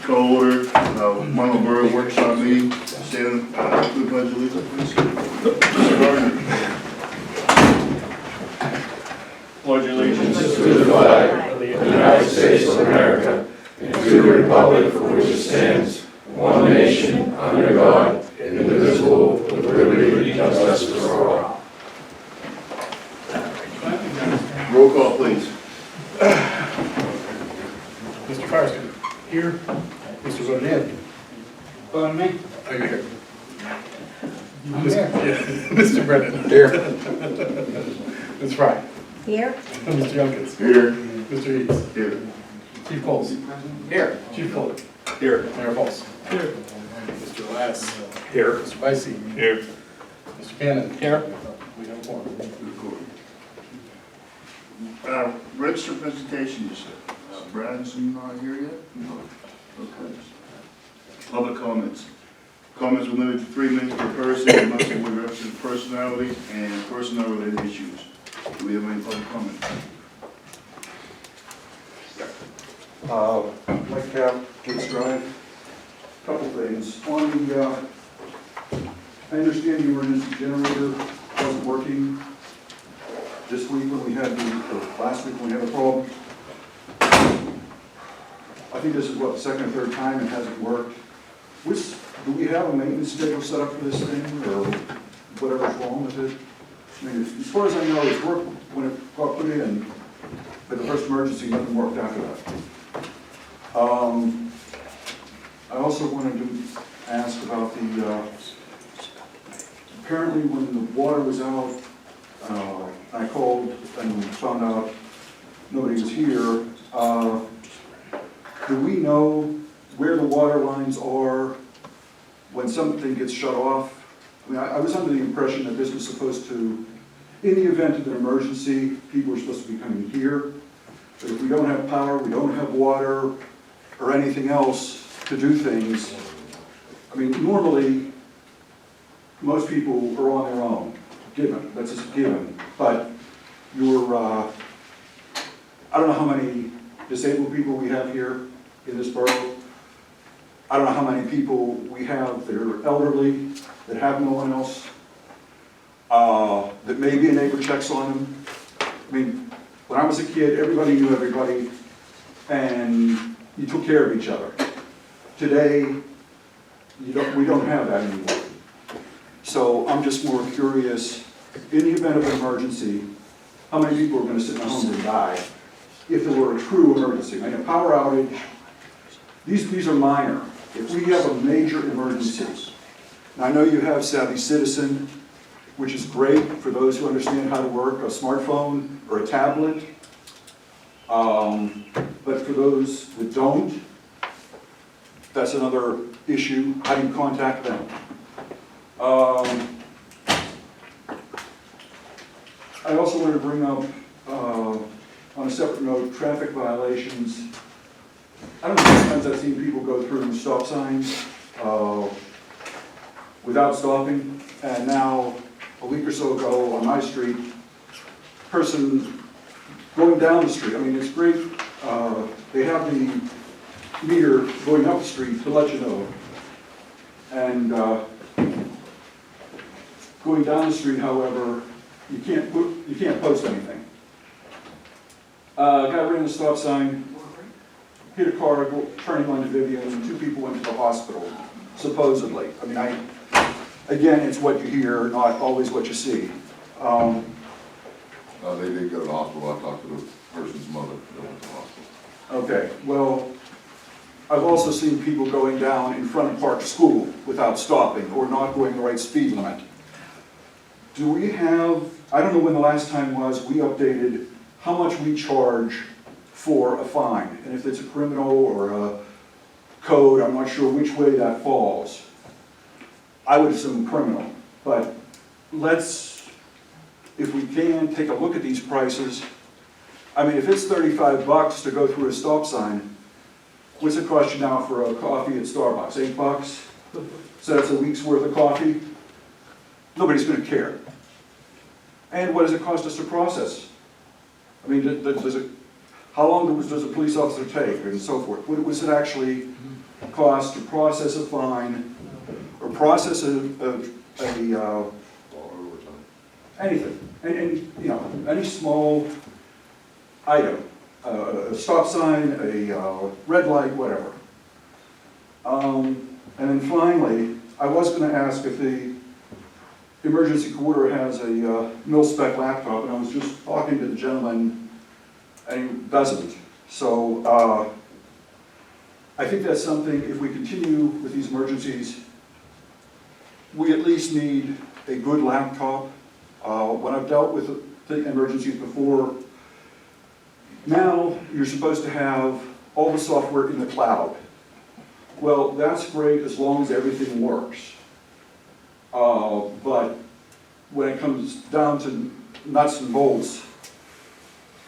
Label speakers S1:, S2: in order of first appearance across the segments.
S1: Call order, Munhall Borough workshop meeting. Stand, to the pledge of allegiance, please. Mr. Gardner.
S2: Pledge allegiance
S3: To the flag of the United States of America and to the republic for which it stands, one nation, under God, indivisible, with liberty and justice for all.
S1: Roll call, please.
S2: Mr. Firestone. Here. Mr. Bodin.
S4: On me?
S2: Are you here?
S4: I'm here.
S2: Mr. Brennan.
S3: Here.
S2: Ms. Fry.
S5: Here.
S2: Mr. Youngkins.
S1: Here.
S2: Mr. Eads.
S1: Here.
S2: Chief Coles.
S4: Here.
S2: Chief Fuller.
S1: Here.
S2: Mayor Pulse. Here. Mr. Lass.
S1: Here.
S2: Mr. Bicey.
S1: Here.
S2: Mr. Cannon. Here. We have one.
S1: Register presentations. Brad's not here yet? No. Okay. Public comments. Comments were limited to 3 minutes per person and must avoid reference to personality and personnel-related issues. Do we have any public comment?
S6: Like Gates Drive, couple things. On the, I understand the emergency generator wasn't working this week when we had the, last week when we had a problem. I think this is what, the second or third time it hasn't worked. Do we have a maintenance schedule set up for this thing, or whatever's wrong with it? I mean, as far as I know, it's worked when it got put in, but the first emergency, nothing worked after that. I also wanted to ask about the, apparently when the water was out, I called and found out nobody was here. Do we know where the water lines are when something gets shut off? I mean, I was under the impression that this was supposed to, in the event of an emergency, people are supposed to be coming here. But if we don't have power, we don't have water, or anything else to do things, I mean, normally, most people are on their own, given, that's just given. But you're, I don't know how many disabled people we have here in this borough. I don't know how many people we have that are elderly, that have no one else, that maybe a neighbor checks on them. I mean, when I was a kid, everybody knew everybody, and you took care of each other. Today, we don't have that anymore. So I'm just more curious, in the event of an emergency, how many people are going to sit in a home and die if there were a true emergency? I mean, a power outage, these are minor. If we have a major emergency, and I know you have Savvy Citizen, which is great for those who understand how to work a smartphone or a tablet. But for those that don't, that's another issue. How do you contact them? I also wanted to bring up, on a separate note, traffic violations. I don't know, sometimes I've seen people go through stop signs without stopping, and now, a week or so ago on my street, person going down the street, I mean, it's great, they have the meter going up the street to let you know. And going down the street, however, you can't post anything. Guy ran the stop sign, hit a car turning onto Vivian, and 2 people went to the hospital, supposedly. I mean, again, it's what you hear, not always what you see.
S7: They did go to the hospital. I talked to the person's mother. They went to the hospital.
S6: Okay, well, I've also seen people going down in front of Park School without stopping or not going the right speed limit. Do we have, I don't know when the last time was, we updated how much we charge for a fine. And if it's a criminal or a code, I'm not sure which way that falls. I would assume criminal, but let's, if we can, take a look at these prices. I mean, if it's $35 to go through a stop sign, what's it cost you now for a coffee at Starbucks? $8? So that's a week's worth of coffee? Nobody's going to care. And what does it cost us to process? I mean, does it, how long does a police officer take and so forth? Was it actually cost to process a fine or process anything, any small item, a stop sign, a red light, whatever. And then finally, I was going to ask if the emergency coordinator has a mil-spec laptop, and I was just talking to the gentleman, and he doesn't. So I think that's something, if we continue with these emergencies, we at least need a good laptop. When I've dealt with the emergencies before, now you're supposed to have all the software in the cloud. Well, that's great as long as everything works. But when it comes down to nuts and bolts,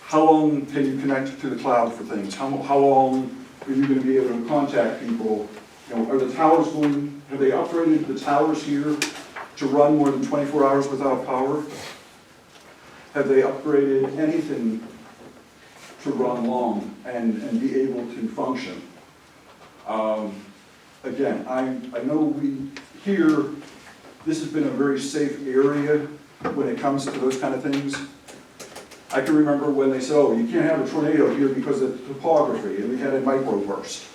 S6: how long can you connect to the cloud for things? How long are you going to be able to contact people? Are the towers going, have they upgraded the towers here to run more than 24 hours without power? Have they upgraded anything to run long and be able to function? Again, I know here, this has been a very safe area when it comes to those kind of things. I can remember when they said, oh, you can't have a tornado here because of the topography, and we had a microburst.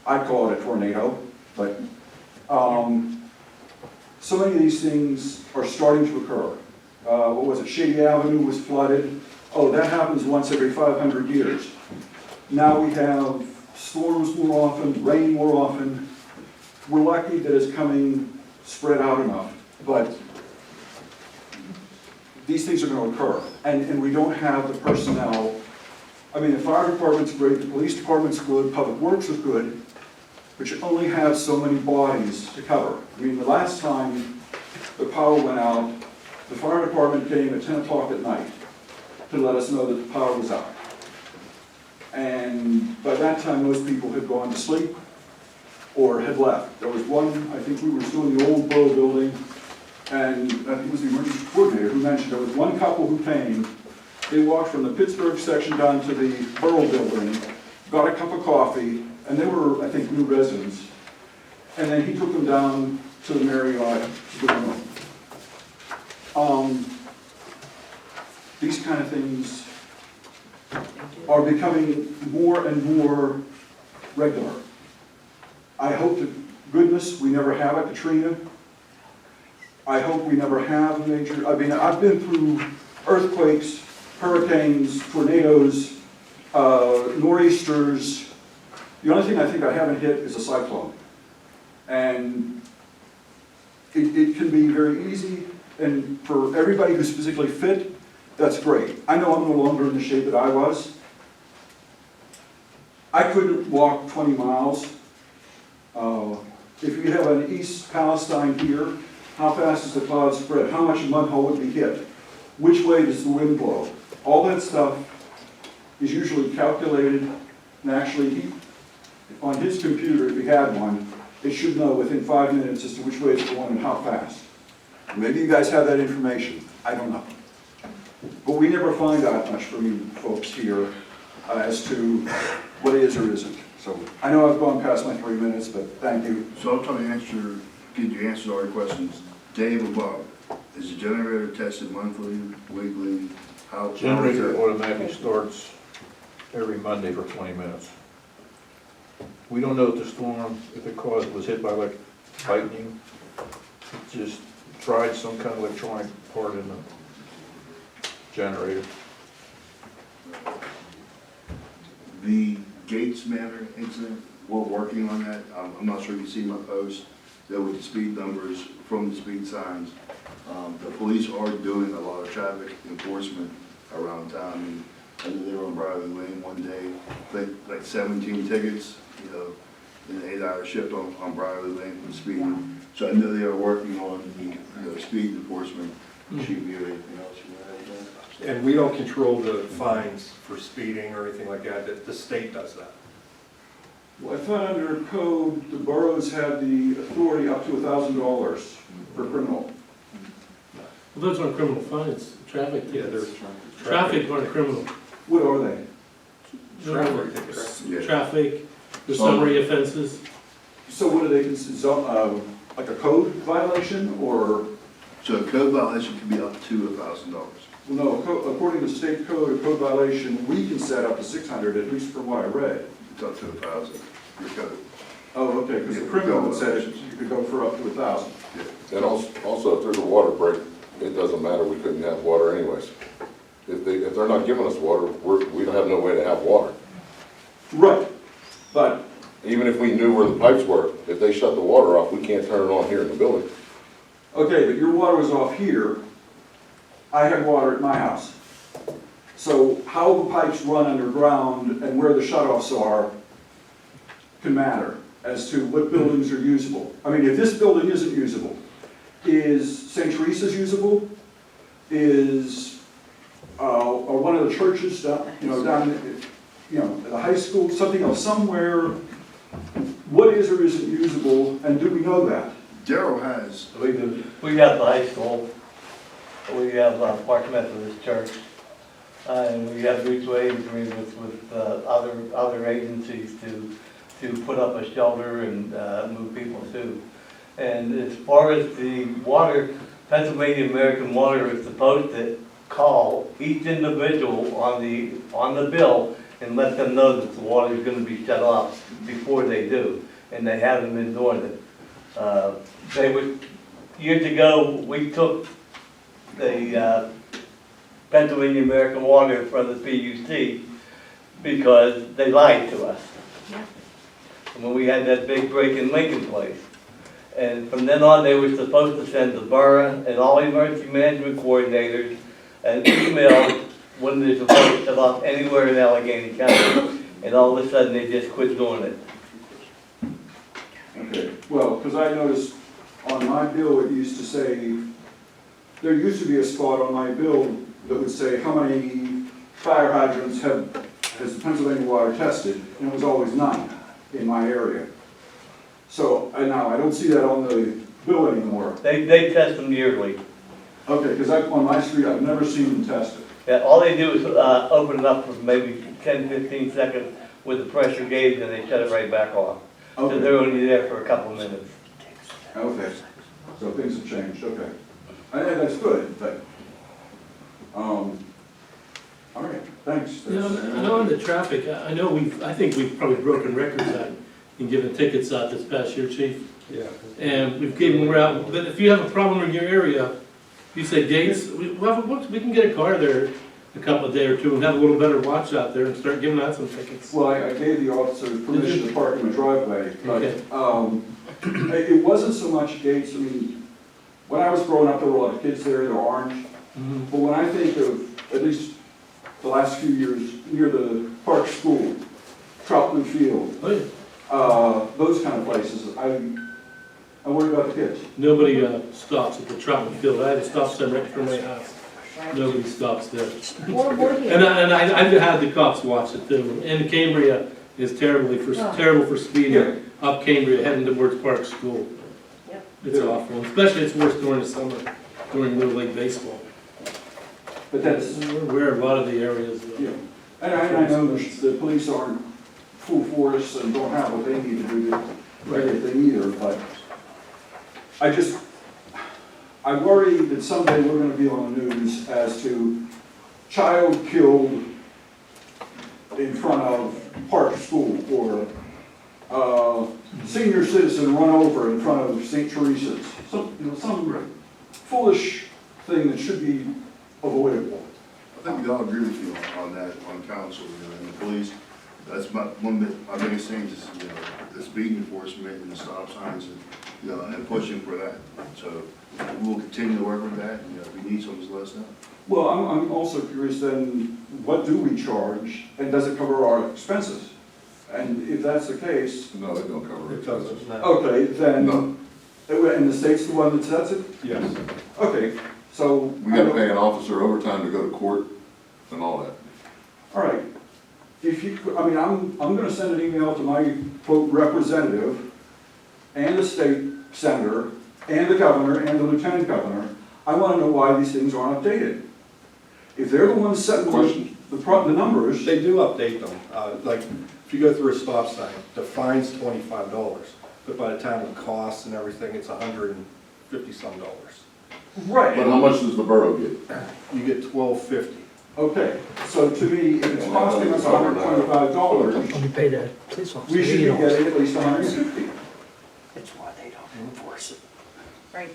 S6: I'd call it a tornado, but so many of these things are starting to occur. What was it, Shady Avenue was flooded. Oh, that happens once every 500 years. Now we have storms more often, rain more often. We're lucky that it's coming spread out enough, but these things are going to occur, and we don't have the personnel. I mean, the fire department's great, the police department's good, public works is good, but you only have so many bodies to cover. I mean, the last time the power went out, the fire department came at 10 o'clock at night to let us know that the power was out. And by that time, most people had gone to sleep or had left. There was one, I think we were still in the old Borough building, and I think it was the emergency coordinator who mentioned there was one couple who came. They walked from the Pittsburgh section down to the Borough building, got a cup of coffee, and they were, I think, new residents. And then he took them down to the Marriott to go home. These kind of things are becoming more and more regular. I hope to goodness we never have a Katrina. I hope we never have a major, I mean, I've been through earthquakes, hurricanes, tornadoes, nor'easters. The only thing I think I haven't hit is a cyclone. And it can be very easy, and for everybody who's physically fit, that's great. I know I'm no longer in the shape that I was. I couldn't walk 20 miles. If you have an East Palestine here, how fast does the cloud spread? How much Munhall would be hit? Which way does the wind blow? All that stuff is usually calculated, and actually, on his computer, if he had one, it should know within 5 minutes as to which way it's going and how fast. Maybe you guys have that information. I don't know. But we never find out much from you folks here as to what is or isn't. So I know I've gone past my 3 minutes, but thank you.
S1: So I'm trying to get you answers all your questions. Dave and Bob, is the generator tested monthly, weekly? How is
S5: Generator
S1: that?
S5: automatically starts every Monday for 20 minutes. We don't know if the storm, if it was hit by like lightning. It just tried some kind of electronic part in the generator.
S1: The Gates Manor incident, we're working on that. I'm not sure if you've seen my post, that with the speed numbers from the speed signs. The police are doing a lot of traffic enforcement around town. I know they were on Brierley Lane one day, like 17 tickets, in an 8-hour shift on Brierley Lane from speeding. So I know they are working on the speed enforcement. Chief, you have anything else you want to add to that?
S8: And we don't control the fines for speeding or anything like that, the state does that.
S6: Well, I thought under code, the boroughs had the authority up to $1,000 per criminal.
S9: Well, those aren't criminal fines, traffic
S8: Yeah,
S9: tickets.
S8: there's
S9: Traffic aren't criminal.
S6: What are they?
S8: traffic tickets.
S1: Yeah.
S9: Traffic, the summary offenses.
S6: So what do they consider, like a code violation, or,
S1: So a code violation can be up to $1,000.
S6: well, no, according to state code, a code violation, we can set up to 600, at least from what I read.
S1: It's up to 1,000, your code.
S6: Oh, okay, because the criminal said you could go for up to 1,000.
S7: And also, if there's a water break, it doesn't matter, we couldn't have water anyways. If they're not giving us water, we don't have no way to have water.
S6: Right, but,
S7: Even if we knew where the pipes were, if they shut the water off, we can't turn it on here in the building.
S6: okay, but your water was off here, I had water at my house. So how the pipes run underground and where the shutoffs are can matter as to what buildings are usable. I mean, if this building isn't usable, is St. Teresa's usable? Is, or one of the churches down, down, at the high school, something else, somewhere, what is or isn't usable, and do we know that?
S1: Daryl has,
S10: We do. We have the high school, we have Park Methodist Church, and we have mutual aid agreements with other agencies to put up a shelter and move people to. And as far as the water, Pennsylvania American Water is supposed to call each individual on the bill and let them know that the water is going to be shut off before they do, and they haven't been doing it. Years ago, we took the Pennsylvania American Water from the PUC because they lied to us. When we had that big break in Lincoln Place. And from then on, they were supposed to send the borough and all emergency management coordinators an email when they're supposed to shut off anywhere in Allegheny County. And all of a sudden, they just quit doing it.
S6: Okay, well, because I noticed on my bill, it used to say, there used to be a spot on my bill that would say how many fire hydrants has the Pennsylvania Water tested, and it was always none in my area. So, now, I don't see that on the bill anymore.
S10: They test them yearly.
S6: Okay, because on my street, I've never seen them tested.
S10: Yeah, all they do is open it up for maybe 10, 15 seconds with the pressure gauge, and they shut it right back off. So
S6: Okay,
S10: they're only there for a couple of minutes.
S6: okay, so things have changed, okay. And that's good, but, all right, thanks.
S9: You know, I know on the traffic, I think we've probably broken records on in giving tickets out this past year, chief.
S2: Yeah.
S9: And we've given them out, but if you have a problem in your area, you say Gates, we can get a car there a couple of day or two and have a little better watch out there and start giving out some tickets.
S6: Well, I gave the officers permission to park in the driveway, but,
S9: Okay.
S6: it wasn't so much gates, I mean, when I was growing up, there were a lot of kids there, they're orange.
S9: Mhm.
S6: But when I think of, at least the last few years, near the park school, Troutman Field,
S9: Oh, yeah.
S6: those kind of places, I worry about the kids.
S9: Nobody stops at the Troutman Field. I have a stop sign right from my house. Nobody stops there. And I've had the cops watch it too. And Cambria is terrible for speeding up Cambria heading towards Park School.
S11: Yep.
S9: It's awful, especially it's worse during the summer, during Little League baseball.
S6: But that's,
S9: We're aware of a lot of the areas.
S6: yeah, and I know the police aren't full force and don't have what they need to do to everything either, but I worry that someday we're gonna be on the news as to child killed in front of Park School, or senior citizen run over in front of St. Teresa's. Some foolish thing that should be avoidable.
S1: I think we all agree with you on that, on council, and the police. That's one of my biggest things is, the speed enforcement and the stop signs and, and pushing for that. So we'll continue to work with that, if we need something, just let us know.
S6: Well, I'm also curious then, what do we charge, and does it cover our expenses? And if that's the case,
S7: No, they don't cover it.
S2: It doesn't.
S6: okay, then,
S7: No.
S6: and the state's the one that sets it?
S2: Yes.
S6: Okay, so.
S7: We gotta pay an officer overtime to go to court and all that.
S6: All right, if you, I'm gonna send an email to my quote representative and the state senator and the governor and the lieutenant governor. I wanna know why these things aren't updated. If they're the ones setting the numbers.
S8: They do update them. Like, if you go through a stop sign, the fine's $25. but by the time it costs and everything, it's $150-some.
S6: Right.
S7: But how much does the borough get?
S8: You get $12.50.
S6: Okay, so to me, if it's costing us $125,
S3: You pay the police officer.
S6: we should be getting at least $150.
S3: That's why they don't enforce it.
S11: Right.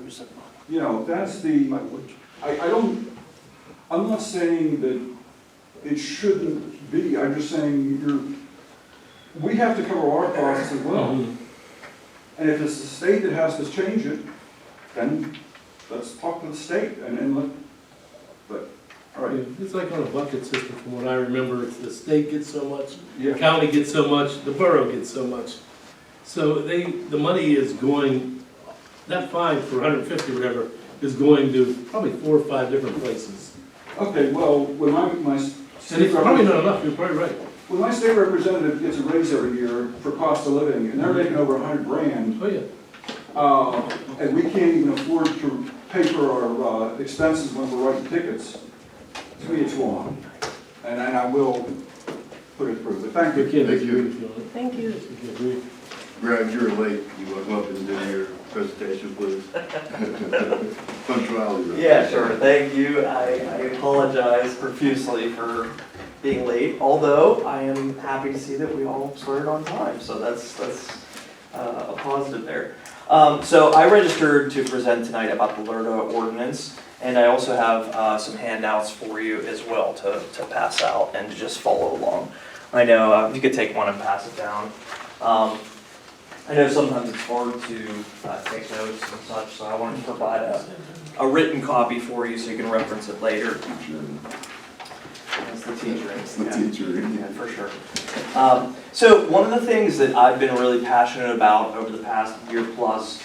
S3: Losing money.
S6: You know, that's the, I'm not saying that it shouldn't be, I'm just saying we have to cover our costs as well. And if it's the state that has to change it, then let's talk to the state all right.
S9: It's like on a bucket system from what I remember. It's the state gets so much,
S6: Yeah.
S9: the county gets so much, the borough gets so much. So the money is going, that fine for 150 or whatever, is going to probably 4 or 5 different places.
S6: Okay, well, when my
S9: And
S6: state
S9: it's probably not
S6: representative,
S9: enough, you're probably right.
S6: when my state representative gets a raise every year for cost of living, and they're making over $100,000,
S9: Oh, yeah.
S6: and we can't even afford to pay for our expenses when we're writing tickets, to me it's wrong. And I will put it through, but thank
S9: We
S6: you.
S9: can't
S1: Thank
S9: disagree
S1: you.
S9: with you on it.
S11: Thank you.
S9: We can agree.
S1: Brad, you're late. You want to come up and do your presentation, please? Punctuality. right?
S12: Yeah, sure, thank you. I apologize profusely for being late, although I am happy to see that we all started on time, so that's a positive there. So I registered to present tonight about the LERTA ordinance, and I also have some handouts for you as well to pass out and to just follow along. I know, if you could take one and pass it down. I know sometimes it's hard to take notes and such, so I wanted to provide a written copy for you so you can reference it later. That's the teacher.
S1: It's the teacher.
S12: Yeah, for sure. So one of the things that I've been really passionate about over the past year plus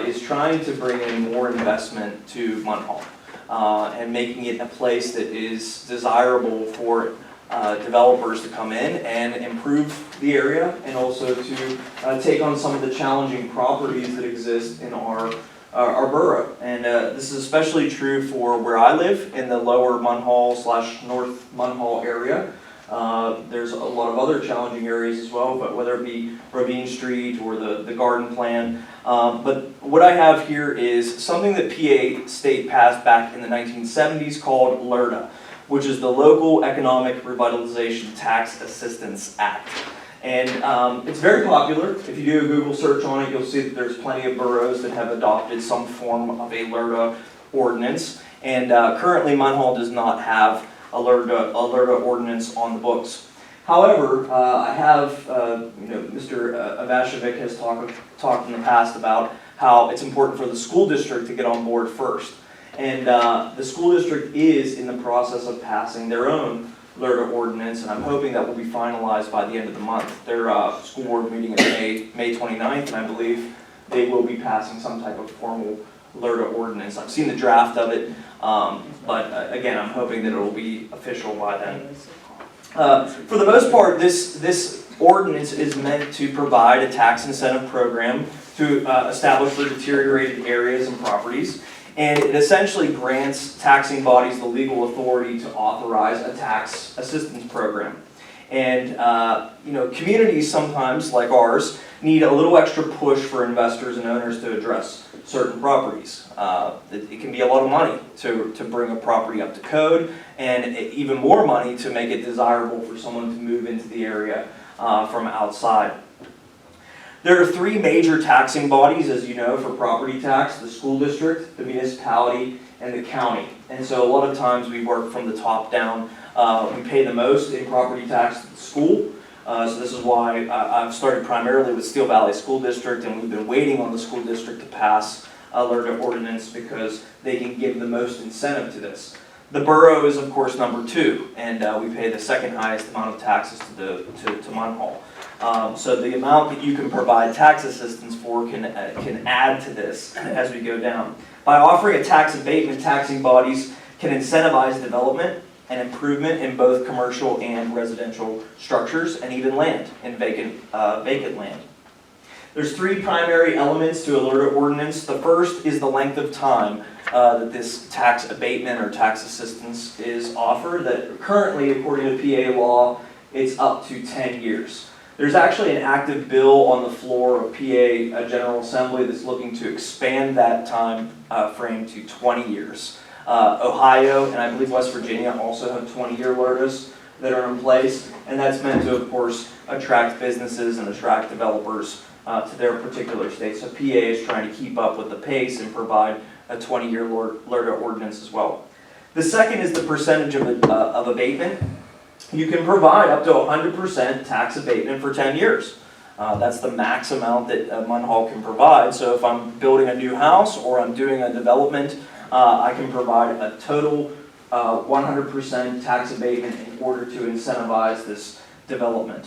S12: is trying to bring in more investment to Munhall and making it a place that is desirable for developers to come in and improve the area, and also to take on some of the challenging properties that exist in our borough. And this is especially true for where I live in the lower Munhall / North Munhall area. There's a lot of other challenging areas as well, but whether it be Ravine Street or the garden plan. But what I have here is something that PA State passed back in the 1970s called LERTA, which is the Local Economic Revitalization Tax Assistance Act. And it's very popular. If you do a Google search on it, you'll see that there's plenty of boroughs that have adopted some form of a LERTA ordinance. And currently Munhall does not have a LERTA ordinance on the books. However, I have, Mr. Avashovic has talked in the past about how it's important for the school district to get on board first. And the school district is in the process of passing their own LERTA ordinance, and I'm hoping that will be finalized by the end of the month. Their school board meeting is May 29th, and I believe they will be passing some type of formal LERTA ordinance. I've seen the draft of it, but again, I'm hoping that it will be official by then. For the most part, this ordinance is meant to provide a tax incentive program to establish for deteriorated areas and properties. And it essentially grants taxing bodies the legal authority to authorize a tax assistance program. And communities sometimes, like ours, need a little extra push for investors and owners to address certain properties. It can be a lot of money to bring a property up to code, and even more money to make it desirable for someone to move into the area from outside. There are 3 major taxing bodies, as you know, for property tax: the school district, the municipality, and the county. And so a lot of times we work from the top down. We pay the most in property tax to the school. So this is why I've started primarily with Steel Valley School District, and we've been waiting on the school district to pass a LERTA ordinance because they can give the most incentive to this. The borough is, of course, number 2, and we pay the second highest amount of taxes to Munhall. So the amount that you can provide tax assistance for can add to this as we go down. By offering a tax abatement, taxing bodies can incentivize development and improvement in both commercial and residential structures, and even land in vacant land. There's 3 primary elements to a LERTA ordinance. The first is the length of time that this tax abatement or tax assistance is offered. That currently, according to PA law, it's up to 10 years. There's actually an active bill on the floor of PA General Assembly that's looking to expand that time frame to 20 years. Ohio and I believe West Virginia also have 20-year LRTAs that are in place, and that's meant to, of course, attract businesses and attract developers to their particular state. So PA is trying to keep up with the pace and provide a 20-year LRTA ordinance as well. The second is the percentage of abatement. You can provide up to 100% tax abatement for 10 years. That's the max amount that Munhall can provide. So if I'm building a new house or I'm doing a development, I can provide a total 100% tax abatement in order to incentivize this development.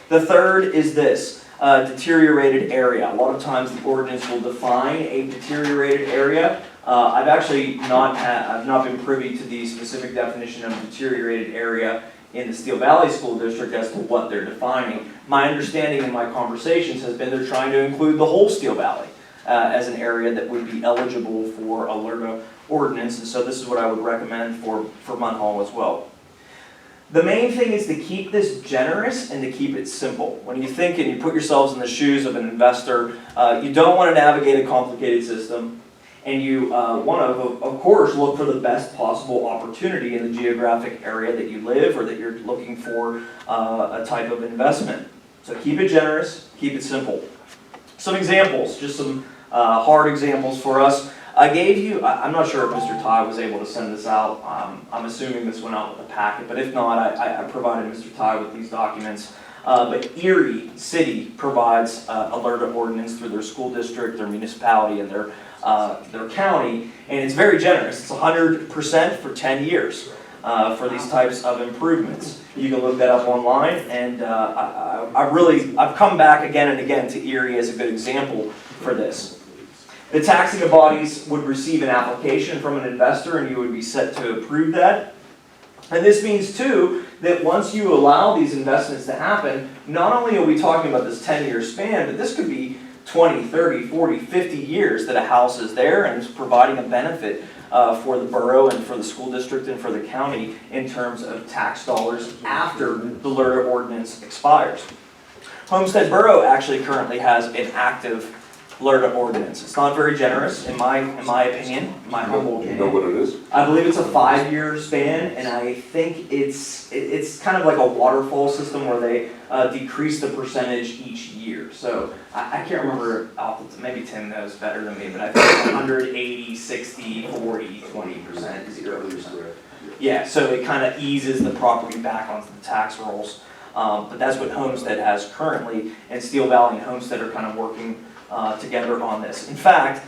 S12: The third is this, deteriorated area. A lot of times the ordinance will define a deteriorated area. I've actually not been privy to the specific definition of deteriorated area in the Steel Valley School District as to what they're defining. My understanding in my conversations has been they're trying to include the whole Steel Valley as an area that would be eligible for a LRTA ordinance, and so this is what I would recommend for Munhall as well. The main thing is to keep this generous and to keep it simple. When you think and you put yourselves in the shoes of an investor, you don't want to navigate a complicated system, and you want to, of course, look for the best possible opportunity in the geographic area that you live or that you're looking for a type of investment. So keep it generous, keep it simple. Some examples, just some hard examples for us. I gave you, I'm not sure if Mr. Ty was able to send this out. I'm assuming this went out with the packet, but if not, I provided Mr. Ty with these documents. But Erie City provides a LRTA ordinance through their school district, their municipality, and their county, and it's very generous. It's 100% for 10 years for these types of improvements. You can look that up online, and I've come back again and again to Erie as a good example for this. The taxing bodies would receive an application from an investor, and you would be set to approve that. And this means, too, that once you allow these investments to happen, not only are we talking about this 10-year span, but this could be 20, 30, 40, 50 years that a house is there and is providing a benefit for the borough and for the school district and for the county in terms of tax dollars after the LRTA ordinance expires. Homestead Borough actually currently has an active LRTA ordinance. It's not very generous, in my opinion, my humble opinion.
S7: You know what it is?
S12: I believe it's a 5-year span, and I think it's kind of like a waterfall system where they decrease the percentage each year. So I can't remember, maybe Tim knows better than me, but I think it's 180, 60, 40, 20%, 0%. Yeah, so it kind of eases the property back onto the tax rolls. But that's what Homestead has currently, and Steel Valley and Homestead are kind of working together on this. In fact,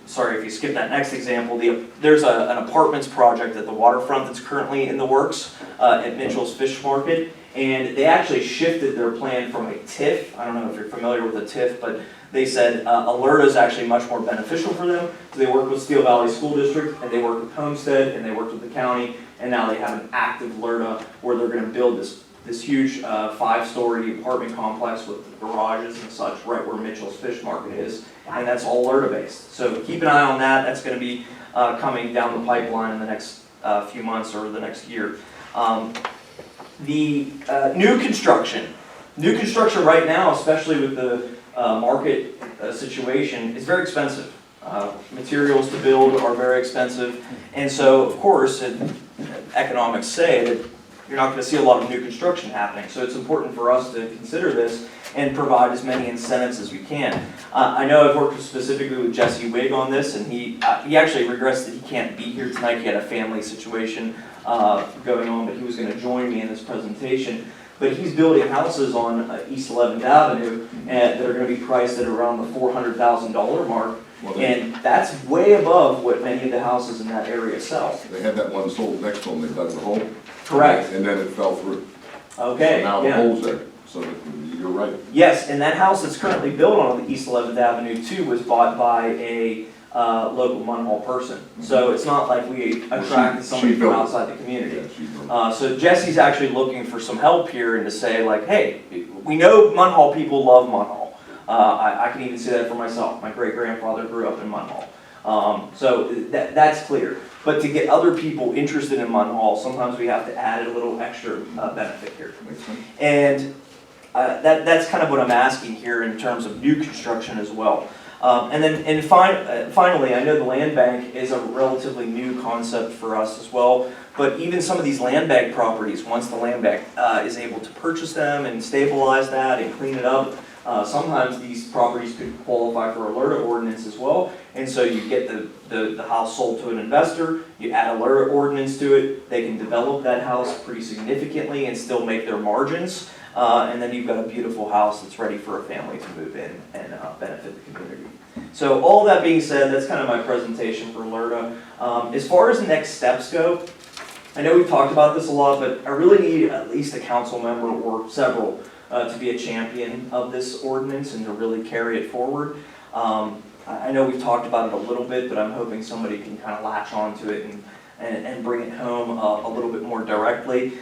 S12: sorry if you skip that next example, there's an apartments project at the waterfront that's currently in the works at Mitchell's Fish Market, and they actually shifted their plan from a TIF. I don't know if you're familiar with a TIF, but they said a LRTA is actually much more beneficial for them. So they worked with Steel Valley School District, and they worked with Homestead, and they worked with the county, and now they have an active LRTA where they're going to build this huge 5-story apartment complex with garages and such right where Mitchell's Fish Market is, and that's all LRTA based. So keep an eye on that. That's going to be coming down the pipeline in the next few months or the next year. The new construction right now, especially with the market situation, is very expensive. Materials to build are very expensive, and so of course, economics say that you're not going to see a lot of new construction happening. So it's important for us to consider this and provide as many incentives as we can. I know I've worked specifically with Jesse Wigg on this, and he actually regrets that he can't be here tonight. He had a family situation going on, but he was going to join me in this presentation. But he's building houses on East 11th Avenue that are going to be priced at around the $400,000 mark. And that's way above what many of the houses in that area sell.
S7: They had that one sold next to them, they dug the hole.
S12: Correct.
S7: And then it fell through.
S12: Okay,
S7: So now the
S12: yeah.
S7: hole's there, so you're right.
S12: Yes, and that house that's currently built on the East 11th Avenue too was bought by a local Munhall person. So it's not like we attracted somebody from outside the community. So Jesse's actually looking for some help here and to say like, hey, we know Munhall people love Munhall. I can even say that for myself. My great-grandfather grew up in Munhall. So that's clear. But to get other people interested in Munhall, sometimes we have to add a little extra benefit here. And that's kind of what I'm asking here in terms of new construction as well. Finally, I know the land bank is a relatively new concept for us as well, but even some of these land bank properties, once the land bank is able to purchase them and stabilize that and clean it up, sometimes these properties could qualify for alert ordinance as well. And so you get the house sold to an investor, you add alert ordinance to it, they can develop that house pretty significantly and still make their margins. And then you've got a beautiful house that's ready for a family to move in and benefit the community. So all that being said, that's kind of my presentation for LERTA. As far as next steps go, I know we've talked about this a lot, but I really need at least a council member or several to be a champion of this ordinance and to really carry it forward. I know we've talked about it a little bit, but I'm hoping somebody can kind of latch onto it and bring it home a little bit more directly.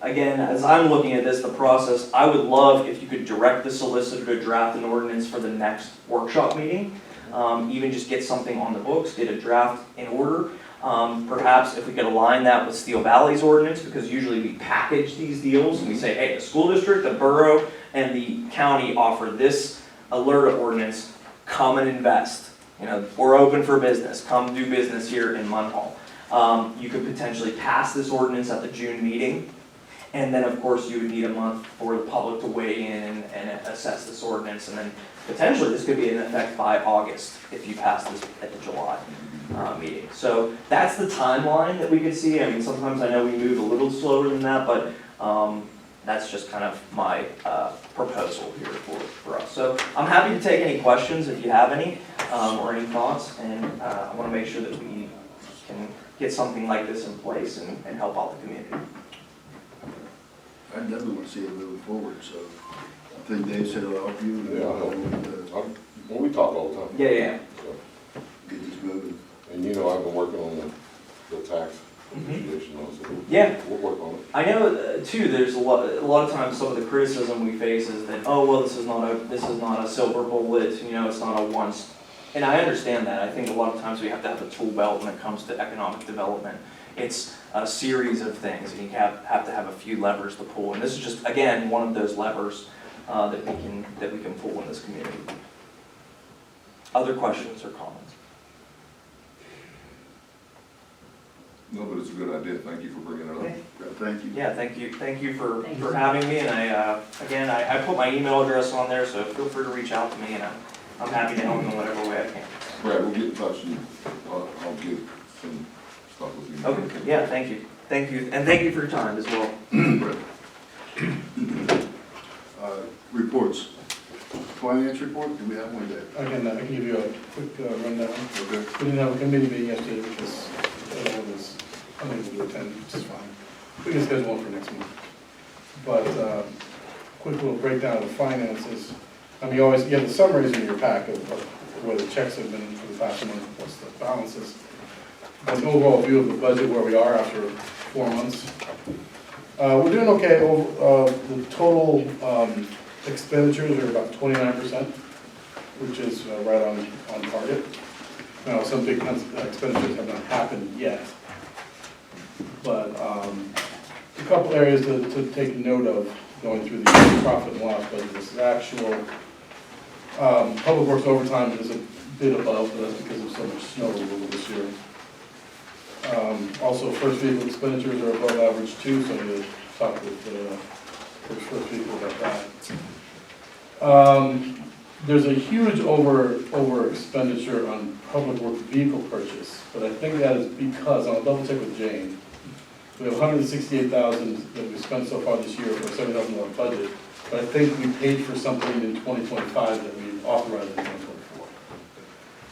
S12: Again, as I'm looking at this, the process, I would love if you could direct the solicitor to draft an ordinance for the next workshop meeting. Even just get something on the books, get a draft in order. Perhaps if we could align that with Steel Valley's ordinance, because usually we package these deals and we say, hey, the school district, the borough, and the county offer this alert ordinance, come and invest. You know, we're open for business, come do business here in Munhall. You could potentially pass this ordinance at the June meeting. And then, of course, you would need a month for the public to weigh in and assess this ordinance. And then potentially this could be in effect by August if you pass this at the July meeting. So that's the timeline that we could see. I mean, sometimes I know we move a little slower than that, but that's just kind of my proposal here for us. So I'm happy to take any questions if you have any or any thoughts. And I want to make sure that we can get something like this in place and help out the community.
S1: I definitely want to see it moving forward, so I think Dave said it'll help you.
S7: Yeah, I hope. Well, we talk all the time.
S12: Yeah.
S7: So,
S1: Get this moving.
S7: and you know, I've been working on the tax negotiation also.
S12: Yeah.
S7: We'll work on it.
S12: I know too. There's a lot of times some of the criticism we face is that, oh well, this is not a silver bullet. You know, it's not a once. And I understand that. I think a lot of times we have to have a tool belt when it comes to economic development. It's a series of things, and you have to have a few levers to pull. And this is just, again, one of those levers that we can pull in this community. Other questions or comments?
S7: No, but it's a good idea. Thank you for bringing it up.
S12: Okay.
S1: Yeah, thank you.
S12: Yeah, thank you for having me. And I put my email address on there, so feel free to reach out to me, and I'm happy to help in whatever way I can.
S7: Brad, we'll get in touch and I'll get some stuff with you.
S12: Okay. Yeah, thank you, and thank you for your time as well.
S1: Reports. Finance report, do we have one, Dave?
S2: I can give you a quick rundown.
S1: Okay.
S2: We didn't have a committee meeting yesterday because everyone was unable to attend, which is fine. We can schedule one for next month. But quick little breakdown of the finances. I mean, you have the summaries in your pack of where the checks have been for the past month, what's the balances. But an overall view of the budget where we are after 4 months. We're doing okay. The total expenditures are about 29%, which is right on target. Now, some big expenditures have not happened yet, but a couple areas to take note of going through the profit and loss budget. This is actual. Public Works overtime is a bit above, but that's because of so much snow removal this year. Also, first vehicle expenditures are above average too, so I'm going to talk with first vehicle about that. There's a huge over expenditure on public works vehicle purchase, but I think that is because, I'll double check with Jane, we have $168,000 that we've spent so far this year for a $7,000 budget, but I think we paid for something in 2025 that we authorized in 2024.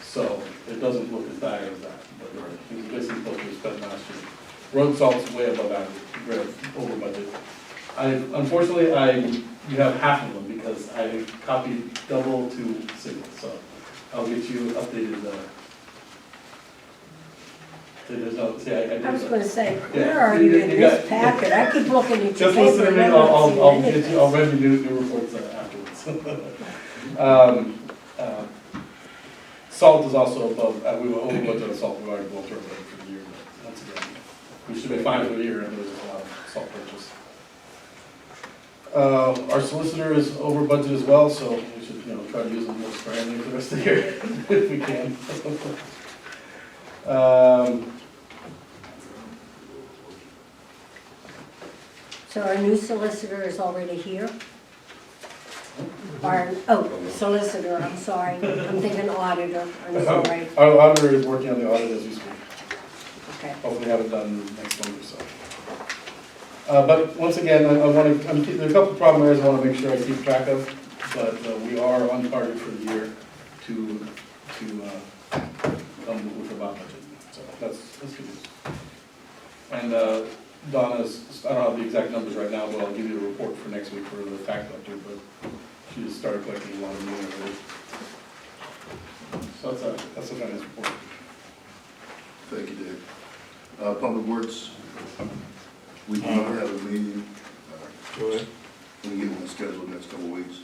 S2: So it doesn't look as bad as that, but it's basically what we spent last year. Road salt's way above average, way over budget. Unfortunately, you have half of them because I copied double to single, so I'll get you updated.
S11: I was going to say, where are you in this packet? I keep looking at your
S2: just
S11: paper.
S2: listen to me. I'll read you new reports afterwards. Salt is also above. We were over budget on salt. We already blown through it for the year. But once again, we should be fine for the year, and there's a lot of salt purchase. Our solicitor is over budget as well, so we should, try to use them more sparingly for the rest of the year if we can.
S11: So our new solicitor is already here? Solicitor, I'm sorry. I'm thinking auditor, I'm sorry.
S2: Our auditor is working on the audit as we speak.
S11: Okay.
S2: Hopefully have it done next month or so. But once again, there's a couple of problem areas I want to make sure I keep track of, but we are on target for the year to come with a bond budget. So that's good news. And Donna's, I don't have the exact numbers right now, but I'll give you a report for next week for the tax collector, but she just started collecting a lot of money already. So that's a finance report.
S1: Thank you, Dave. Public Works, we do not have a meeting.
S5: Go ahead.
S1: We get one scheduled next couple of weeks.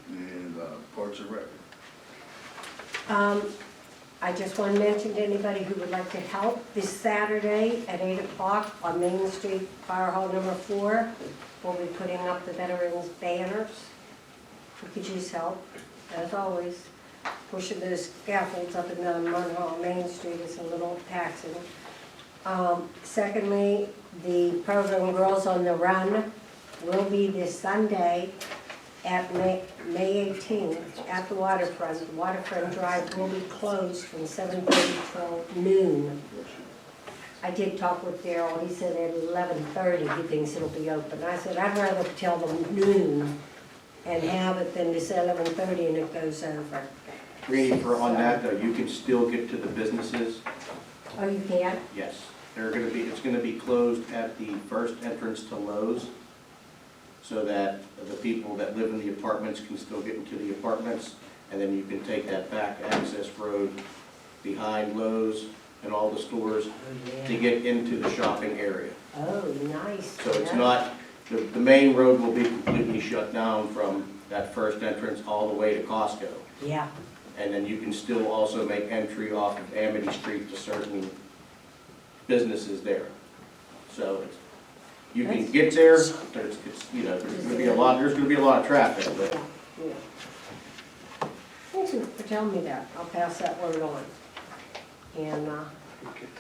S1: And Parks and Rec.
S11: I just want to mention to anybody who would like to help, this Saturday at 8 o'clock on Main Street, Fire Hall number 4, we'll be putting up the veterans banners. We could use help, as always. Pushing those scaffolds up and down Munhall Main Street is a little taxing. Secondly, the program Girls on the Run will be this Sunday at May 18th at the waterfront. The waterfront drive will be closed from 7:30 till noon. I did talk with Daryl, he said at 11:30 he thinks it'll be open. I said I'd rather tell them noon and have it than to say 11:30 and it goes over.
S4: Reading for on that though, you can still get to the businesses.
S11: Oh, you can?
S4: Yes, it's gonna be closed at the first entrance to Lowe's, so that the people that live in the apartments can still get into the apartments, and then you can take that back access road behind Lowe's and all the stores to get into the shopping area.
S11: Oh, nice.
S4: So it's not, the main road will be completely shut down from that first entrance all the way to Costco.
S11: Yeah.
S4: And then you can still also make entry off of Amity Street to certain businesses there. So you can get there, there's gonna be a lot of traffic, but.
S11: Yeah. Thanks for telling me that. I'll pass that word on. And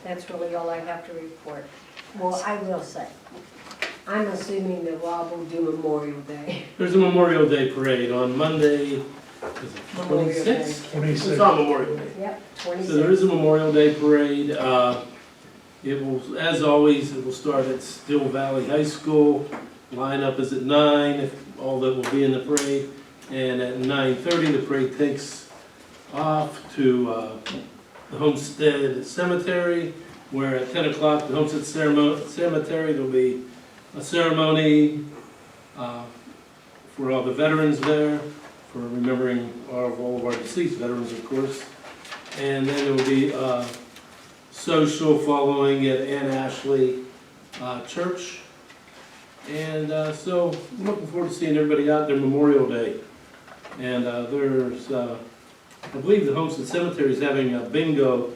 S11: that's really all I have to report. Well, I will say, I'm assuming that Rob will do Memorial Day.
S9: There's a Memorial Day parade on Monday, is it
S11: Memorial Day.
S9: 26th? It's on Memorial Day.
S11: Yep,
S9: So there is a Memorial Day parade. It will, as always, it will start at Still Valley High School. Lineup is at 9, if all that will be in the parade. And at 9:30, the parade takes off to the Homestead Cemetery, where at 10 o'clock, the Homestead Cemetery, there'll be a ceremony for all the veterans there, for remembering all of our deceased veterans, of course. And then there will be social following at Ann Ashley Church. And so I'm looking forward to seeing everybody out there Memorial Day. And there's, I believe the Homestead Cemetery is having a bingo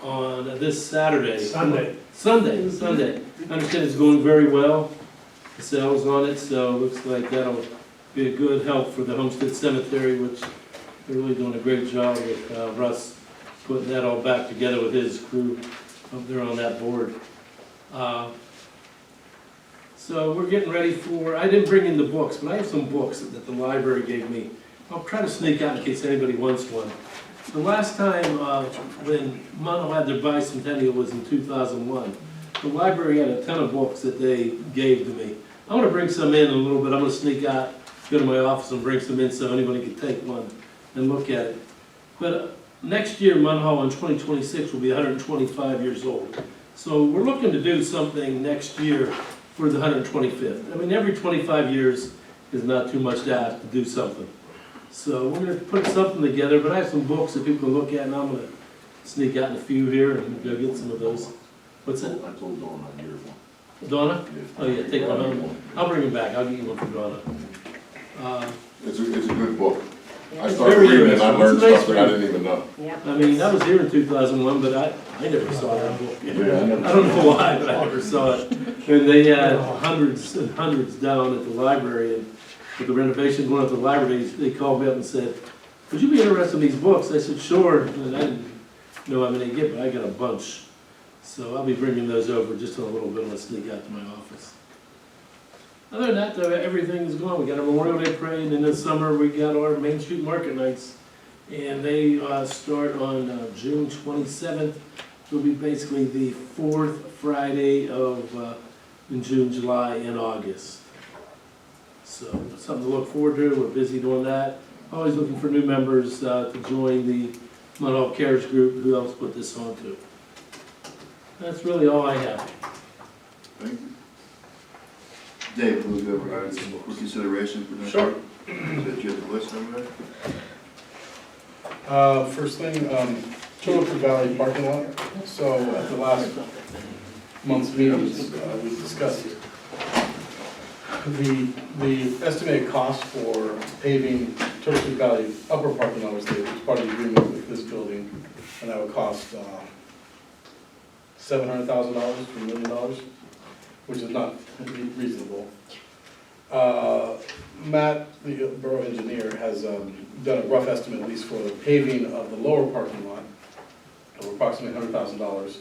S9: on this Saturday. Sunday. I understand it's going very well, the sales on it, so it looks like that'll be a good help for the Homestead Cemetery, which they're really doing a great job with Russ putting that all back together with his crew up there on that board. So we're getting ready for, I didn't bring in the books, but I have some books that the library gave me. I'll try to sneak out in case anybody wants one. The last time when Munhall had their bicentennial was in 2001. The library had a ton of books that they gave to me. I'm going to bring some in a little bit. I'm going to sneak out, go to my office and bring some in so anybody can take one and look at it. But next year, Munhall in 2026 will be 125 years old. So we're looking to do something next year for the 125th. I mean, every 25 years is not too much to ask to do something. So we're going to put something together, but I have some books that people can look at, and I'm going to sneak out in a few here and go get some of those. What's that?
S7: I told Dawn I'd get one.
S9: Donna? Oh yeah, take one home. I'll bring them back. I'll get you one for Donna.
S7: It's a good book.
S1: I
S9: It's
S1: started
S9: very
S1: reading and I
S9: interesting.
S1: learned
S9: It's a nice
S1: stuff that I
S9: read.
S1: didn't even know.
S11: Yeah.
S9: I mean, I was here in 2001, but I never saw that book.
S1: Yeah, I never.
S9: I don't know why, but I never saw it. And they had hundreds and hundreds down at the library, and with the renovations going up to the library, they called me up and said, would you be interested in these books? I said, sure, and I didn't know how many to get, but I got a bunch. So I'll be bringing those over just in a little bit, let's sneak out to my office. Other than that, though, everything is going. We got a Memorial Day parade, and this summer we got our Main Street Market Nights. And they start on June 27th. It'll be basically the fourth Friday of in June, July, and August. So something to look forward to. We're busy doing that. Always looking for new members to join the Munhall Cares Group who helps put this on too. That's really all I have.
S1: Thank you. Dave, we'll go over items for consideration for next
S9: Sure.
S1: week. That you have the list over there?
S2: First thing, Tulip Valley parking lot. So at the last month's meetings, we discussed the estimated cost for paving Tulip Valley upper parking lot was part of the agreement with this building, and that would cost $700,000 to $1 million, which is not reasonable. Matt, the borough engineer, has done a rough estimate, at least for the paving of the lower parking lot, of approximately $100,000.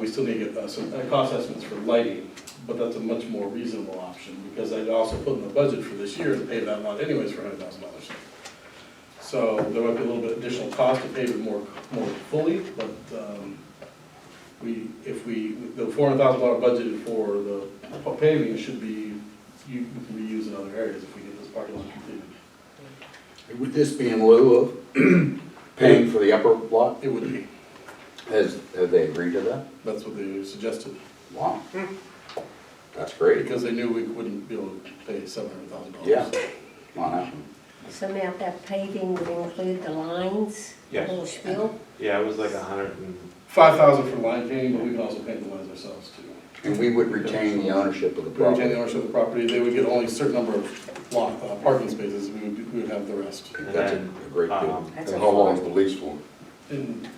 S2: We still need to get some cost estimates for lighting, but that's a much more reasonable option, because I'd also put in the budget for this year to pave that lot anyways for $100,000. So there might be a little bit additional cost to pave it more fully, but the $400,000 budgeted for the paving should be, we can reuse in other areas if we get this parking lot completed.
S3: Would this be in lieu of paying for the upper lot?
S2: It would be.
S3: Have they agreed to that?
S2: That's what they suggested,
S3: Wow. That's great.
S2: because they knew we wouldn't be able to pay $700,000.
S3: Yeah. Wow.
S11: So now that paving would include the lines, the
S13: Yes.
S11: whole spiel?
S13: Yeah, it was like 100 and,
S2: $5,000 for line painting, but we can also paint the lines ourselves too.
S3: And we would retain the ownership of the
S2: We retain
S3: property.
S2: the ownership of the property, they would get only a certain number of parking spaces, we would have the rest.
S13: and
S3: That's a
S13: then,
S3: great deal.
S11: That's
S7: And
S11: a
S7: how long is
S11: far-
S7: the lease for?
S2: And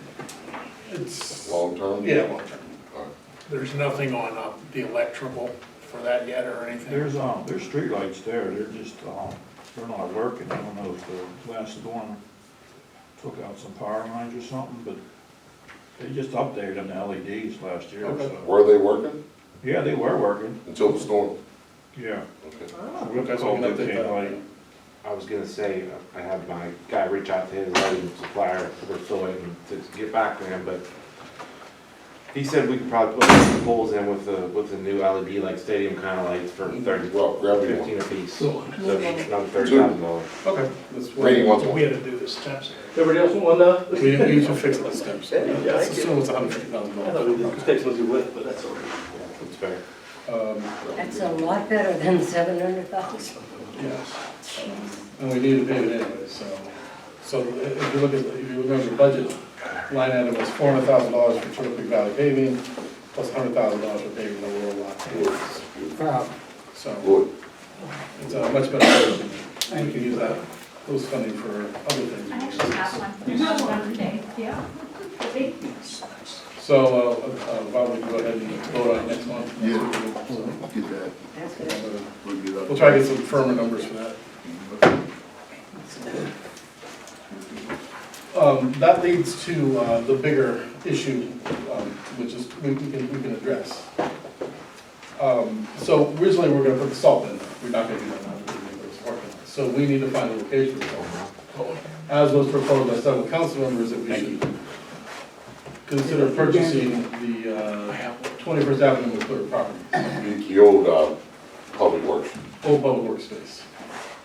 S2: it's,
S7: Long term?
S2: yeah, long term.
S14: There's nothing on the electrical for that yet or anything?
S5: There's streetlights there, they're just, they're not working. I don't know if the last storm took out some power lines or something, but they just updated them to LEDs last year,
S2: Okay.
S5: so.
S7: Were they working
S5: Yeah, they were working,
S7: until the storm?
S5: yeah.
S7: Okay.
S5: We have to
S2: Okay, so
S5: call
S2: we can
S5: Dick
S2: update
S5: King
S2: that.
S5: Light.
S13: I was gonna say, I had my guy reach out to his lighting supplier, we're still waiting to get back to him, but he said we could probably put some poles in with the new LED, like stadium kind of lights for 30,
S7: Well, grab me
S13: 15
S7: one.
S13: apiece.
S9: Cool.
S13: So another $30,000.
S2: Okay. That's what-
S7: Rainy wants one.
S14: We had to do the steps.
S9: Everybody else want one?
S2: We should fix the steps. Let's assume it's $150,000.
S9: Takes one to width, but that's all right.
S13: That's fair.
S11: That's a lot better than 700,000.
S2: Yes. And we need to pay it anyway, so if you look at the budget, line item was $400,000 for Turtle Creek Valley paving, plus $100,000 for paving the rural lot. So
S7: Good.
S2: it's a much better solution. We can use those funding for other things.
S15: I actually have one. You have one today, yeah.
S2: So, Bob, we can go ahead and vote on it next month.
S1: Yeah.
S2: So,
S1: Get that.
S11: That's good.
S1: We'll get up.
S2: we'll try to get some firmer numbers for that. That leads to the bigger issue, which is we can address. So originally, we're gonna put the salt in. We're not gonna do that now. We're gonna put this parking lot. So we need to find a location for salt. As was proposed by several council members, that we should consider purchasing the 21st Avenue and Clear property,
S7: The old, public works.
S2: old public works space.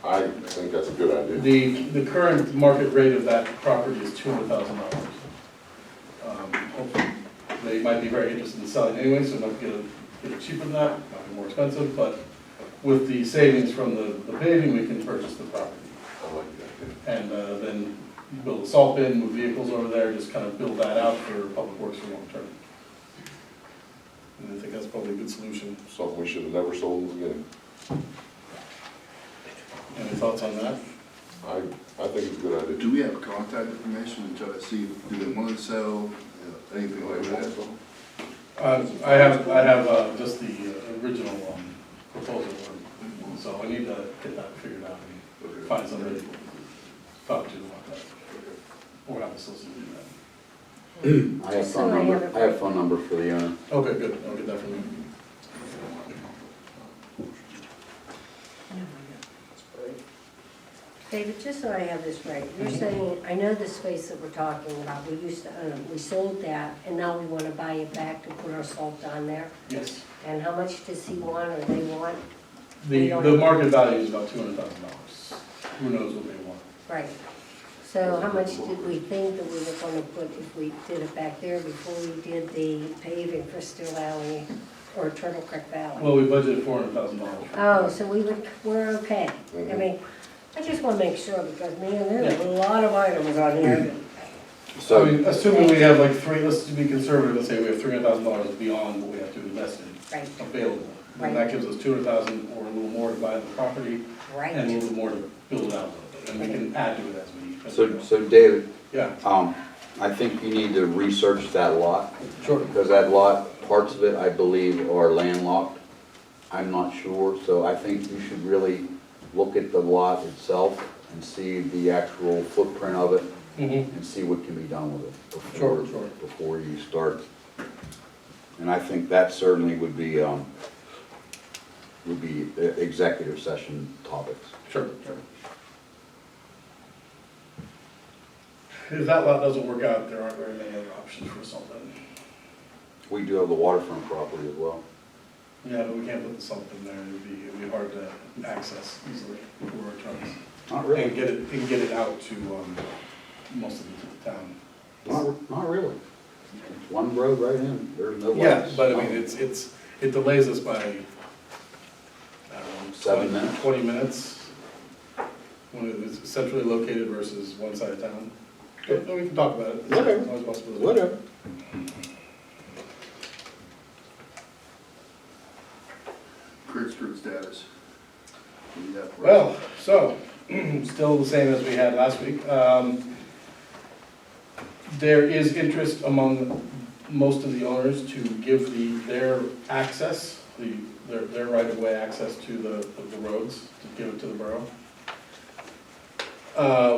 S7: I think that's a good idea.
S2: The current market rate of that property is $200,000. Hopefully, they might be very interested in selling anyway, so might get it cheaper than that, might be more expensive, but with the savings from the paving, we can purchase the property.
S7: I like that.
S2: And then build a salt bin, move vehicles over there, just kind of build that out for public works for long term. And I think that's probably a good solution.
S7: Something we should have never sold in the beginning.
S2: Any thoughts on that?
S7: I think it's a good idea.
S1: Do we have contact information to try to see, do they want to sell, anything like that?
S2: I have just the original proposal, so I need to get that figured out and find somebody to talk to about that. Or have a solicitor do that.
S11: I have phone number
S13: for the owner.
S2: Okay, good, I'll get that from you.
S11: David, just so I have this right, you're saying, I know the space that we're talking about, we used to own, we sold that, and now we want to buy it back to put our salt on there?
S2: Yes.
S11: And how much does he want, or they want?
S2: The market value is about $200,000. Who knows what they want?
S11: Right. So how much did we think that we were going to put if we did it back there before we did the paving for Still Alley or Turtle Creek Valley?
S2: Well, we budgeted $400,000.
S11: Oh, so we're okay. I mean, I just want to make sure because, man, there's a lot of items on here.
S2: So, I mean, assuming we have like let's be conservative and say we have $300,000 beyond what we have to invest in
S11: Right.
S2: available.
S11: Right.
S2: And that gives us $200,000 or a little more to buy the property
S11: Right.
S2: and a little bit more to build it out a little bit. And we can add to it as we go.
S3: So David,
S2: Yeah,
S3: I think you need to research that lot,
S2: sure.
S3: because that lot, parts of it, I believe, are landlocked. I'm not sure, so I think you should really look at the lot itself and see the actual footprint of it
S2: Mm-hmm.
S3: and see what can be done with it
S2: Sure.
S3: before you start. And I think that certainly would be executive session topics.
S2: Sure. If that lot doesn't work out, there aren't very many other options for something.
S3: We do have the waterfront property as well.
S2: Yeah, but we can't put the salt in there. It'd be hard to access easily for our trucks.
S3: Not really.
S2: And get it out to most of the town.
S3: Not really. It's one road right in, there's no
S2: Yeah,
S3: lights.
S2: but I mean, it delays us by, I don't know,
S3: 7 minutes.
S2: 20 minutes. When it is centrally located versus one side of town. But we can talk about it.
S3: Whatever.
S2: It's always a possibility.
S3: Whatever.
S1: Creek Street status. What do you got for us?
S2: Well, so, still the same as we had last week. There is interest among most of the owners to give their access, their right-of-way access to the roads, to give it to the borough.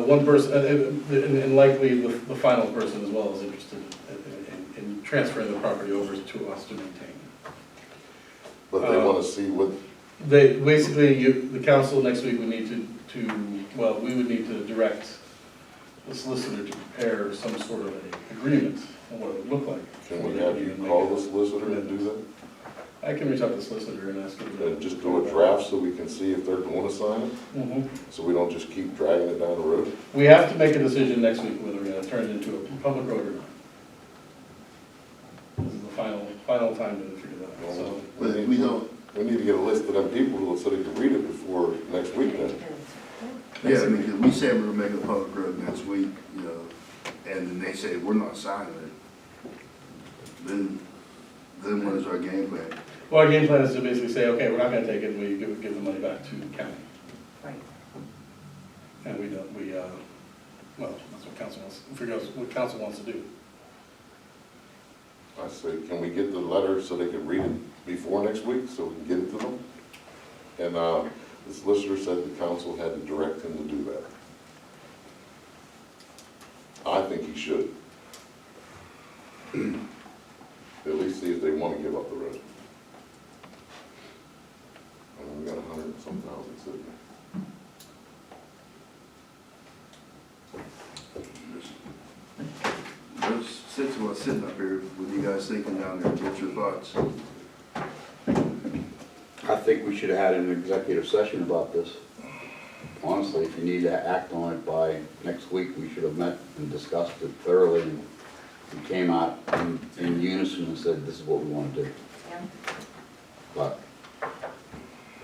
S2: One person, and likely the final person as well is interested in transferring the property over to us to maintain.
S7: But they want to see what,
S2: The council next week would need we would need to direct the solicitor to prepare some sort of an agreement on what it would look like.
S7: can we have you call the solicitor and do that?
S2: I can reach out to the solicitor and ask him.
S7: And just do a draft so we can see if they're going to sign it?
S2: Mhm.
S7: So we don't just keep dragging it down the road?
S2: We have to make a decision next week whether we're gonna turn it into a public road or not. This is the final time to figure that out, so.
S1: But we don't,
S7: We need to get a list of them people so they can read it before next week then.
S1: yeah, I mean, 'cause we say we're gonna make a public road next week, and then they say we're not signing it. Then what is our game plan?
S2: Well, our game plan is to basically say, okay, we're not gonna take it, and we give the money back to the county.
S11: Right.
S2: And well, that's what council wants, figure out what council wants to do.
S7: I say, can we get the letter so they can read it before next week, so we can get it to them? And the solicitor said the council had to direct him to do that. I think he should. At least see if they want to give up the road. I mean, we got 100 and some thousand sitting there.
S1: Since we're sitting up here, what are you guys thinking down there? What's your thoughts?
S3: I think we should have had an executive session about this. Honestly, if you need to act on it by next week, we should have met and discussed it thoroughly. And we came out in unison and said, this is what we want to do.
S11: Yeah.
S3: But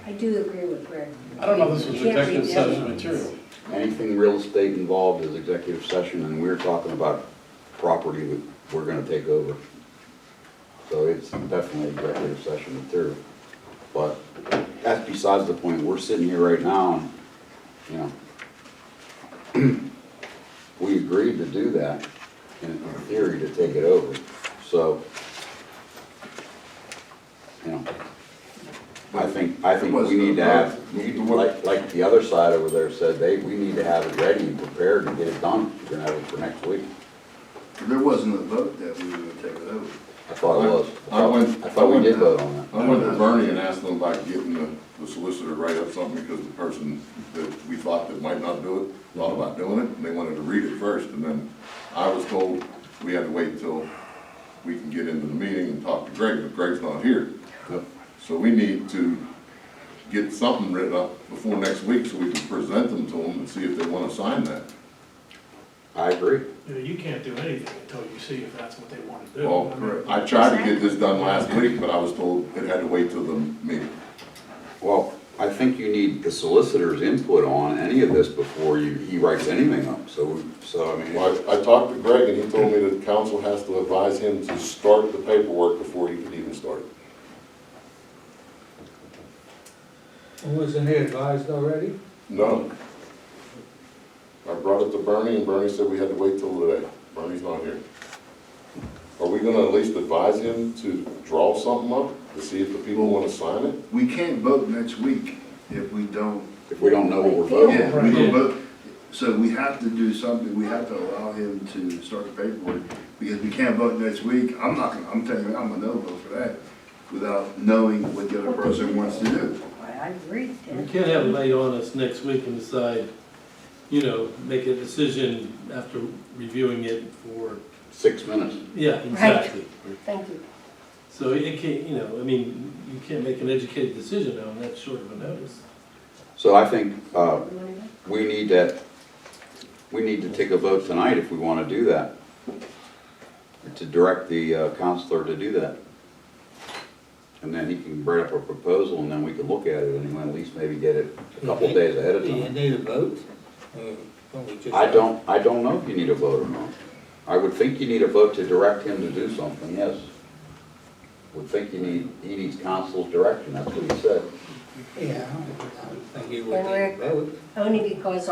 S11: I do agree with Greg.
S2: I don't know if this was
S11: You can't
S2: executive
S11: read the other
S2: session
S11: ones.
S2: material.
S3: anything real estate involved is executive session, and we're talking about property that we're gonna take over. So it's definitely executive session material. But that's besides the point. We're sitting here right now, and, we agreed to do that, in theory, to take it over. So, you know, I think we need to have, like the other side over there said, we need to have it ready and prepared and get it done. We're gonna have it for next week.
S1: There wasn't a vote that we would take it over.
S3: I thought it was.
S7: I
S3: I thought we did vote on that.
S7: I went to Bernie and asked them about getting the solicitor to write up something because the person that we thought that might not do it, thought about doing it, and they wanted to read it first, and then I was told we had to wait until we can get into the meeting and talk to Greg, but Greg's not here. So we need to get something written up before next week so we can present them to them and see if they want to sign that.
S3: I agree.
S14: You can't do anything until you see if that's what they want to do.
S7: Well, I tried to get this done last week, but I was told it had to wait till the meeting.
S3: Well, I think you need the solicitor's input on any of this before he writes anything up. So I mean.
S7: Well, I talked to Greg and he told me that the council has to advise him to start the paperwork before he could even start it.
S5: Wasn't he advised already?
S7: No. I brought it to Bernie and Bernie said we had to wait till today. Bernie's not here. Are we gonna at least advise him to draw something up to see if the people wanna sign it?
S1: We can't vote next week if we don't.
S3: If we don't know what we're voting
S1: Yeah,
S3: on.
S1: we don't vote. So we have to do something, we have to allow him to start the paperwork, because we can't vote next week. I'm telling you, I'm a no vote for that, without knowing what the other person wants to do.
S11: I agree.
S9: We can't have it laid on us next week and decide, make a decision after reviewing it for,
S3: 6 minutes.
S9: yeah, exactly.
S11: Thank you.
S9: So it can't, you can't make an educated decision on that short of a notice.
S3: So I think we need to take a vote tonight if we want to do that. To direct the counselor to do that. And then he can bring up a proposal and then we can look at it and at least maybe get it a couple days ahead of
S5: Do you
S3: time.
S5: need a vote?
S3: I don't know if you need a vote or not. I would think you need a vote to direct him to do something, yes. Would think he needs council's direction, that's what he said.
S5: Yeah, I would think you would
S11: And
S5: need a
S11: Rick,
S5: vote.
S11: only because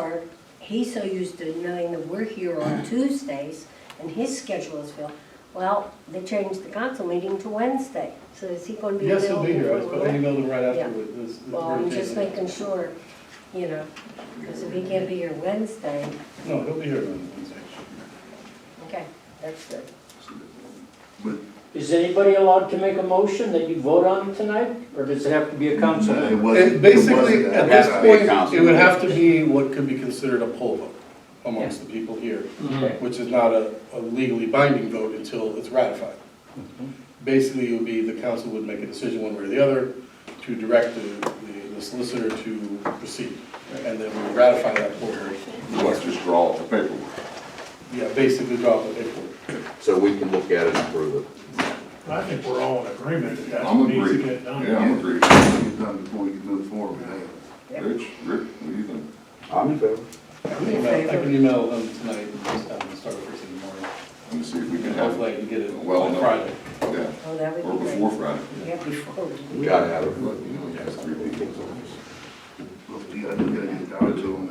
S11: he's so used to knowing that we're here on Tuesdays and his schedule is filled. Well, they changed the council meeting to Wednesday, so is he going to be
S2: Yes,
S11: available?
S2: he'll be here, I
S11: for
S2: was emailed him right
S11: Yeah.
S2: afterwards.
S11: Well, I'm just making sure, because if he can't be here Wednesday,
S2: No, he'll be here on Wednesday.
S11: okay, that's good.
S1: But
S16: Is anybody allowed to make a motion that you vote on tonight, or does it have to be a council?
S1: it wasn't.
S2: Basically,
S1: it
S2: at
S1: wasn't
S2: this
S3: has to be a
S2: point,
S3: council
S2: it would
S3: meeting.
S2: have to be what could be considered a poll vote amongst the people here, which is not a legally binding vote until it's ratified. Basically, it would be the council would make a decision one way or the other to direct the solicitor to proceed, and then we would ratify that poll vote.
S7: Let's just draw up the paperwork.
S2: Yeah, basically drop the paperwork.
S3: So we can look at it and approve it.
S14: I think we're all in agreement that that's
S7: I'm
S14: what needs to
S7: agreed.
S14: get done.
S7: Yeah, I'm agreed.
S1: Get done before we can move forward with that.
S7: Rick, what do you think?
S3: I'm in favor.
S2: I can email them tonight and just have them start first in the morning.
S7: Let me see if we can have
S2: Hopefully I
S7: it,
S2: can get it
S7: Well,
S2: on
S7: no.
S2: Friday.
S7: yeah,
S11: Oh, that would
S7: or
S11: be great.
S7: before Friday.
S11: Yeah, before.
S3: We gotta have it.
S7: But, he has 3 people.
S1: Well, you gotta get it down to them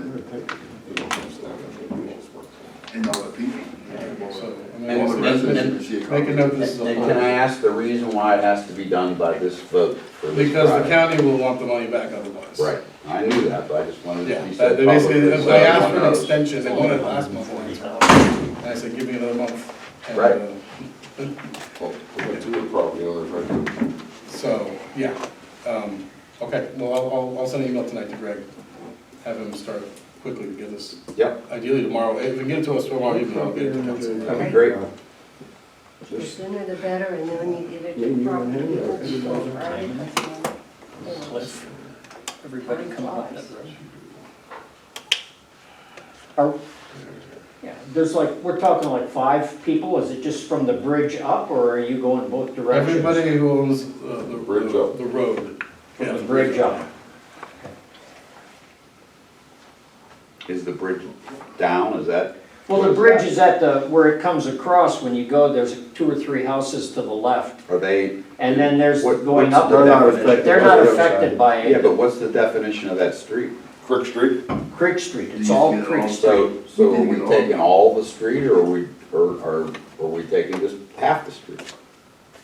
S1: and all the people.
S2: So, I mean,
S3: And-
S1: All the residents.
S2: make a note this is a
S3: And
S2: poll.
S3: can I ask the reason why it has to be done by this vote? For this
S2: Because the
S3: Friday?
S2: county will want the money back otherwise.
S3: Right, I knew that, but I just wanted
S2: Yeah,
S3: to be said
S2: they basically,
S3: publicly, so
S2: I asked for
S3: everyone
S2: an
S3: knows.
S2: extension, they wanted it last month. And I said, give me another month. And,
S3: Right.
S7: Well, we got 2 of the property owners right there.
S2: So, yeah, okay, well, I'll send an email tonight to Greg, have him start quickly to get this,
S3: Yep,
S2: ideally tomorrow, if we can get it to us tomorrow evening, I'll get it to council.
S3: that'd be great.
S11: The sooner the better, and then when you get it to the proper people, before Friday,
S16: Cliff, everybody come up. Yeah, there's we're talking 5 people, is it just from the bridge up, or are you going both directions?
S2: Everybody who owns the
S7: Bridge up.
S2: the road.
S16: From
S2: Yeah,
S16: the bridge up.
S3: Is the bridge down, is that?
S16: Well, the bridge is at where it comes across, when you go, there's 2 or 3 houses to the left,
S3: Are they,
S16: and then there's
S3: What-
S16: going
S3: what's
S16: up.
S3: the definition?
S16: They're not affected by
S3: yeah,
S16: it.
S3: but what's the definition of that street?
S7: Creek Street?
S16: Creek Street, it's all Creek Street.
S3: So are we taking all the street, or are we taking just half the street?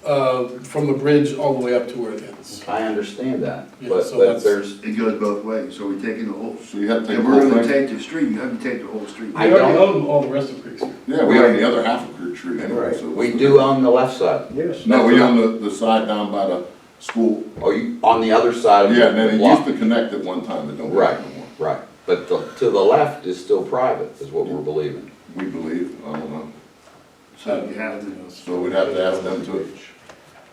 S2: From the bridge all the way up to where it ends.
S3: I understand that,
S2: Yeah,
S3: but
S2: so that's-
S3: there's,
S1: It goes both ways, so we're taking the whole,
S7: So you have to take
S1: if
S7: the
S1: we're
S7: whole
S1: gonna
S7: thing?
S1: take the street, you have to take the whole street.
S2: We already own all the rest of Creek Street.
S7: Yeah, we own the other half of Creek Street anyway, so.
S3: we do on the left side.
S16: Yes.
S7: No, we own the side down by the school.
S3: Oh, you, on the other side of
S7: Yeah, and
S3: the
S7: then it
S3: block?
S7: used to connect at one time, it don't
S3: Right,
S7: connect no more.
S3: right. But to the left is still private, is what we're believing.
S7: We believe, I don't know.
S1: So you have to,
S7: So we'd have to ask them to.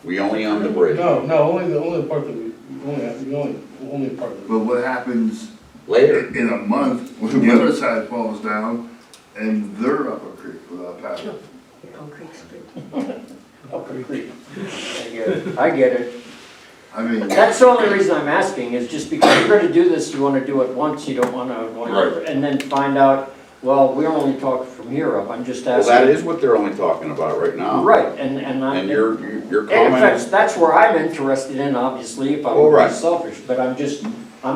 S3: We only own the bridge.
S2: No, only the part that we only a part of it.
S1: but what happens
S3: Later,
S1: in a month, when the other side falls down, and they're up a creek without paddle?
S11: On Creek Street.
S16: Up the creek. I get it. I get it.
S1: I mean,
S16: That's the only reason I'm asking, is just because you're gonna do this, you wanna do it once, you don't wanna,
S7: Right.
S16: and then find out, well, we're only talking from here up, I'm just
S3: well,
S16: asking.
S3: that is what they're only talking about right now.
S16: Right, and I'm.
S3: And your
S16: And in
S3: comment
S16: fact,
S3: is,
S16: that's where I'm interested in, obviously, if I'm
S3: Oh, right.
S16: being selfish, but I'm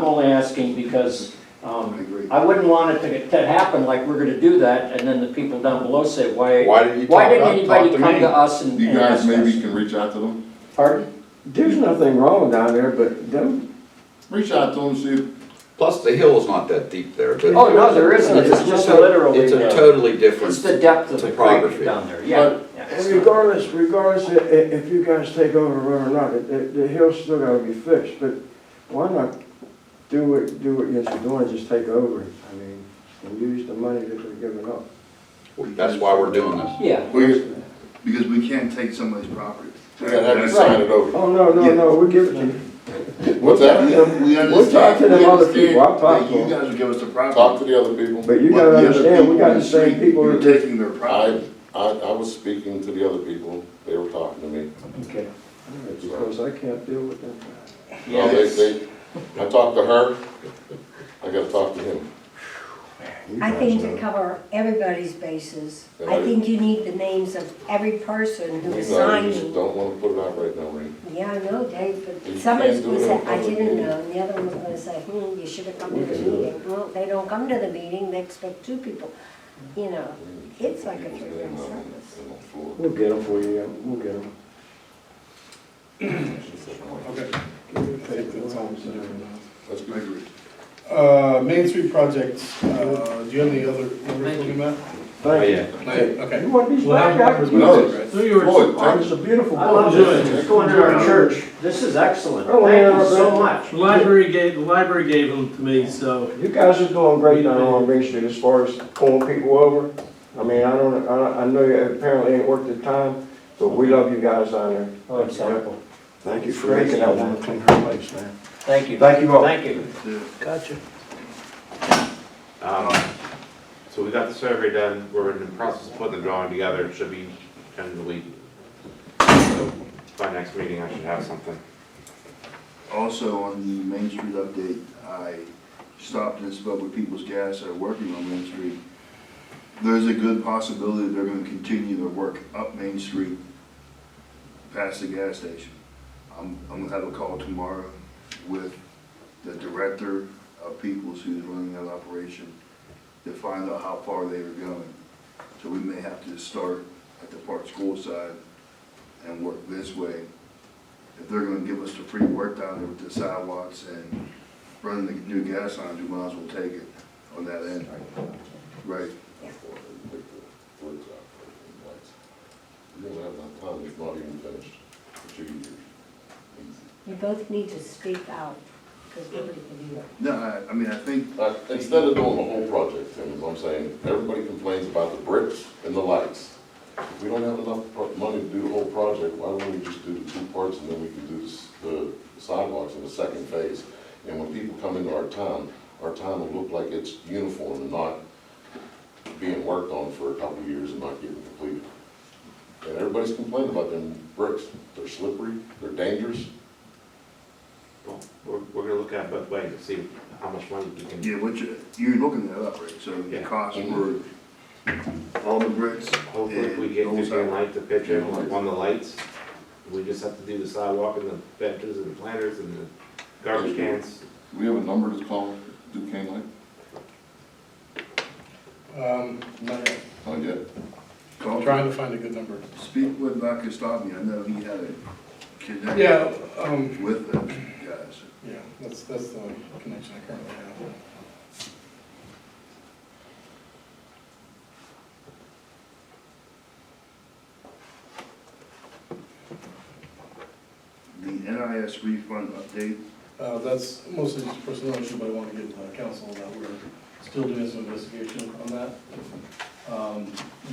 S16: only asking because,
S1: I agree.
S16: I wouldn't want it to happen like we're gonna do that, and then the people down below say,
S3: why didn't you
S16: why
S3: talk
S16: didn't
S3: to
S16: anybody come
S3: me?
S16: to us and
S7: You
S16: and
S7: guys
S16: ask
S7: maybe
S16: us?
S7: can reach out to them?
S16: Pardon?
S17: There's nothing wrong down there, but them,
S7: Reach out to them, see if,
S3: Plus, the hill is not that deep there. but-
S16: Oh, no, there isn't, it's just literally,
S3: It's a totally different.
S16: it's the depth of the creek
S3: topography.
S16: down there, yeah. Yeah, it's
S17: and
S16: not-
S17: regardless if you guys take over or not, the hill's still gotta be fixed, but why not do what you're doing, just take over, I mean, and use the money that they're giving up.
S3: That's why we're doing this.
S16: Yeah.
S1: Because we can't take somebody's property.
S7: we gotta have you sign it over.
S17: Oh, no, we'll give it to you.
S7: What's that?
S1: We
S17: We'll talk to
S1: understand,
S17: them
S1: we
S17: other people, I'll
S1: understand
S17: talk
S1: that
S17: to
S1: you
S17: them.
S1: guys will give us the property.
S7: Talk to the other people.
S17: But you
S1: But
S17: gotta
S1: the other
S17: understand, we
S1: people
S17: got
S1: in
S17: the same
S1: street,
S17: people
S1: you're
S17: that.
S1: taking their property.
S7: I was speaking to the other people, they were talking to me.
S17: Okay. Because I can't deal with them.
S7: No, I talked to her, I gotta talk to him.
S11: I think to cover everybody's bases, I think you need the names of every person who
S7: You
S11: is
S7: know, you just
S11: signing.
S7: don't wanna put it out right now, Ray.
S11: Yeah, I know, Dave, but
S7: You
S11: somebody's
S7: can't do
S11: gonna
S7: it
S11: say,
S7: in a
S11: I
S7: public
S11: didn't
S7: meeting.
S11: know, and the other one was gonna say, you should have come to the meeting. Well, they don't come to the meeting, they expect two people, you know, it's like a three-ring circus.
S17: We'll get them for you, yeah, we'll get them.
S2: Okay.
S17: Take the time to do it.
S7: That's
S1: I agree.
S2: Main Street projects, do you have any other numbers for me, Matt?
S17: Thank you.
S2: Okay.
S17: You want these
S9: Well,
S17: back? I can
S7: No.
S17: use it.
S9: So you were,
S7: Floyd,
S17: It's a beautiful.
S16: I love
S17: project.
S16: this, it's going to our church, this is excellent,
S17: Oh,
S16: thank
S17: yeah,
S16: you so
S17: but-
S16: much.
S9: the library gave them to me, so.
S17: You guys are doing great down on Main Street as far as pulling people over. I mean, I know you apparently ain't worked the time, but we love you guys down there.
S16: Oh, it's wonderful.
S17: Thank you for making that one clean her place, man.
S16: Thank you.
S17: Thank you all.
S16: Thank you.
S14: Gotcha.
S13: So we got the survey done, we're in the process of putting the drawing together, it should be end of the week. So by next meeting, I should have something.
S1: Also, on the Main Street update, I stopped and spoke with People's Gas that are working on Main Street. There's a good possibility they're gonna continue their work up Main Street past the gas station. I'm gonna have a call tomorrow with the director of People's who's running that operation to find out how far they are going. So we may have to start at the Park School side and work this way. If they're gonna give us the free work down there with the sidewalks and running the new gas lines, we might as well take it on that end. Right.
S7: You're gonna have that time, it's not even finished for 2 years.
S11: You both need to speak out, because nobody can hear.
S1: No, I mean, I think,
S7: Instead of doing the whole project, Tim, is what I'm saying, everybody complains about the bricks and the lights. If we don't have enough money to do the whole project, why don't we just do the 2 parts and then we can do the sidewalks in the second phase? And when people come into our town will look like it's uniform and not being worked on for a couple of years and not getting completed. And everybody's complaining about them bricks. They're slippery, they're dangerous.
S13: Well, we're gonna look at it both ways, and see how much money we can.
S1: yeah, you're looking that up, right? So the
S13: Yeah.
S1: cost for all the bricks.
S13: Hopefully, if we
S1: and
S13: get
S1: those
S13: Vivian
S1: sidewalks.
S13: Light to pitch in on the lights, we just have to do the sidewalk and the benches and the planters and the garbage cans.
S7: We have a number to call Duquesne
S2: trying to find a good number.
S1: Speak with Dr. Stobby, I know he had a connection
S2: Yeah,
S1: with them guys.
S2: yeah, that's the connection I currently have.
S1: The NIS refund update,
S2: That's mostly just a personnel issue, but I want to give council that we're still doing some investigation on that.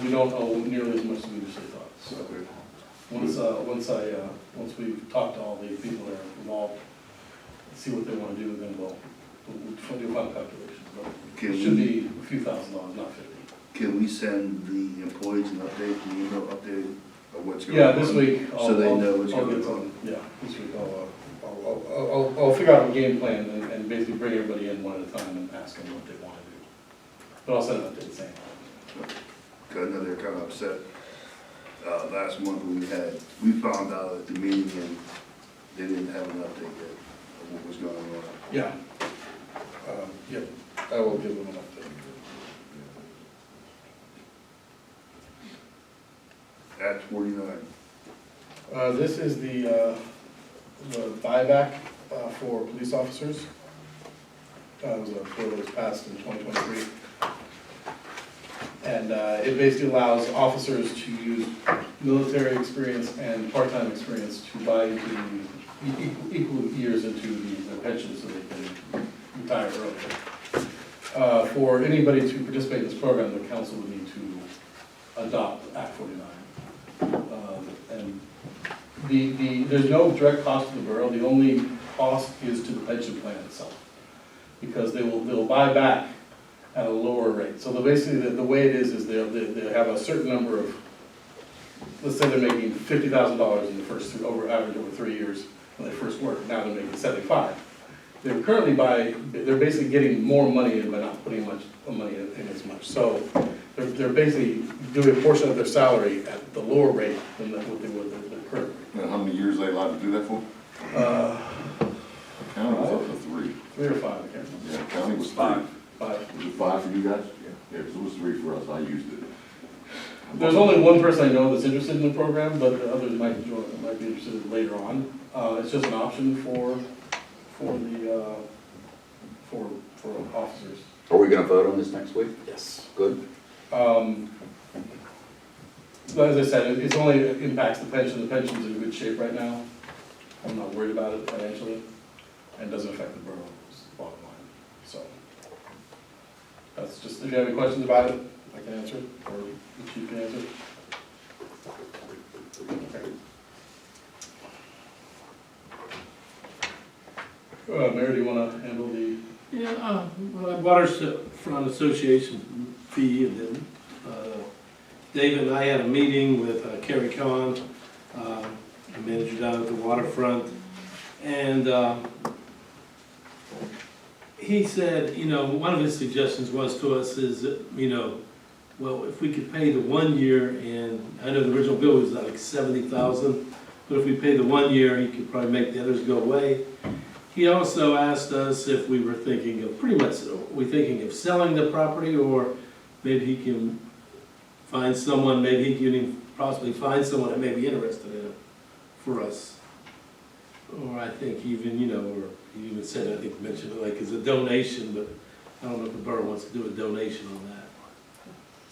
S2: We don't owe nearly as much as we initially thought, so once we've talked to all the people that are involved, see what they want to do, then we'll try to do final calculations, but
S1: Can
S2: it should
S1: we-
S2: be a few $1,000s, not 50.
S1: can we send the employees an update, an email update of what's going on?
S2: Yeah, this week.
S1: So they know what's
S2: I'll
S1: going
S2: get
S1: on.
S2: some- Yeah, this week I'll figure out a game plan and basically bring everybody in one at a time and ask them what they want to do. But I'll send an update saying.
S1: Cause I know they're kind of upset. Last month we found out at the meeting and they didn't have an update yet of what was going on.
S2: Yeah. Yep, I will give them an update.
S1: At 49.
S2: This is the buyback for police officers. It was a bill that was passed in 2023. And it basically allows officers to use military experience and part-time experience to buy into equal years into the pension so they can retire early. For anybody to participate in this program, the council would need to adopt Act 49. And there's no direct cost to the borough, the only cost is to the pension plan itself. Because they'll buy back at a lower rate. So basically, the way it is they'll have a certain number of, let's say they're making $50,000 in the first, average over 3 years when they first work, now they're making 75. They're basically getting more money in by not putting much money in as much. So they're basically doing a portion of their salary at the lower rate than what they would the current rate.
S7: And how many years are they allowed to do that for? County was up to 3.
S2: 3 or 5, I can't remember.
S7: Yeah, county was 5.
S2: 5.
S7: Was it 5 for you guys? Yeah, so it was 3 for us, I used it.
S2: There's only one person I know that's interested in the program, but the others might be interested later on. It's just an option for officers.
S3: Are we gonna vote on this next week?
S2: Yes.
S3: Good.
S2: But as I said, it only impacts the pension. The pension's in good shape right now. I'm not worried about it financially, and doesn't affect the borough's bottom line. So that's just, if you have any questions about it, I can answer, or the chief can answer. Okay. Mayor, do you want to handle the?
S9: Yeah, Waterfront Association fee, and then David and I had a meeting with Kerry Kahn, the manager down at the waterfront, and he said, one of his suggestions was to us is that, well, if we could pay the 1 year, and I know the original bill was like 70,000, but if we pay the 1 year, he could probably make the others go away. He also asked us if we were thinking of, selling the property, or maybe he can find someone, maybe he can possibly find someone that may be interested in it for us. Or I think even, or he even said, I think mentioned it like as a donation, but I don't know if the borough wants to do a donation on that.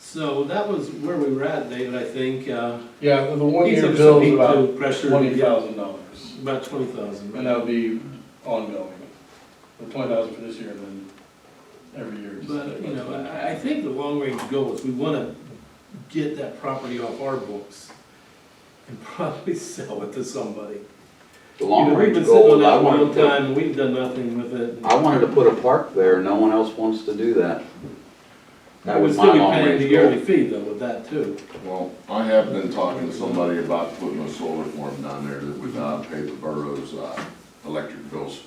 S9: So that was where we were at, David, I think.
S2: Yeah, the 1 year bill is about $20,000.
S9: About 20,000.
S2: And that would be ongoing. The 20,000 for this year, and then every year.
S9: But, I think the long range goal is we want to get that property off our books and probably sell it to somebody.
S3: The long
S9: We've
S3: range
S9: been sitting on
S3: goal, I
S9: that a long
S3: wanted to,
S9: time, and we've done nothing with it.
S3: I wanted to put a park there, no one else wants to do that. That
S9: We'd
S3: was
S9: still
S3: my
S9: be
S3: long
S9: paying the
S3: range
S9: yearly
S3: goal.
S9: fee though with that too.
S7: Well, I have been talking to somebody about putting a solar farm down there that would pay the borough's electric bills.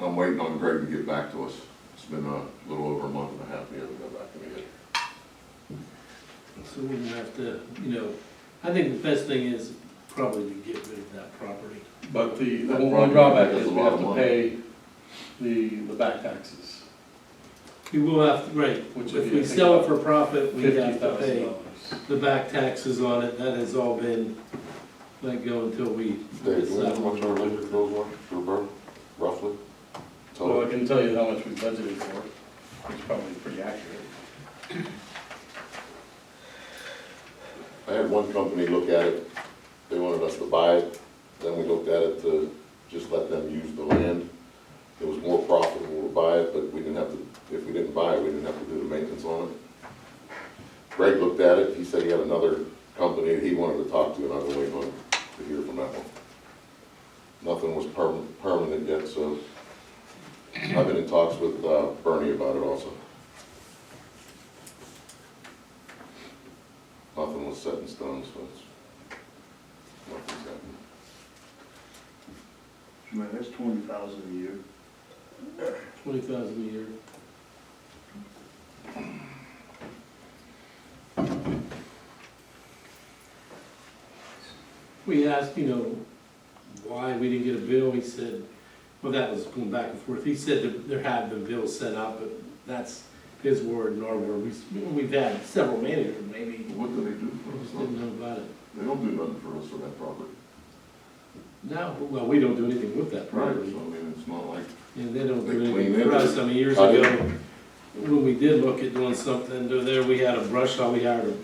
S7: I'm waiting on Greg to get back to us. It's been a little over a month and a half, he hasn't got back to me yet.
S9: So we have to, I think the best thing is probably to get rid of that property.
S2: But the
S7: That
S2: one
S7: property
S2: drawback
S7: has
S2: is
S7: a
S2: we
S7: lot
S2: have
S7: of
S2: to
S7: money.
S2: pay the back taxes.
S9: We will have, right,
S2: Which would
S9: if
S2: be, I
S9: we
S2: think,
S9: sell it for profit, we have to pay
S2: $50,000.
S9: the back taxes on it, that has all been let go until we.
S7: Dave, do you know how much our electric bills are per borough, roughly?
S2: Well, I can tell you how much we budgeted for, which is probably pretty accurate.
S7: I had one company look at it, they wanted us to buy it, then we looked at it to just let them use the land. It was more profitable to buy it, but we didn't have to, if we didn't buy it, we didn't have to do the maintenance on it. Greg looked at it, he said he had another company that he wanted to talk to, and I've been waiting on to hear from that one. Nothing was permanent yet, so I've been in talks with Bernie about it also. Nothing was set in stone, so nothing's happening.
S1: Man, that's 20,000 a year.
S9: 20,000 a year. We asked, why we didn't get a bill, he said, well, that was going back and forth. He said that there had been bills sent out, but that's his word and our word. We've had several managers, maybe.
S7: What do they do
S9: We
S7: for
S9: just
S7: us?
S9: didn't know about it.
S7: They don't do nothing for us for that property.
S9: No, well, we don't do anything with that
S7: Right,
S9: property.
S7: so I mean, it's not like,
S9: And they don't
S7: They
S9: do
S7: clean
S9: anything for
S7: it,
S9: us. I mean, years
S7: cut it.
S9: ago, when we did look at doing something, there we had a brush hog, we hired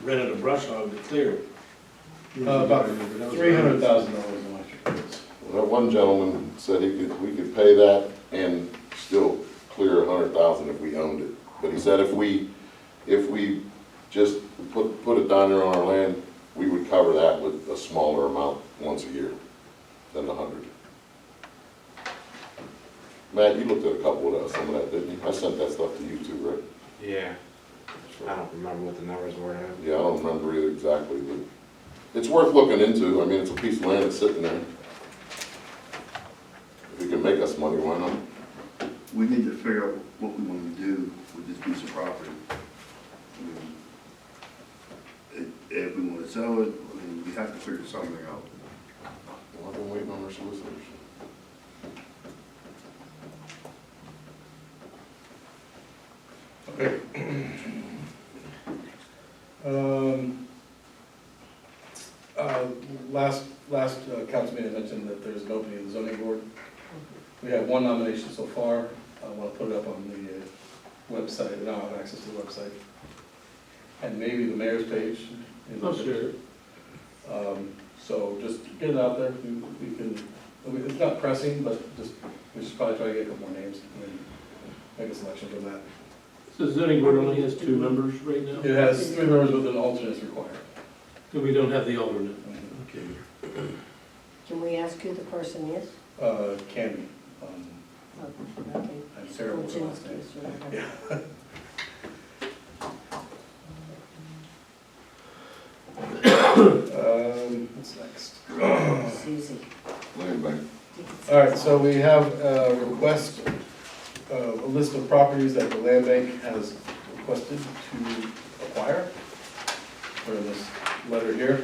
S9: rented a brush hog to clear it.
S2: About $300,000 in electric bills.
S7: well, that one gentleman said we could pay that and still clear 100,000 if we owned it. But he said if we just put it down there on our land, we would cover that with a smaller amount once a year than the 100. Matt, you looked at a couple of some of that, didn't you? I sent that stuff to you too, right?
S13: Yeah. I don't remember what the numbers were now.
S7: Yeah, I don't remember either exactly, but it's worth looking into. I mean, it's a piece of land that's sitting there. If it can make us money, why not?
S1: We need to figure out what we want to do with this piece of property. I mean, if we want to sell it, I mean, we have to figure something out.
S7: Well, I've been waiting on our solicitors.
S2: Okay. Last council meeting, I mentioned that there's an opening in the zoning board. We have one nomination so far. I want to put it up on the website, now I have access to the website. And maybe the mayor's page.
S9: Oh, sure.
S2: So just get it out there. We can, it's not pressing, but we should probably try to get a couple more names and then make a selection from that.
S9: So zoning board only has 2 members right now?
S2: It has 3 members with an alternate required.
S9: So we don't have the alternate? Okay.
S11: Can we ask who the person is?
S2: Candy.
S11: Okay.
S2: I'm terrible with the last name.
S11: Yeah.
S2: What's next?
S11: Susie.
S7: Land bank.
S2: All right, so we have a request, a list of properties that the land bank has requested to acquire. For this letter here.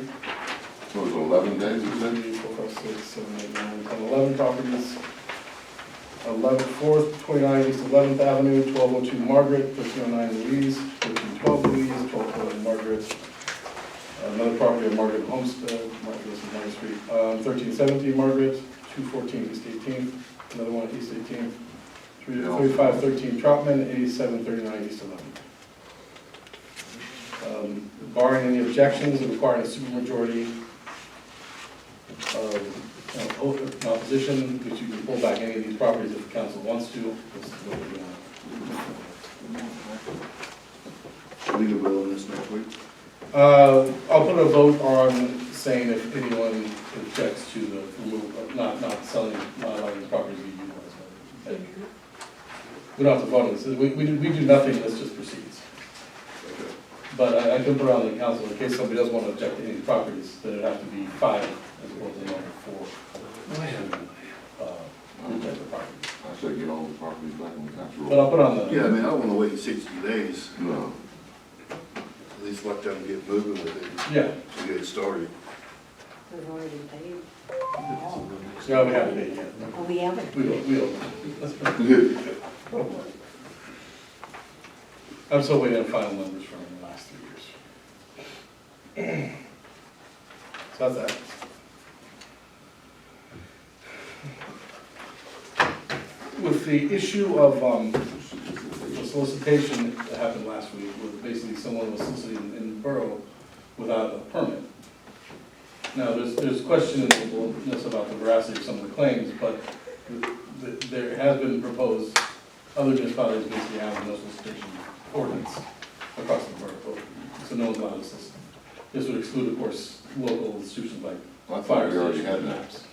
S7: So it was 11 days, you said?
S2: 3, 4, 5, 6, 7, 8, 9, 10, 11 properties. 4th, 29 East 11th Avenue, 1202 Margaret, 1309 Louise, 1312 Louise, 1212 Margaret. Another property of Margaret Homestead, this is Margaret Street. 1317 Margaret, 214 East 18th, another one East 18th. 3513 Troutman, 8739 East 11th. Barring any objections and requiring a supermajority of opposition, which you can pull back any of these properties if the council wants to. This is what we're doing.
S1: We can vote on this next week.
S2: I'll put a vote on saying if anyone objects to the removal, not allowing these properties to be utilized. We don't have to vote on this. We do nothing, this just proceeds. But I can put it on the council in case somebody does want to object to any properties, then it'd have to be 5 as opposed to 4. Reject the property.
S7: I said get all the properties back on the tax roll.
S2: But I'll put on the.
S1: Yeah, I mean, I don't want to wait 60 days.
S7: No.
S1: At least let them get moving with it.
S2: Yeah.
S1: To get it started.
S11: We've already paid.
S2: No, we haven't paid yet.
S11: Oh, we haven't?
S2: We will. I'm still waiting on final numbers from the last 3 years. So that's that. With the issue of the solicitation that happened last week, where basically someone was soliciting in the borough without a permit. Now, there's questionableness about the veracity of some of the claims, but there has been proposed, other municipalities basically have no solicitation ordinance across the borough, so no one's allowed to solicit. This would exclude, of course, local institutions like
S7: I thought
S2: fire
S7: we already
S2: stations
S7: had
S2: and
S7: that.
S2: maps.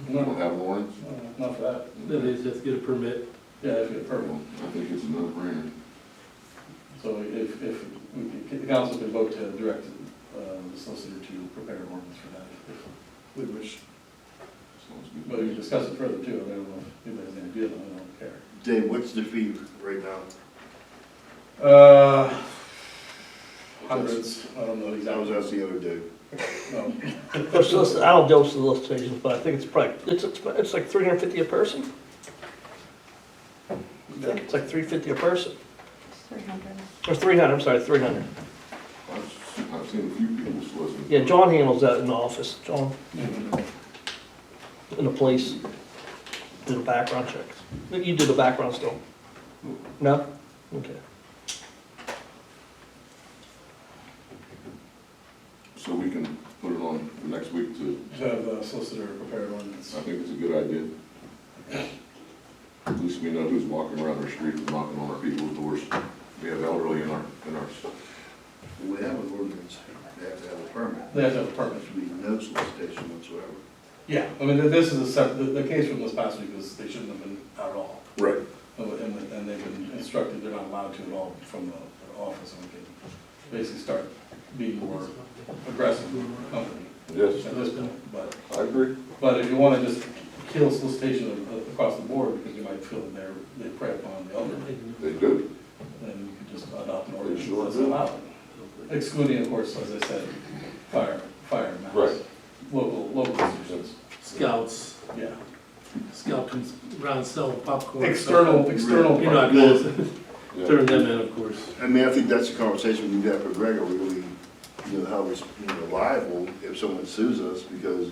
S7: We don't have an ordinance?
S2: Not for that.
S9: Then they just get a permit.
S2: Yeah, if you get a permit.
S7: I think it's a no-brainer.
S2: So if the council could vote to direct the solicitor to prepare an ordinance for that, if we wish.
S7: Sounds good.
S2: But we can discuss it further too, I don't know if anybody has any idea, I don't care.
S1: Dave, what's the fee right now?
S2: Hundreds, I don't know
S1: That was
S2: exactly.
S1: us the other day.
S2: No.
S18: I don't do solicitations, but I think it's probably, it's like 350 a person? It's like 350 a person,
S15: 300.
S18: or 300, I'm sorry, 300.
S7: I've seen a few people solicit.
S18: Yeah, John handles that in the office, John, in the police, do the background checks. You do the background still? No? Okay.
S7: So we can put it on for next week to,
S2: Have the solicitor prepare an ordinance.
S7: I think it's a good idea. At least we know who's walking around our streets and knocking on our people's doors. We have elderly in our,
S1: We have an ordinance, they have to have a permit.
S2: They have to have a permit.
S1: There should be no solicitation whatsoever.
S2: Yeah, I mean, this is a separate, the case from this past week was they shouldn't have been out at all.
S7: right.
S2: And they've been instructed they're not allowed to at all from the office, and we can basically start being more aggressive with the company
S7: Yes,
S2: at this point. But
S7: I agree.
S2: if you want to just kill solicitation across the board, because you might feel that they prey upon the elderly,
S7: They do.
S2: then you could just adopt an ordinance
S7: They sure
S2: that's
S7: do.
S2: allowed. Excluding, of course, as I said, fire and mass.
S7: Right.
S2: Local institutions,
S9: Scouts,
S2: yeah.
S9: scout comes around selling popcorn.
S2: External.
S9: You're not gonna turn them in, of course.
S1: I mean, I think that's a conversation we need to have with Greg, are we really, how we're liable if someone sues us, because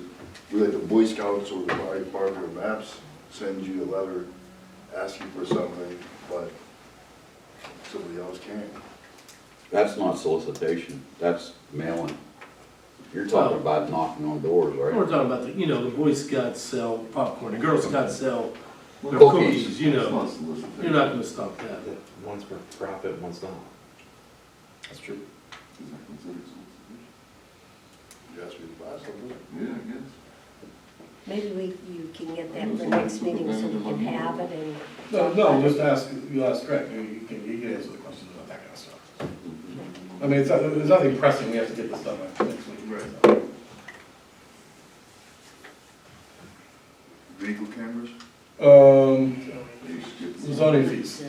S1: we let the Boy Scouts or the fire department or MAPS send you a letter asking for something, but somebody else can't.
S3: That's not solicitation, that's mailing. You're talking about knocking on doors, right?
S9: We're talking about the Boy Scouts sell popcorn, the Girl Scouts sell their
S3: Cookies.
S9: cookies,
S7: It's not solicitation.
S9: You're not gonna stop that.
S13: One's for profit, one's not.
S2: That's true.
S7: Is that considered solicitation?
S1: You asked me to buy something.
S7: Yeah, I guess.
S11: Maybe you can get that for next meeting so we can have it and.
S2: No, just you ask Greg, you can answer the questions about that kind of stuff. I mean, there's nothing pressing, we have to get this done by next week.
S1: Right. Vehicle cameras?
S2: Zoning fees.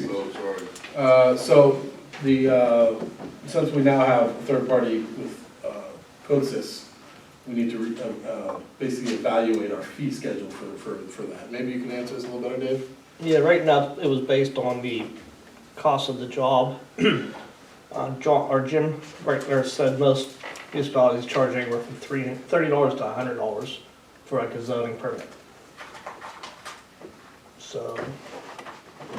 S1: Oh, sorry.
S2: So since we now have a third party with CodeSys, we need to basically evaluate our fee schedule for that. Maybe you can answer this a little better, Dave?
S18: Yeah, right now, it was based on the cost of the job. Jim right there said most municipalities charge anywhere from $30 to $100 for like a zoning permit. So,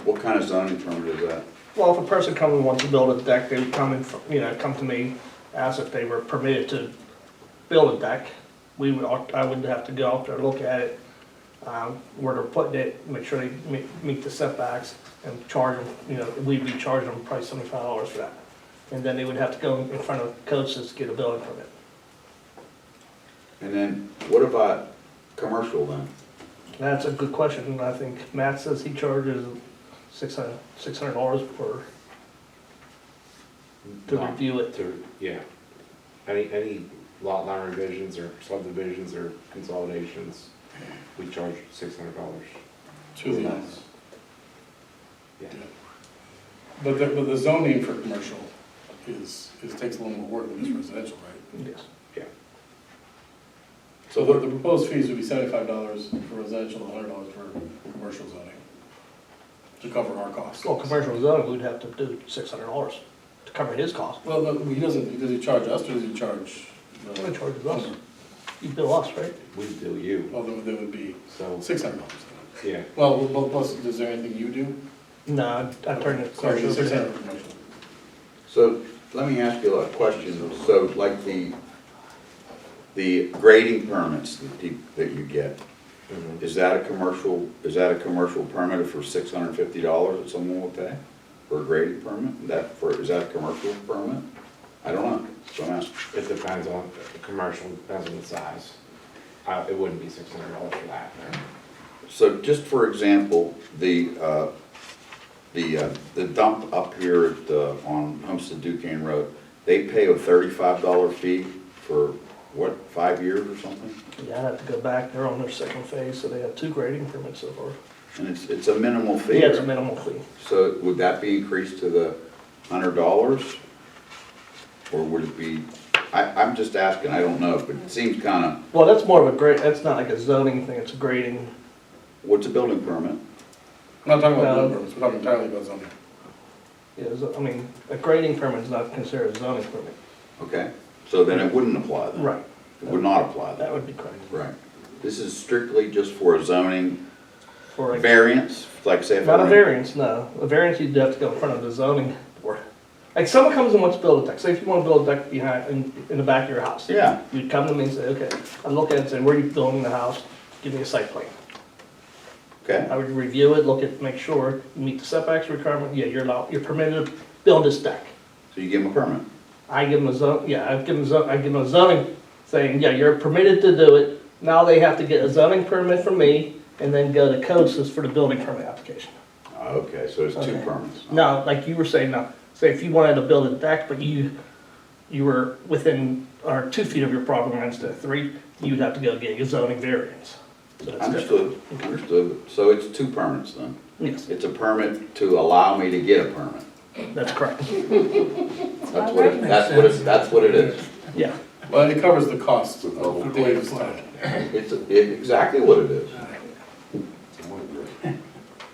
S3: What kind of zoning permit is that?
S18: well, if a person comes and wants to build a deck, they would come in, come to me, ask if they were permitted to build a deck. I would have to go out there, look at it, where they're putting it, make sure they meet the setbacks, and charge them, we'd be charging them probably $75 for that. And then they would have to go in front of CodeSys to get a building permit.
S3: And then, what about commercial then?
S18: That's a good question, and I think Matt says he charges $600 to
S13: Not
S18: review it.
S13: Yeah. Any lot line revisions or subdivisions or consolidations, we charge $600.
S2: Two lines.
S13: Yeah.
S2: But the zoning for commercial takes a little more work than this residential, right?
S18: Yes.
S13: Yeah.
S2: So the proposed fees would be $75 for residential, $100 for commercial zoning. to cover our costs.
S18: Well, commercial zoning, we'd have to do $600 to cover his cost.
S2: Well, no, he doesn't, does he charge us or does he charge?
S18: What do you charge us? You bill us, right?
S13: We do you,
S2: Well, then there would be
S13: so,
S2: $600.
S13: yeah.
S2: Well, plus, is there anything you do?
S18: No, I turned it.
S2: Sorry,
S18: commercial.
S2: 600 for commercial.
S3: So let me ask you a question. So like the grading permits that you get, is that a commercial permit for $650 that someone will pay for a grading permit? Is that a commercial permit? I don't know, so I'm asking.
S13: It depends on, the commercial, depends on the size. It wouldn't be $600 for that.
S3: So just for example, the dump up here at, on Homestead Duquesne Road, they pay a $35 fee for, what, 5 years or something?
S18: Yeah, I'd have to go back. They're on their second phase, so they have 2 grading permits so far.
S3: And it's a minimal fee?
S18: Yeah, it's a minimal fee.
S3: So would that be increased to the $100? Or would it be, I'm just asking, I don't know, but it seems kind of,
S18: Well, that's more of a grade, that's not like a zoning thing, it's a grading.
S3: what's a building permit?
S2: We're not talking about
S18: No.
S2: building permits, we're talking entirely about zoning.
S18: Yeah, I mean, a grading permit is not considered a zoning permit.
S3: Okay, so then it wouldn't apply then?
S18: Right.
S3: It would not apply then?
S18: That would be correct.
S3: Right. This is strictly just for a zoning
S18: For a,
S3: variance, like say if I
S18: not a
S3: rent-
S18: variance, no. A variance, you'd have to go in front of the zoning board. Like someone comes and wants to build a deck, say if you want to build a deck behind, in the back of your house.
S3: Yeah.
S18: You'd come to me and say, okay, I'd look at it and say, where are you building the house? Give me a site plan.
S3: Okay,
S18: I would review it, look at, make sure you meet the setbacks requirement, yeah, you're permitted to build this deck.
S3: so you give them a permit?
S18: I give them a zoning saying, yeah, you're permitted to do it. Now they have to get a zoning permit from me and then go to COSIS for the building permit application.
S3: Okay, so it's 2
S18: Okay.
S3: permits?
S18: No, like you were saying, now, say if you wanted to build a deck, but you were within, or 2 feet of your property line instead of 3, you'd have to go get a zoning variance. So that's
S3: Understood, understood. So it's 2 permits then?
S18: Yes,
S3: It's a permit to allow me to get a permit?
S18: that's correct.
S3: That's what it is.
S18: Yeah.
S2: Well, it covers the cost of Dave's time.
S3: It's exactly what it is.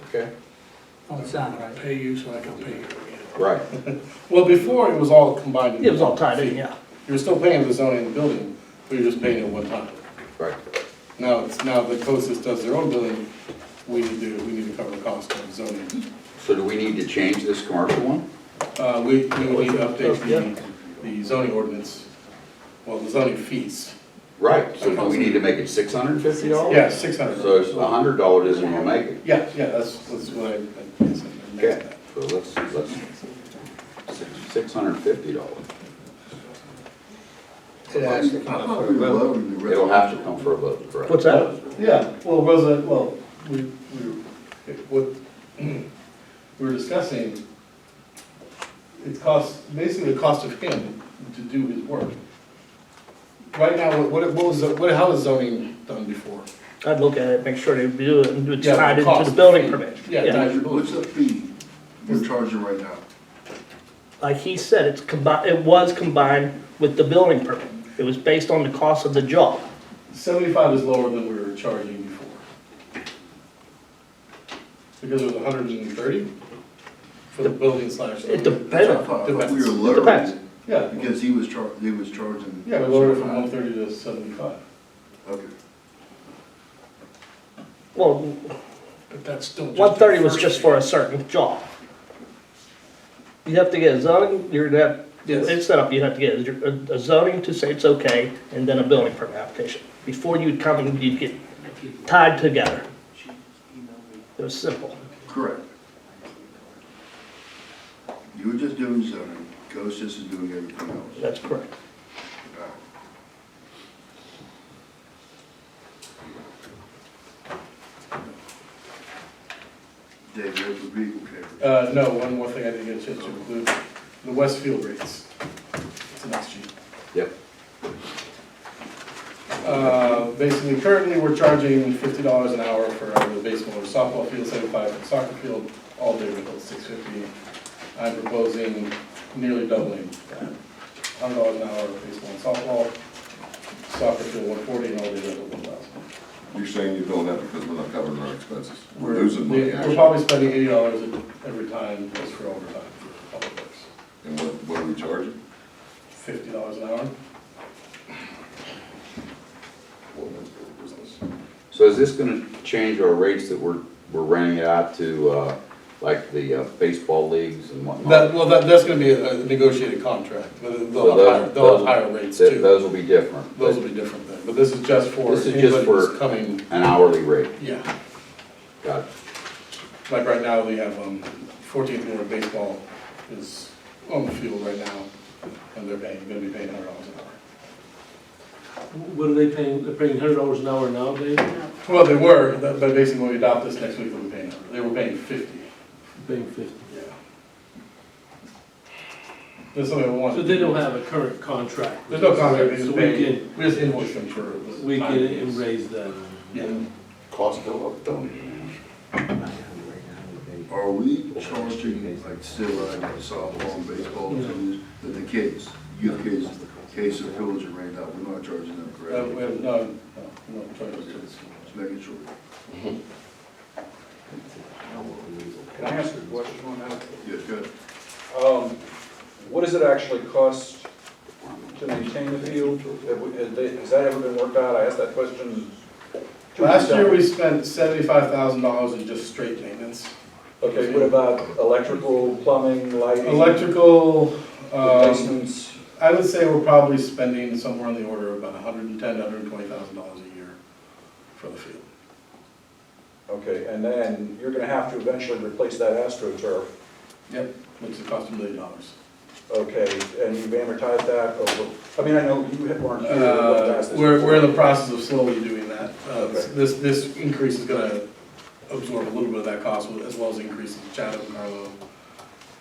S3: Okay,
S14: Oh, sound right. Pay you so I can pay you again.
S3: right.
S2: Well, before, it was all combined.
S18: It was all tied in, yeah.
S2: You were still paying the zoning and the building, but you're just paying it one time.
S3: Right.
S2: Now the COSIS does their own billing, we need to cover the cost of zoning.
S3: So do we need to change this commercial one?
S2: We would need to update the zoning ordinance, well, the zoning fees.
S3: Right, so do we need to make it $650?
S2: Yeah, $600.
S3: So it's $100 isn't gonna make it?
S2: Yeah, that's what I guess I meant
S3: Okay,
S2: that.
S3: so let's, $650.
S1: It has to come for a vote.
S3: It'll have to come for a vote, correct?
S18: What's that?
S2: Yeah, well, what we were discussing, it costs, basically the cost of him to do his work. Right now, how is zoning done before?
S18: I'd look at it, make sure they do it, and it's
S2: Yeah,
S18: tied
S2: the
S18: into
S2: cost.
S18: the building permit.
S2: Yeah.
S1: What's the fee we're charging right now?
S18: Like he said, it was combined with the building permit. It was based on the cost of the job.
S2: 75 is lower than we were charging before. Because it was 130 for the building slash.
S18: It
S1: That's
S18: depends.
S1: what I thought. I thought we were
S18: It depends.
S1: lowering it
S2: Yeah,
S1: because he was charging.
S2: yeah, we lowered it from 130 to 75.
S1: Okay.
S18: Well,
S14: But that's still just.
S18: 130
S14: the
S18: was
S14: first
S18: just for a certain job. You have to get a zoning,
S2: Yes.
S18: it's set up, you have to get a zoning to say it's okay, and then a building permit application. Before you'd come and you'd get tied together. It was simple.
S1: Correct. You were just doing zoning, COSIS is doing everything else.
S18: That's correct.
S1: Dave, you have the legal papers.
S2: No, one more thing I didn't get a chance to include, the Westfield rates. It's the next sheet.
S3: Yep.
S2: Basically, currently, we're charging $50 an hour for the baseball or softball field, 75 for the soccer field, all day until $6.50. I'm proposing nearly doubling that. $100 an hour for baseball and softball, soccer field $140, and all day until $1,000.
S7: You're saying you're doing that because we're not covering our expenses? We're losing money,
S2: We're
S7: actually.
S2: probably spending $80 every time just for overtime for public works.
S7: And what are we charging?
S2: $50 an hour.
S3: So is this gonna change our rates that we're renting it out to, like the baseball leagues and whatnot?
S2: That's gonna be a negotiated contract, but
S3: So
S2: they'll have higher rates too.
S3: Those will be different.
S2: Those will be different then, but this is just for
S3: This is just
S2: anybody
S3: for
S2: who's coming,
S3: an hourly rate.
S2: yeah.
S3: Got it.
S2: Like right now, we have 14th Ward baseball is on the field right now, and they're gonna be paying $100 an hour.
S9: What are they paying? They're paying $100 an hour now, Dave?
S2: Well, they were, but basically when we adopt this next week, they'll be paying, they were paying 50.
S9: Paying 50.
S2: Yeah. That's something we want.
S9: So they don't have a current contract?
S2: There's no contract,
S9: So we
S2: just invoice them for.
S9: can, we can raise that.
S2: Yeah.
S7: Costs go up, don't they? Are we charging like still like softball and baseball teams, that the kids, youth kids, case of fields are rained out, we're not charging them, correct?
S2: We have, no charges to this.
S7: Just making sure.
S6: Can I ask a question on that?
S7: Yeah, good.
S6: What does it actually cost to maintain the field? Has that ever been worked out? I asked that question.
S2: Last year, we spent $75,000 in just straight maintenance.
S6: Okay, what about electrical, plumbing, lighting?
S2: Electrical,
S6: replacements?
S2: I would say we're probably spending somewhere in the order of about $110,000 to $120,000 a year for the field.
S6: Okay, and then you're gonna have to eventually replace that AstroTurf.
S2: Yep, which would cost $1 million.
S6: Okay, and you've amortized that over, I mean, I know you weren't here when I asked this
S2: We're in the
S6: before.
S2: process of slowly doing that.
S6: Okay.
S2: This increase is gonna absorb a little bit of that cost, as well as increases in Chatham, Carlo,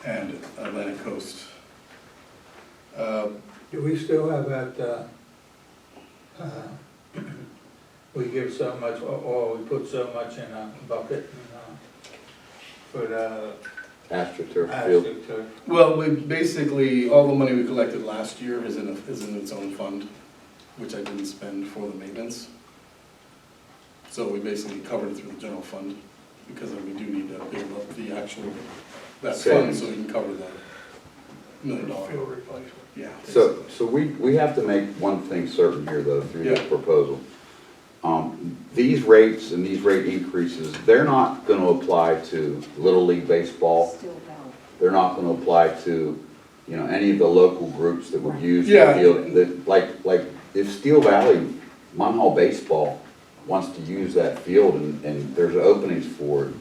S2: and Atlantic Coast.
S19: Do we still have that, we give so much, or we put so much in a bucket for the
S3: AstroTurf field.
S19: AstroTurf?
S2: Well, we basically, all the money we collected last year is in its own fund, which I didn't spend for the maintenance. So we basically covered it through the general fund, because we do need to build up the actual, that fund, so we can cover that $1 million.
S14: Field replacement.
S2: Yeah.
S3: So we have to make one thing certain here though, through this
S2: Yeah.
S3: proposal. These rates and these rate increases, they're not gonna apply to Little League Baseball. They're not gonna apply to, you know, any of the local groups that would use the
S2: Yeah.
S3: field. That, like, if Steel Valley, Munhall Baseball wants to use that field and there's openings for it,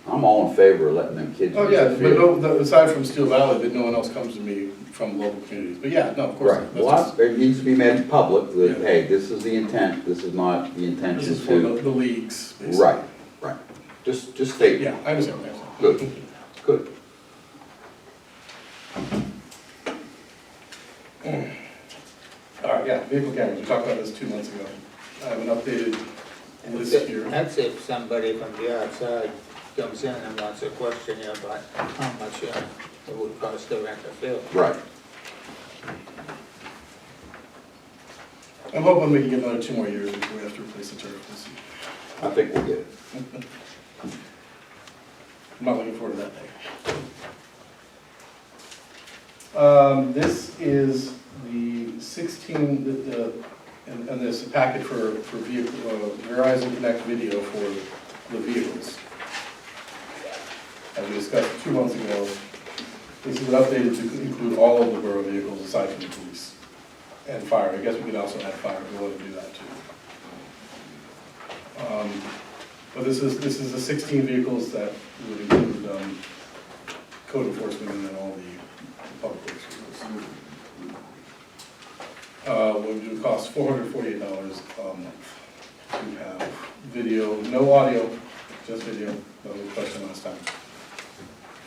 S3: I'm all in favor of letting them kids
S2: Oh,
S3: use
S2: yeah,
S3: that
S2: but
S3: field.
S2: no, aside from Steel Valley, that no one else comes to me from local communities. But yeah, no, of course.
S3: Right,
S2: that's
S3: well,
S2: just-
S3: it needs to be made public that,
S2: Yeah.
S3: hey, this is the intent, this is not the
S2: This
S3: intention
S2: is for
S3: to.
S2: the leagues, basically.
S3: Right, right. Just state.
S2: Yeah, I understand what you're saying.
S3: Good, good.
S2: All right, yeah, vehicle cameras, we talked about this 2 months ago. I have an updated list here.
S19: That's if somebody from the outside comes in and wants to question you about how much it would cost to rent a field.
S3: Right.
S2: I'm hoping we can get another 2 more years before we have to replace the turf. We'll see.
S3: I think we'll get it.
S2: I'm not looking forward to that day. This is the 16, and there's a packet for vehicle, Verizon Connect video for the vehicles. As we discussed 2 months ago, this is updated to include all of the borough vehicles aside from the police and fire. I guess we could also add fire if we want to do that too. But this is the 16 vehicles that would include code enforcement and then all the public works vehicles. Would cost $448 a month to have video, no audio, just video. That was a question last time.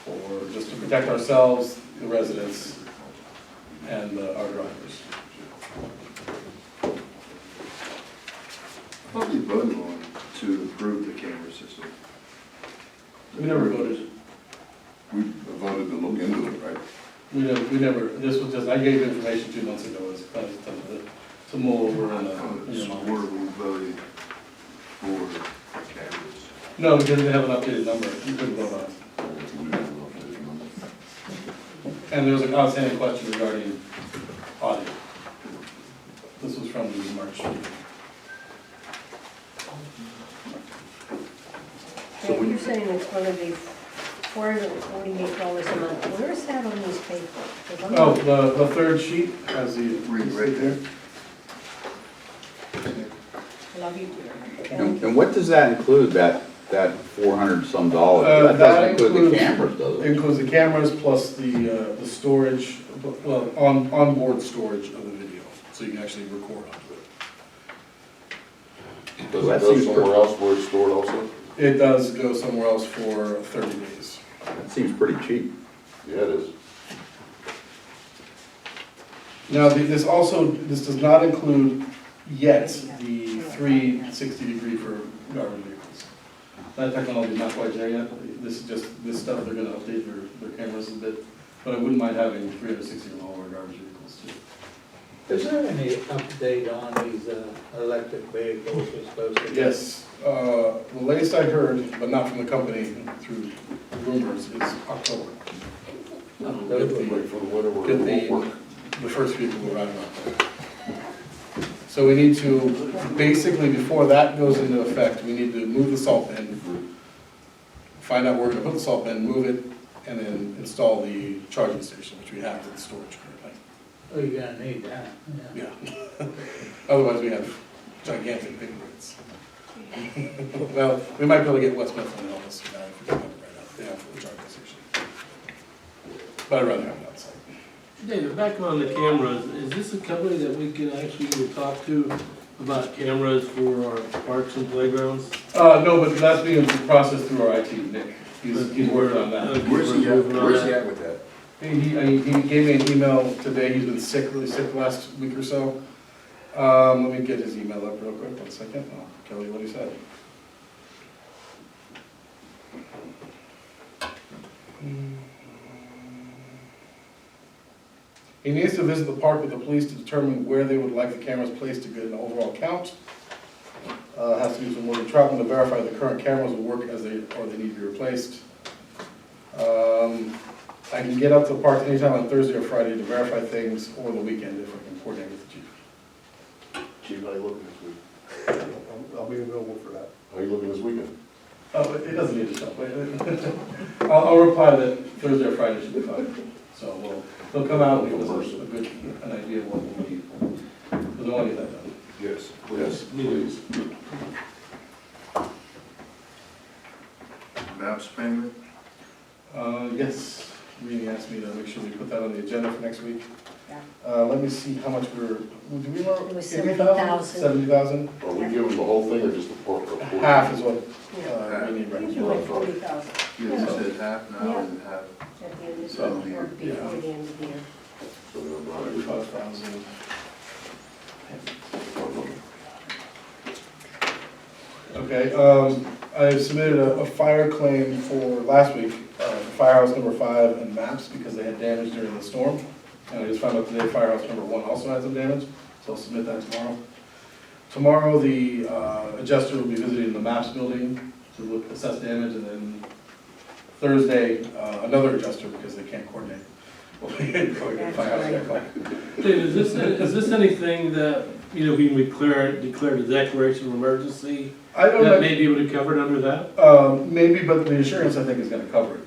S2: For just to protect ourselves, the residents, and our drivers.
S1: What you voted on to improve the camera system?
S2: We never voted.
S7: We voted to look into it, right?
S2: We never, this was just, I gave information 2 months ago, it's kind of to mull over and,
S1: This is where we voted for cameras?
S2: No, because they have an updated number, you couldn't vote on it. And there was an outstanding question regarding audio. This was from the March meeting.
S11: So you're saying it's gonna be $448 a month. Where is that on these papers? 'Cause I'm
S2: Oh,
S11: not-
S2: the third sheet has the.
S1: Right there.
S11: I love you, dear.
S3: And what does that include, that 400 some dollars? That
S2: That
S3: doesn't include the
S2: includes-
S3: cameras, does it?
S2: Includes the cameras plus the storage, well, onboard storage of the video, so you can actually record onto it.
S7: Does that go somewhere else where it's stored also?
S2: It does go somewhere else for 30 days.
S3: That seems pretty cheap.
S7: Yeah, it is.
S2: Now, this does not include yet the 360-degree for garbage vehicles. That technology is not quite there yet. This is just, this stuff, they're gonna update their cameras a bit, but I wouldn't mind having 360 on all our garbage vehicles too.
S19: Is there any update on these electric vehicles we're supposed to get?
S2: Yes, the latest I heard, but not from the company, through rumors, is October.
S7: Wait for the winter where
S2: Get
S7: it won't work.
S2: the first vehicle will arrive in October. So we need to, basically, before that goes into effect, we need to move the salt bin, find out where we're gonna put the salt bin, move it, and then install the charging station, which we have at the storage currently.
S19: Oh, you're gonna need that, yeah.
S2: Yeah. Otherwise, we have gigantic big grids. Well, we might be able to get West Mifflin to help us with that if we can have it right out there for the charging station. But I'd rather have it outside.
S9: David, back on the cameras, is this a company that we can actually talk to about cameras for our parks and playgrounds?
S2: No, but that's being processed through our IT, Nick. He's working on that.
S1: Where's he at with that?
S2: He gave me an email today. He's been sick, really sick the last week or so. Let me get his email up real quick, 1 second. I'll tell you what he said. He needs to visit the park with the police to determine where they would like the cameras placed to get an overall count. Has to do some more traveling to verify the current cameras will work as they need to be replaced. I can get up to the park anytime on Thursday or Friday to verify things, or the weekend if I can coordinate with the chief.
S7: Chief, how you looking this week?
S2: I'll be available for that.
S7: How you looking this weekend?
S2: Oh, it doesn't need to show. I'll reply that Thursday or Friday should be fine. So they'll come out and give us an idea of what we need. Because I want to get that done.
S7: Yes, please.
S1: Maps payment?
S2: Yes, Rini asked me to make sure we put that on the agenda for next week.
S11: Yeah.
S2: Let me see how much do we know?
S11: It was 70,000.
S2: 70,000?
S7: Are we giving the whole thing or just a portion?
S2: Half is what
S11: Yeah.
S2: Rini
S11: Usually
S2: recommended.
S11: like 40,000
S1: Yeah, you said half now
S11: Yeah.
S1: and half.
S11: at the end of
S2: So,
S11: the year, or before the end of the year.
S7: So they're about
S2: 35,000. Okay, I submitted a fire claim for last week, for firehouse number 5 and maps because they had damage during the storm. And I just found out today firehouse number 1 also had some damage, so I'll submit that tomorrow. Tomorrow, the adjuster will be visiting the maps building to assess damage, and then Thursday, another adjuster because they can't coordinate. Will be in the firehouse at call.
S9: David, is this anything that, we declare a declaration of emergency?
S2: I don't know.
S9: That may be able to cover it under that?
S2: Maybe, but the insurance I think is gonna cover it.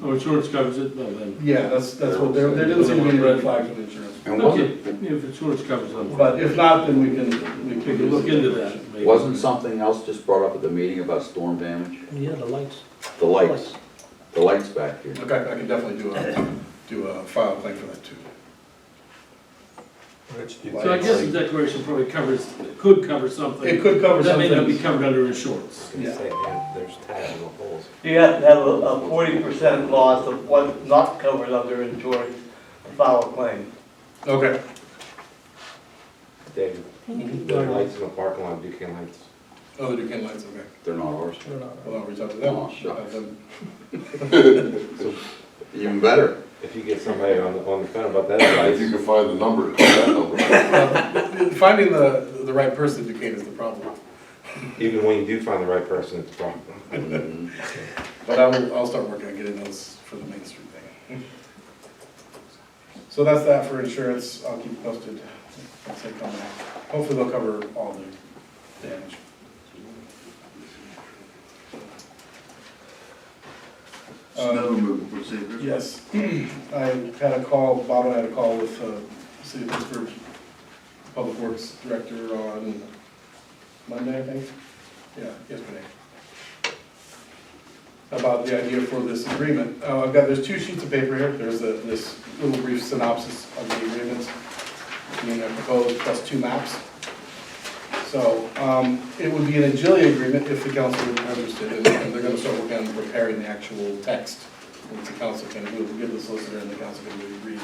S9: Oh, insurance covers it, well then.
S2: Yeah, that's what, there didn't seem to be any red flags with insurance.
S3: And
S9: Okay, if insurance covers it.
S2: But if not, then we can
S9: We can look into that. maybe.
S3: Wasn't something else just brought up at the meeting about storm damage?
S18: Yeah, the lights.
S3: The lights back here.
S2: Okay, I can definitely do a file claim for that too.
S9: So I guess the declaration probably could cover something.
S2: It could cover
S9: That may not be
S2: something.
S9: covered under insurance.
S2: Yeah.
S13: There's tags in the holes.
S10: You have to have a 40% loss of what's not covered under insurance to file a claim.
S2: Okay.
S13: David, the lights in the parking lot, Duquesne lights.
S2: Oh, the Duquesne lights, okay.
S3: They're not ours.
S2: Well, I'll reach out to them.
S3: Oh, shucks.
S2: Have them-
S3: Even better.
S13: If you get somebody on the phone about that
S7: If
S13: lights,
S7: you can find the number, call that number.
S2: Finding the right person in Duquesne is the problem.
S13: Even when you do find the right person, it's a problem.
S2: But I'll start working on getting those for the Main Street thing. So that's that for insurance. I'll keep posted once they come back. Hopefully they'll cover all the damage.
S1: Snow removal procedure.
S2: Yes, I had a call, Bob and I had a call with City of Pittsburgh Public Works Director on Monday, I think. Yeah, yesterday. About the idea for this agreement. There's 2 sheets of paper here. There's this little brief synopsis of the agreements being proposed plus 2 maps. So it would be an agility agreement if the council would be interested, and they're going to start working on preparing the actual text, which the council can give the solicitor and the council can read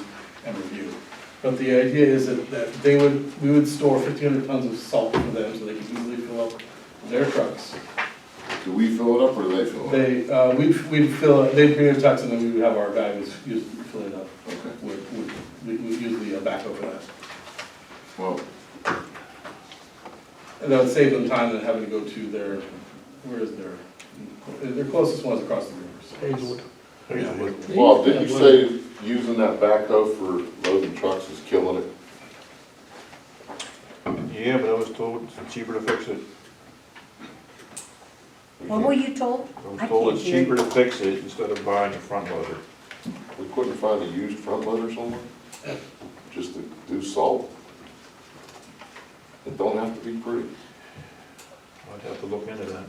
S2: and review. But the idea is that we would store 1,500 tons of salt for them so they can easily fill up their trucks.
S7: Do we fill it up or do they fill it up?
S2: We'd fill it, they'd bring their trucks and then we would have our guys fill it up.
S7: Okay.
S2: We'd usually backhoe for that.
S7: Well,
S2: And that would save them time than having to go to their closest one's across the river.
S5: Hazelwood.
S7: Well, didn't you say using that backhoe for loading trucks is killing it?
S5: Yeah, but I was told it's cheaper to fix it.
S11: What were you told?
S5: I was told it's cheaper to fix it instead of buying a front loader.
S7: We couldn't find a used front loader somewhere? Just to do salt? It don't have to be pretty.
S5: I'd have to look into that.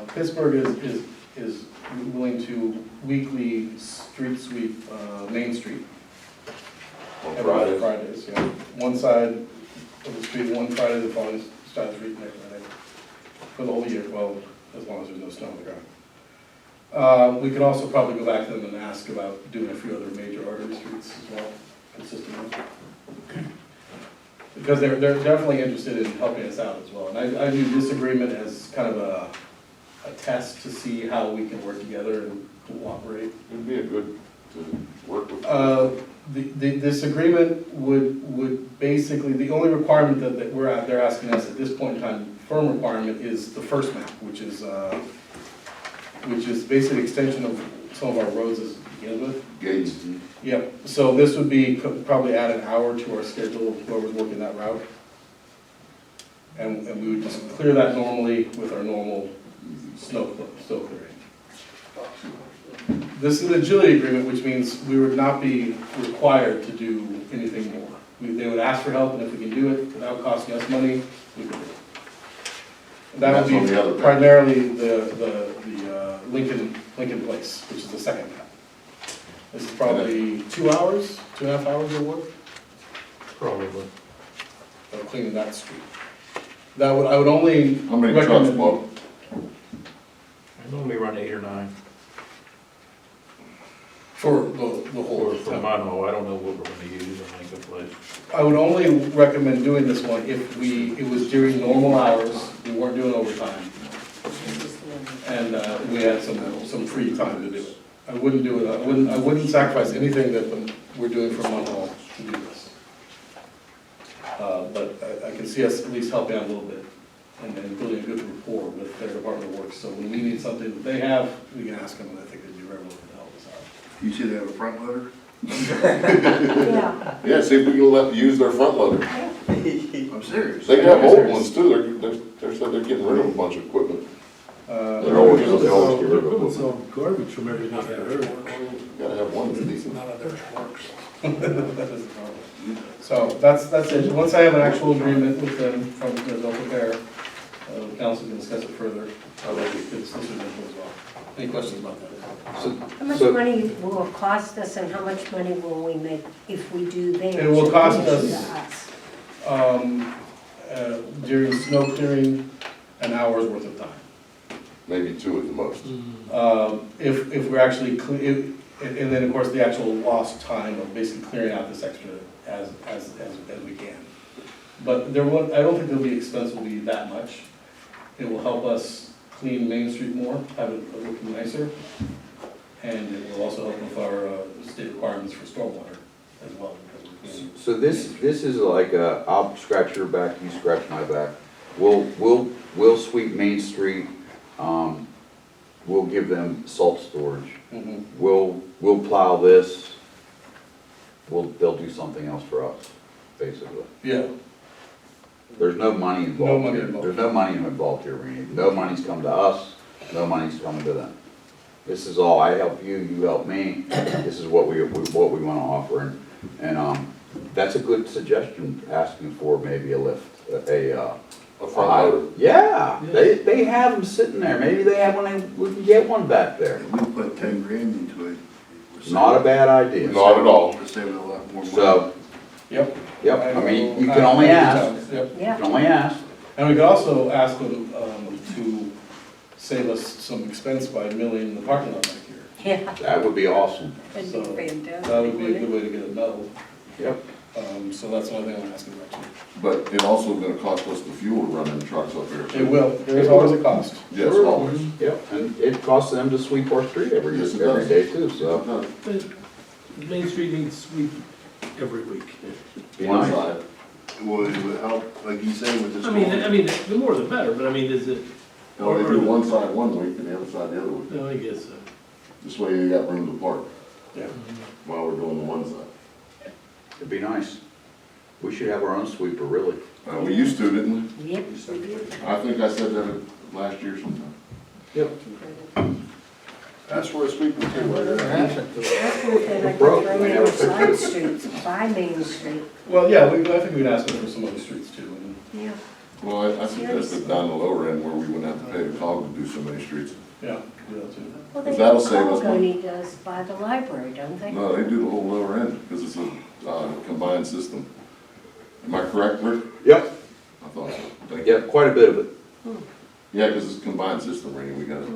S2: Pittsburgh is willing to weekly street sweep Main Street.
S7: On
S2: Every
S7: Fridays?
S2: Fridays, yeah. One side of the street, one Friday, the following side of the street, next Friday. For the whole year, well, as long as there's no snow on the ground. We could also probably go back to them and ask about doing a few other major artery streets as well, consistently. Because they're definitely interested in helping us out as well. And I view this agreement as kind of a test to see how we can work together and cooperate.
S7: It'd be a good to work with.
S2: This agreement would basically, the only requirement that they're asking us at this point in time, firm requirement, is the first map, which is basically extension of some of our roads as it begins with.
S7: Gates.
S2: Yep, so this would be probably add an hour to our schedule, whoever's working that route. And we would just clear that normally with our normal snow clearing. This is an agility agreement, which means we would not be required to do anything more. They would ask for help, and if we can do it without costing us money, we can do it. That would be primarily the Lincoln Place, which is the second map. This is probably 2 hours, 2.5 hours of work.
S5: Probably.
S2: Of cleaning that street. I would only
S7: How many trucks, Bob?
S5: I normally run 8 or 9.
S2: For the whole
S5: For Munhall, I don't know what we're gonna use on Lincoln Place.
S2: I would only recommend doing this one if it was during normal hours, we weren't doing overtime. And we had some free time to do it. I wouldn't do it, I wouldn't sacrifice anything that we're doing for Munhall to do this. But I can see us at least helping out a little bit and then building a good rapport with their Department of Works. So when we need something that they have, we can ask them, and I think they'd be very willing to help us out.
S1: You see they have a front loader?
S11: Yeah.
S7: Yeah, see if we can let them use their front loader.
S1: I'm serious.
S7: They have old ones too, they're said they're getting rid of a bunch of equipment. They're always get rid of it.
S9: Some garbage from everything I heard.
S7: Gotta have one that's decent.
S14: None of theirs works.
S2: That is the problem. So that's it. Once I have an actual agreement with them from they'll prepare, the council can discuss it further. I'll let you discuss it as well. Any questions about that?
S11: How much money will it cost us and how much money will we make if we do theirs?
S2: It will cost us, during snow clearing, an hour's worth of time.
S7: Maybe 2 at the most.
S2: If we're actually, and then of course the actual lost time of basically clearing out this extra as we can. But I don't think the expense will be that much. It will help us clean Main Street more, have it looking nicer. And it will also help with our state requirements for stormwater as well, because we're
S3: So this is like I'll scratch your back, you scratch my back. We'll sweep Main Street, we'll give them salt storage.
S2: Mhm.
S3: We'll plow this, they'll do something else for us, basically.
S2: Yeah,
S3: There's no money
S2: No
S3: involved
S2: money
S3: here.
S2: involved.
S3: There's no money involved here, Randy. No money's come to us, no money's coming to them. This is all, I help you, you help me. This is what we wanna offer, and that's a good suggestion, asking for maybe a lift, a
S7: front loader.
S3: Yeah, they have them sitting there. Maybe they have one, we can get one back there.
S1: We put 10 grand into it.
S3: Not a bad idea.
S7: Not at all.
S1: We're saving a lot more money.
S3: So,
S2: yep.
S3: yep, I mean, you can only ask.
S2: Yep.
S3: You can only ask.
S2: And we could also ask them to save us some expense by milling the parking lot back here.
S11: Yeah,
S3: That would be awesome.
S11: that'd
S2: So,
S11: be fantastic.
S2: That would be a
S11: wouldn't
S2: good way to get it metal.
S3: Yep.
S2: So that's another thing I'm asking about too.
S7: But it also gonna cost us the fuel to run them trucks up there.
S2: It will, there is always a cost.
S7: Yes, always.
S3: Yep, and it costs them to sweep our street every
S7: Yes, it
S3: day
S7: does.
S3: too, so.
S9: But Main Street needs sweep every week.
S3: be
S7: One
S3: nice.
S7: side.
S1: Well, it would help, like you say, with this.
S9: I mean, the more the better, but I mean, is it?
S7: No, they do one side one week and the other side the other week.
S9: No, I guess so.
S7: This way you got room to park
S2: Yeah.
S7: while we're doing the one side.
S3: It'd be nice. We should have our own sweeper, really.
S7: We used to, didn't we?
S11: Yep, we did.
S7: I think I said that last year sometime.
S3: Yep.
S1: That's for a sweeper too, right?
S11: I think that I could
S3: Broke,
S11: throw
S3: we
S11: in
S3: never
S11: side
S3: fixed
S11: streets by Main Street.
S2: Well, yeah, I think we'd ask them for some other streets too. And
S11: Yeah.
S7: Well, I suggested down the lower end where we wouldn't have to pay the cog to do so many streets.
S2: yeah, do that too.
S11: Well, they
S7: That'll
S11: have
S7: save us money.
S11: Colgony does by the library, don't they?
S7: No, they do the whole lower end because it's a combined system. Am I correct, Rick?
S3: Yep.
S7: I thought so. Thank you.
S3: Yeah, quite a bit of it.
S7: Yeah, because it's a combined system, Randy. We gotta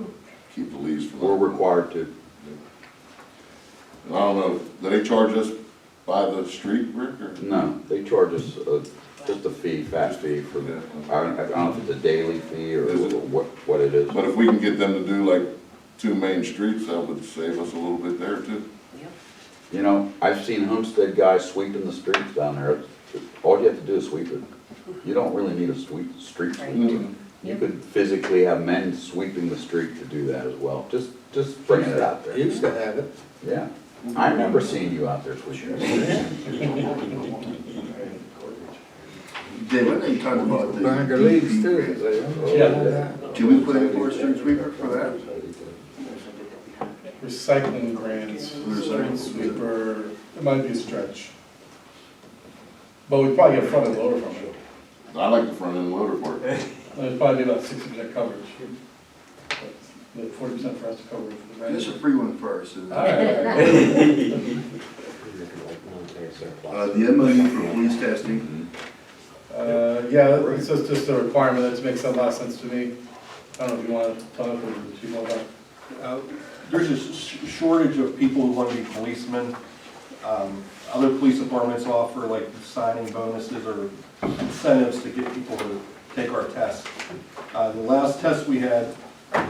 S7: keep the leaves from.
S3: We're required to.
S7: I don't know, do they charge us by the street, Rick, or?
S3: No, they charge us just a fee, fat fee for,
S7: Yeah.
S3: I don't know if it's a daily fee or
S7: Is it?
S3: what it is.
S7: But if we can get them to do like 2 main streets, that would save us a little bit there too.
S3: You know, I've seen Homestead guys sweeping the streets down there. All you have to do is sweep it. You don't really need a street sweeper. You could physically have men sweeping the street to do that as well. Just bringing it out there.
S19: Used to have it.
S3: Yeah. I remember seeing you out there sweeping.
S1: Dave, I know you talked about the.
S19: Burned the leaves
S1: DEP
S19: too.
S1: grant.
S2: Yeah.
S1: Can we put in for a street sweeper for that?
S2: Recycling grants, street sweeper, it might be a stretch. But we'd probably get front and loader from it.
S7: I like the front end loader part.
S2: It'd probably be about 60% coverage. But 40% for us to cover. the
S1: Just a
S2: rest.
S1: free one first.
S2: All right.
S1: The MOU for police testing.
S2: Yeah, it's just a requirement, that makes a lot of sense to me. I don't know if you want to talk or Chief about that.
S8: There's a shortage of people who want to be policemen. Other police departments offer like signing bonuses or incentives to get people to take our test. The last test we had,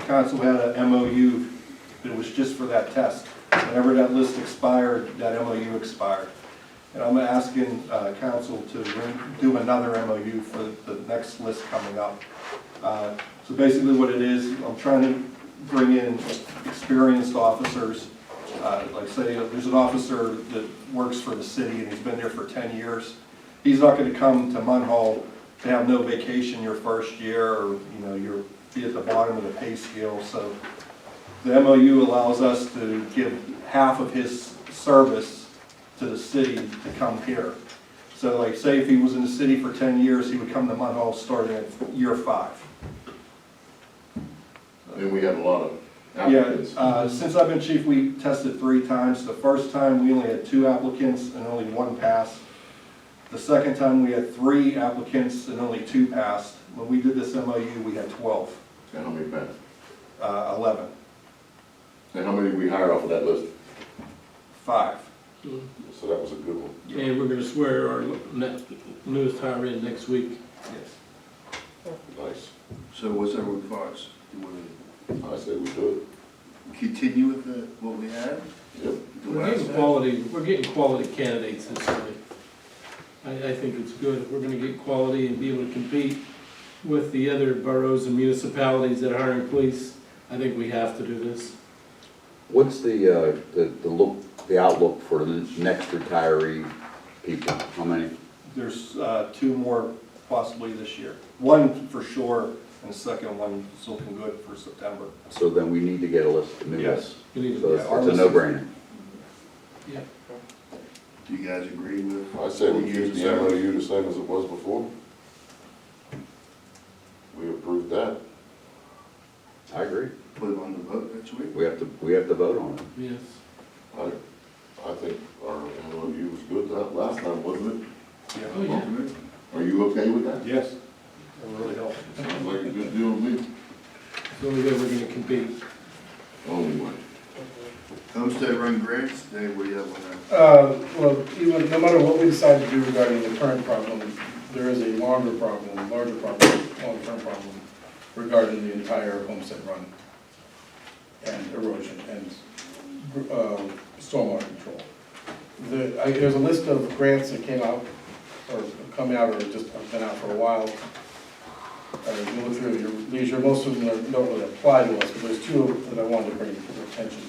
S8: council had a MOU that was just for that test. Whenever that list expired, that MOU expired. And I'm asking council to do another MOU for the next list coming up. So basically what it is, I'm trying to bring in experienced officers. Like say, there's an officer that works for the city and he's been there for 10 years. He's not gonna come to Munhall to have no vacation your first year, or you're be at the bottom of the pay scale. So the MOU allows us to give half of his service to the city to come here. So like say if he was in the city for 10 years, he would come to Munhall starting at year 5.
S7: And we had a lot of applicants.
S8: Yeah, since I've been chief, we tested 3 times. The first time, we only had 2 applicants and only 1 passed. The second time, we had 3 applicants and only 2 passed. When we did this MOU, we had 12.
S7: And how many passed?
S8: 11.
S7: And how many did we hire off of that list?
S8: 5.
S7: So that was a good one.
S9: And we're gonna swear our newest hire in next week.
S8: Yes.
S7: Nice.
S1: So what's our response?
S7: I say we do
S1: Continue with what we had?
S7: it. Yep.
S9: We're getting quality candidates this way. I think it's good. If we're gonna get quality and be able to compete with the other boroughs and municipalities that are hiring police, I think we have to do this.
S3: What's the outlook for the next retiree people? How many?
S8: There's 2 more possibly this year. One for sure, and the second one is looking good for September.
S3: So then we need to get a list, a new
S8: Yes.
S3: list.
S9: We need to-
S3: So
S8: Yeah, our
S3: it's a
S8: list is-
S3: no-brainer.
S9: Yeah.
S1: Do you guys agree with?
S7: I say we use the MOU the same as it was before. We approved that.
S3: I agree.
S1: Put it on the vote next week?
S3: We have to vote on it.
S9: Yes.
S7: I think our MOU was good that last time, wasn't it?
S9: Oh, yeah.
S7: Are you okay with that?
S8: Yes. That really helped.
S7: Sounds like a good deal to me.
S9: So we're gonna compete.
S7: Only way.
S1: Homestead run grants, Dave, what do you have on that?
S2: Well, even, no matter what we decide to do regarding the current problem, there is a larger problem, long-term problem regarding the entire homestead run and erosion and stormwater control. There's a list of grants that came out, or coming out, or just have been out for a while. You can look through at your leisure. Most of them don't really apply to us, but there's 2 that I wanted to bring your attention to.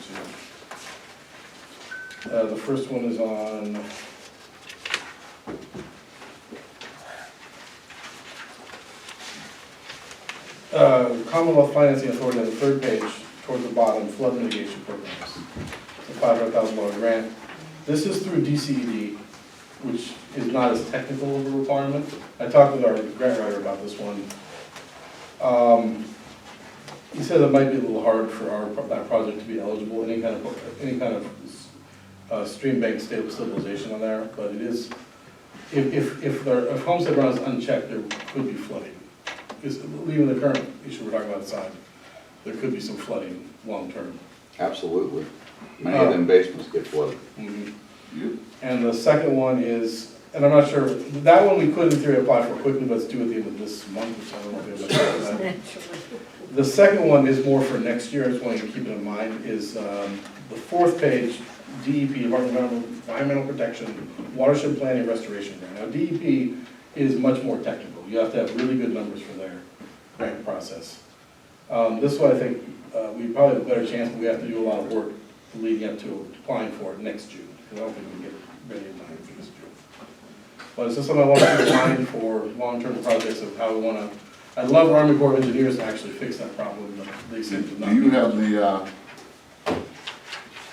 S2: The first one is on Commonwealth Financing Authority on the 3rd page, towards the bottom, flood mitigation programs. It's a $500,000 grant. This is through DCED, which is not as technical of a requirement. I talked with our grant writer about this one. He said it might be a little hard for that project to be eligible, any kind of stream bank stabilization on there, but it is, if homestead run is unchecked, there could be flooding. Leaving the current issue we're talking about aside, there could be some flooding long-term.
S3: Absolutely. Many of them basements get flooded.
S2: Mm-hmm. And the second one is, and I'm not sure, that one we could in theory apply for quickly, but it's due at the end of this month, which I don't know if we have that. The second one is more for next year, I just want you to keep it in mind, is the 4th page, DEP, Environmental Protection, Watershed Planning Restoration Grant. Now, DEP is much more technical. You have to have really good numbers for their grant process. This one, I think, we probably have a better chance, but we have to do a lot of work leading up to applying for it next June, because I don't think we can get ready in time for this June. But it's just something I want to keep in mind for long-term projects of how we want to. I'd love Army Corps of Engineers to actually fix that problem, but they seem to not.
S7: Do you have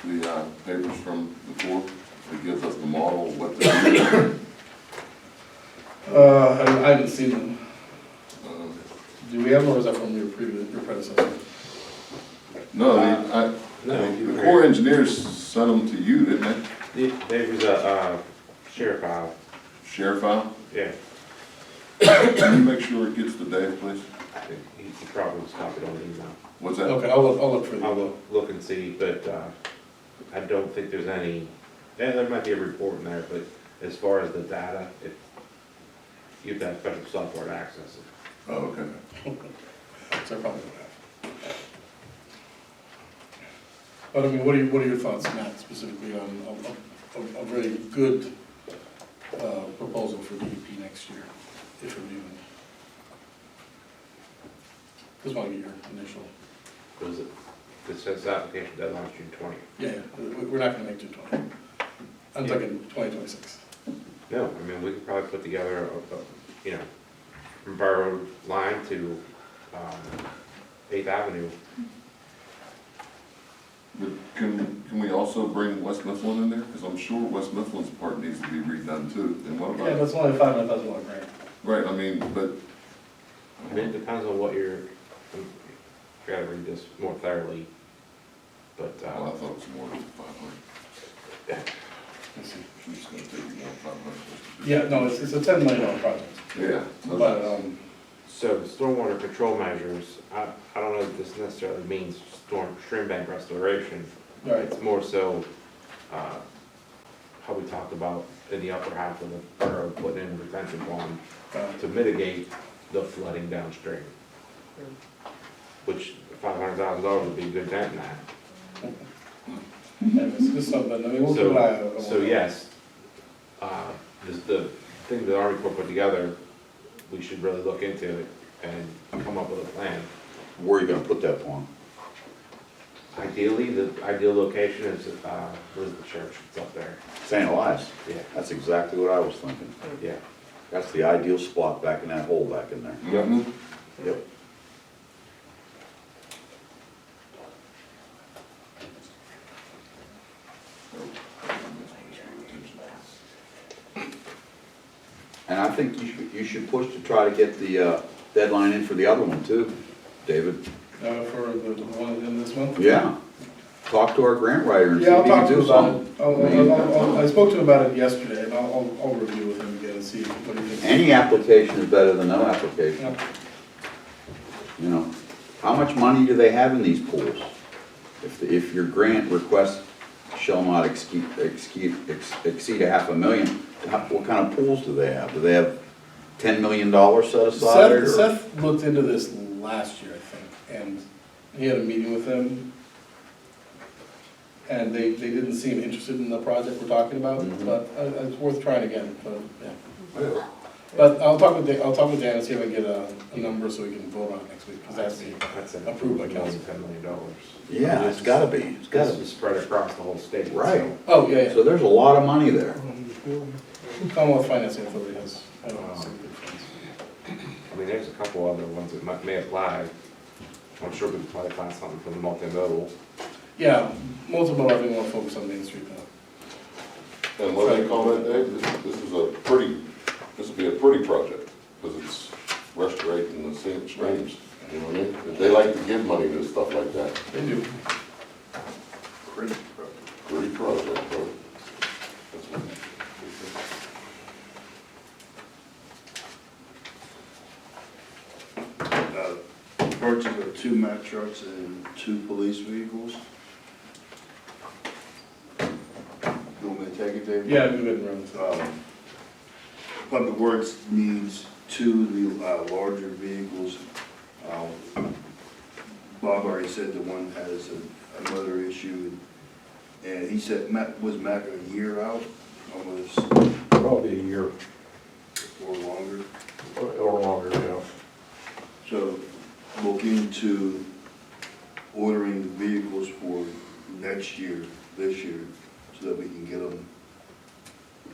S7: the papers from before that gives us the model of what to do?
S2: I haven't seen them. Do we have them, or is that from your predecessor?
S7: No, the Corps engineers sent them to you, didn't they?
S13: There was a share file.
S7: Share file?
S13: Yeah.
S7: Can you make sure it gets to Dave, please?
S13: He probably was copied on the email.
S7: What's that?
S2: Okay, I'll look for them.
S13: I'll look and see, but I don't think there's any, there might be a report in there, but as far as the data, you have to have special software to access it.
S7: Oh, okay.
S2: So I probably don't have. But I mean, what are your thoughts, Matt, specifically on a really good proposal for DEP next year, if we're doing? Just want to get your initial.
S13: Was it, it says application deadline is June 20th.
S2: Yeah, we're not going to make June 20. I'm thinking 2026.
S13: No, I mean, we could probably put together, you know, from Borough line to 8th Avenue.
S7: But can we also bring West Mifflin in there? Because I'm sure West Mifflin's part needs to be redone too. And what
S2: Yeah,
S7: about?
S2: that's only a $500,000 grant.
S7: Right, I mean, but.
S13: I mean, it depends on what you're, you gotta read this more thoroughly, but.
S7: Well, I thought it was more than 500.
S2: Yeah. Let's see.
S7: I'm just gonna take you more than 500.
S2: Yeah, no, it's a $10 million project.
S7: Yeah.
S13: But, so the stormwater control measures, I don't know if this necessarily means stream bank restoration.
S2: Right.
S13: It's more so, how we talked about in the upper half of the borough, putting in a retention pond to mitigate the flooding downstream. Which $500,000 would be a good dent in that.
S2: And it's just something, I mean, we'll keep an eye on it.
S13: So yes, the thing the Army Corps put together, we should really look into it and come up with a plan.
S3: Where are you gonna put that pond?
S13: Ideally, the ideal location is, where's the church? It's up there.
S3: St. Elias.
S13: Yeah.
S3: That's exactly what I was thinking.
S13: Yeah.
S3: That's the ideal spot back in that hole back in there.
S7: Mhm.
S3: Yep. And I think you should push to try to get the deadline in for the other one too, David.
S2: For the one in this month?
S3: Yeah. Talk to our grant writer and see
S2: Yeah,
S3: if
S2: I'll
S3: he
S2: talk
S3: can
S2: to him
S3: do
S2: about
S3: something.
S2: it. I spoke to him about it yesterday, and I'll review with him again and see what he thinks.
S3: Any application is better than no application.
S2: Yeah.
S3: You know, how much money do they have in these pools? If your grant request shall not exceed $500,000, what kind of pools do they have? Do they have $10 million set aside? or-
S2: Seth looked into this last year, I think, and he had a meeting with them. And they didn't seem interested in the project we're talking about, but it's worth trying again, but, yeah. But I'll talk with Dan and see if I can get a number so we can vote on it next week, because that's approved by council.
S13: $10 million.
S3: Yeah, it's gotta be, it's gotta be.
S13: Spread across the whole state.
S3: Right.
S13: so.
S2: Oh, yeah, yeah.
S3: So there's a lot of money there.
S2: Commonwealth Financing Authority has, some good funds.
S13: I mean, there's a couple other ones that may apply. I'm sure we could probably find something from the multimodal.
S2: Yeah, multiple, I think we'll focus on Main Street now.
S7: And what do they call that, Dave? This would be a pretty project, because it's restorating the scenic streams, you know what I mean? If they like to give money to stuff like that.
S2: They do.
S1: Pretty project.
S7: Pretty project, bro. That's what.
S1: Purchase of 2 Mack trucks and 2 police vehicles. You want me to take it, David?
S2: Yeah, go ahead and run this.
S1: Public Works needs 2 larger vehicles. Bob already said the one has another issue, and he said, was Mack a year out, almost,
S5: Probably a year
S1: or longer?
S5: or longer, yeah.
S1: So look into ordering vehicles for next year, this year, so that we can get them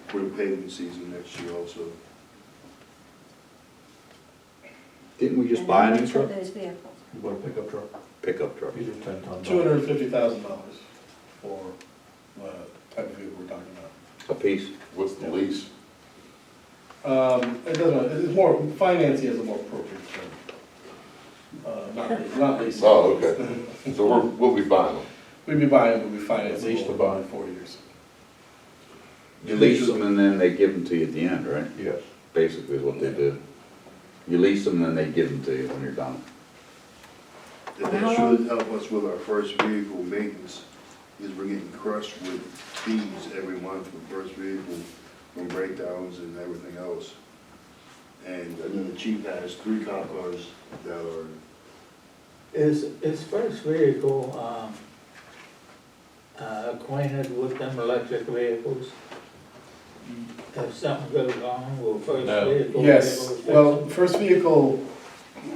S1: for the paving season next year also.
S3: Didn't we just buy a new truck?
S11: Those vehicles.
S5: You want a pickup truck?
S3: Pickup truck.
S5: These are 10-ton.
S2: $250,000 for the type of vehicle we're talking about.
S3: A piece?
S7: What's the lease?
S2: It doesn't, it's more, financing is a more appropriate term. Not leasing.
S7: Oh, okay. So we'll be buying them.
S2: We'd be buying, we'd be financing
S5: Lease to
S2: over
S5: buy.
S2: 4 years.
S3: You lease them and then they give them to you at the end, right?
S5: Yes.
S3: Basically is what they do. You lease them and then they give them to you when you're done.
S1: That should help us with our first vehicle maintenance, because we're getting crushed with fees every month for first vehicle, from breakdowns and everything else. And then the chief has 3 cop cars that are,
S19: Is first vehicle, acquainted with them electric vehicles? If something goes wrong, will first
S5: No.
S19: vehicle? be
S2: Yes,
S19: able to fix
S2: well,
S19: it?
S2: first vehicle,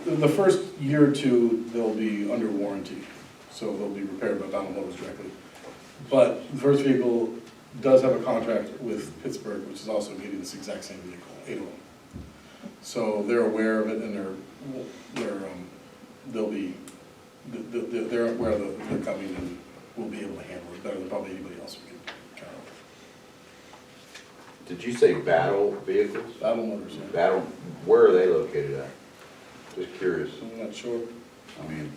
S2: the first year or 2, they'll be under warranty, so they'll be repaired by Donald Motors directly. But the first vehicle does have a contract with Pittsburgh, which is also getting this exact same vehicle, 8 of them. So they're aware of it, and they're aware that they're coming, and will be able to handle it better than probably anybody else we can count on.
S3: Did you say battle vehicles?
S2: Battle Motors, yeah.
S3: Battle, where are they located at? Just curious.
S2: I'm not sure.
S3: I mean,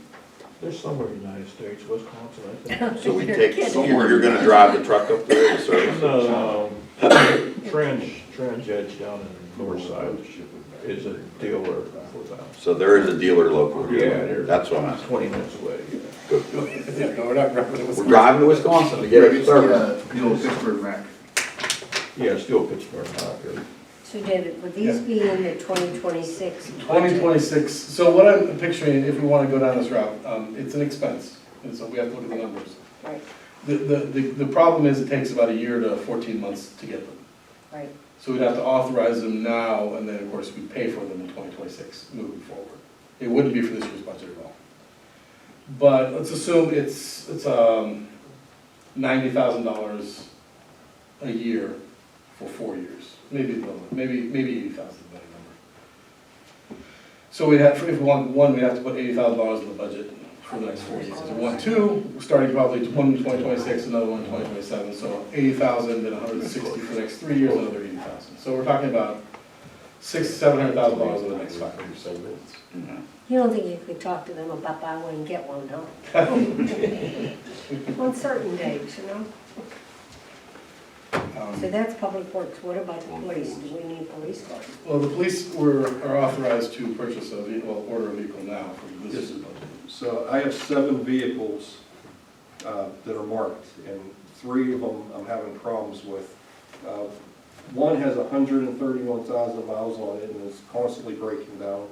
S5: There's somewhere in the United States, Wisconsin, I think.
S3: so we take, you're gonna drive the truck up there to service?
S5: No, Trans Edge down in the north side is a dealer for that.
S3: So there is a dealer local here?
S5: Yeah, there's-
S3: That's what I'm asking.
S5: 20 minutes away, yeah.
S3: Good.
S2: Yeah, no, we're not grabbing it.
S3: We're driving to Wisconsin to get it serviced.
S1: the old Pittsburgh Mac.
S5: Yeah, still Pittsburgh, not here.
S11: So David, would these be in the 2026 budget?
S2: 2026, so what I'm picturing, if we want to go down this route, it's an expense, and so we have to look at the numbers.
S11: Right,
S2: The problem is it takes about a year to 14 months to get them.
S11: right.
S2: So we'd have to authorize them now, and then, of course, we pay for them in 2026 moving forward. It wouldn't be for this year's budget at all. But let's assume it's $90,000 a year for 4 years. Maybe a little, maybe 80,000 is a better number. So we'd have, if we want one, we'd have to put $80,000 in the budget for the next 4 years. If we want two, we're starting probably one in 2026, another one in 2027. So 80,000, then 160 for the next 3 years, another 80,000. So we're talking about $700,000 over the next 5 years.
S11: You don't think you could talk to them about buy one and get one, huh? On certain days, you know? So that's public works. What about the police? Do we need police cars?
S2: Well, the police are authorized to purchase a vehicle, well, order a vehicle now for this
S8: Yes.
S2: budget.
S8: So I have 7 vehicles that are marked, and 3 of them I'm having problems with. One has 131,000 miles on it and is constantly breaking down.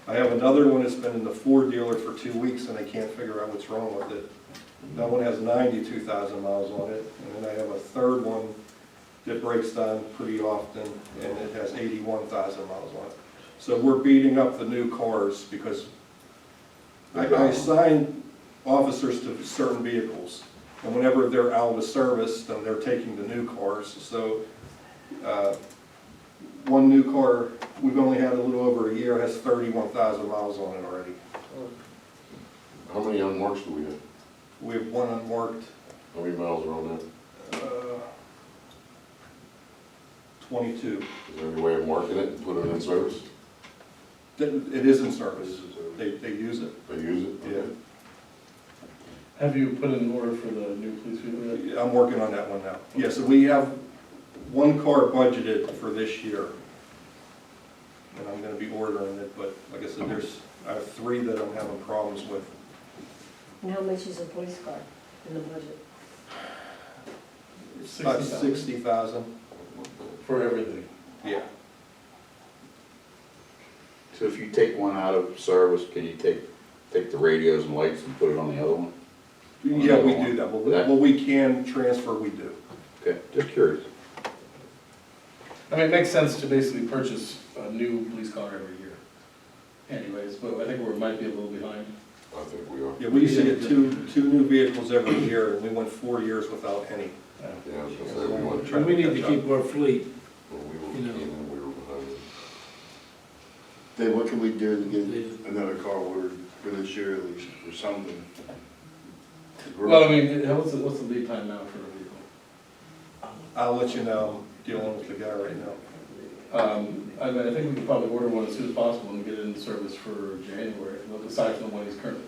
S8: I have another one that's been in the Ford dealer for 2 weeks and I can't figure out what's wrong with it. That one has 92,000 miles on it, and then I have a third one that breaks down pretty often, and it has 81,000 miles on it. So we're beating up the new cars because I assign officers to certain vehicles, and whenever they're out of service, then they're taking the new cars. So one new car, we've only had a little over a year, has 31,000 miles on it already.
S7: How many unmarks do we have?
S8: We have one unmarked.
S7: How many miles are on that?
S8: 22.
S7: Is there any way of marking it and put it in service?
S8: It is in service. They use it.
S7: They use it?
S8: Yeah.
S2: Have you put in an order for the new police vehicle yet?
S8: I'm working on that one now. Yeah, so we have one car budgeted for this year. And I'm gonna be ordering it, but like I said, I have 3 that I'm having problems with.
S11: And how much is a police car in the budget?
S8: It's about 60,000.
S2: For everything.
S8: Yeah.
S3: So if you take one out of service, can you take the radios and lights and put it on the other one?
S8: Yeah, we do that. Well, we can transfer, we do.
S3: Okay, just curious.
S2: I mean, it makes sense to basically purchase a new police car every year anyways, but I think we might be a little behind.
S7: I think we are.
S8: Yeah, we used to get two new vehicles every year, and we went 4 years without any.
S7: Yeah, I was gonna say, we want to try.
S9: And we need to keep our fleet,
S7: Well, we were,
S9: you know.
S7: we were behind.
S1: Dave, what can we do to get another car ordered for this year at least, or something?
S2: Well, I mean, what's the lead time now for a vehicle?
S8: I'll let you know. I'm dealing with the guy right now.
S2: I mean, I think we could probably order one as soon as possible and get it in service for January, aside from the one he's currently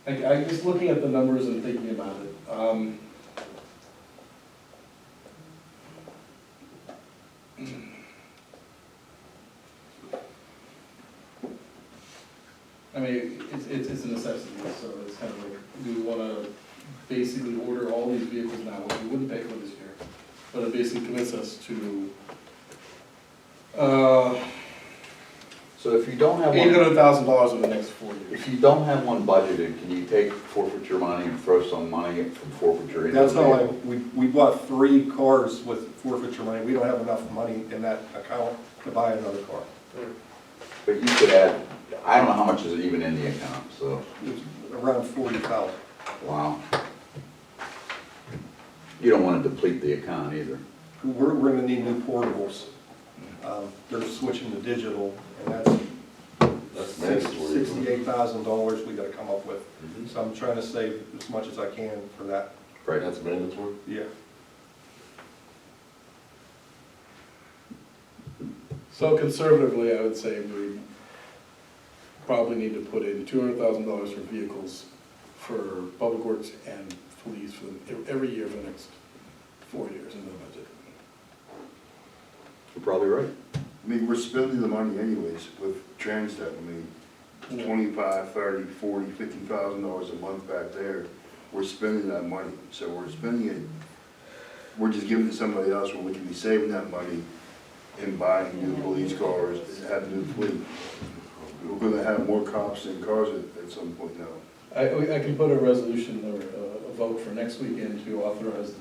S2: ordering. I'm just looking at the numbers and thinking about it. I mean, it's a necessity, so it's kind of like, do we want to basically order all these vehicles now, which we wouldn't pay for this year, but it basically commits us to
S3: So if you don't have one,
S2: $800,000 over the next 4 years.
S3: if you don't have one budgeted, can you take forfeiture money and throw some money from forfeiture into
S8: That's
S3: the
S8: how
S3: vehicle?
S8: we bought 3 cars with forfeiture money. We don't have enough money in that account to buy another car.
S3: But you could add, I don't know how much is even in the account, so,
S8: It's around 40,000.
S3: wow. You don't want to deplete the account either.
S8: We're gonna need new portables. They're switching to digital, and that's
S7: mandatory.
S8: $68,000 we gotta come up with. So I'm trying to save as much as I can for that.
S3: Right.
S7: That's mandatory?
S8: Yeah.
S2: So conservatively, I would say we probably need to put in $200,000 for vehicles for public works and police for every year for the next 4 years in the budget.
S3: You're probably right.
S1: I mean, we're spending the money anyways with Transnet. I mean, $25,000, $30,000, $40,000, $50,000 a month back there. We're spending that money. So we're spending it, we're just giving it to somebody else when we can be saving that money and buying new police cars and have a new fleet. We're gonna have more cops and cars at some point now.
S2: I can put a resolution or a vote for next weekend to authorize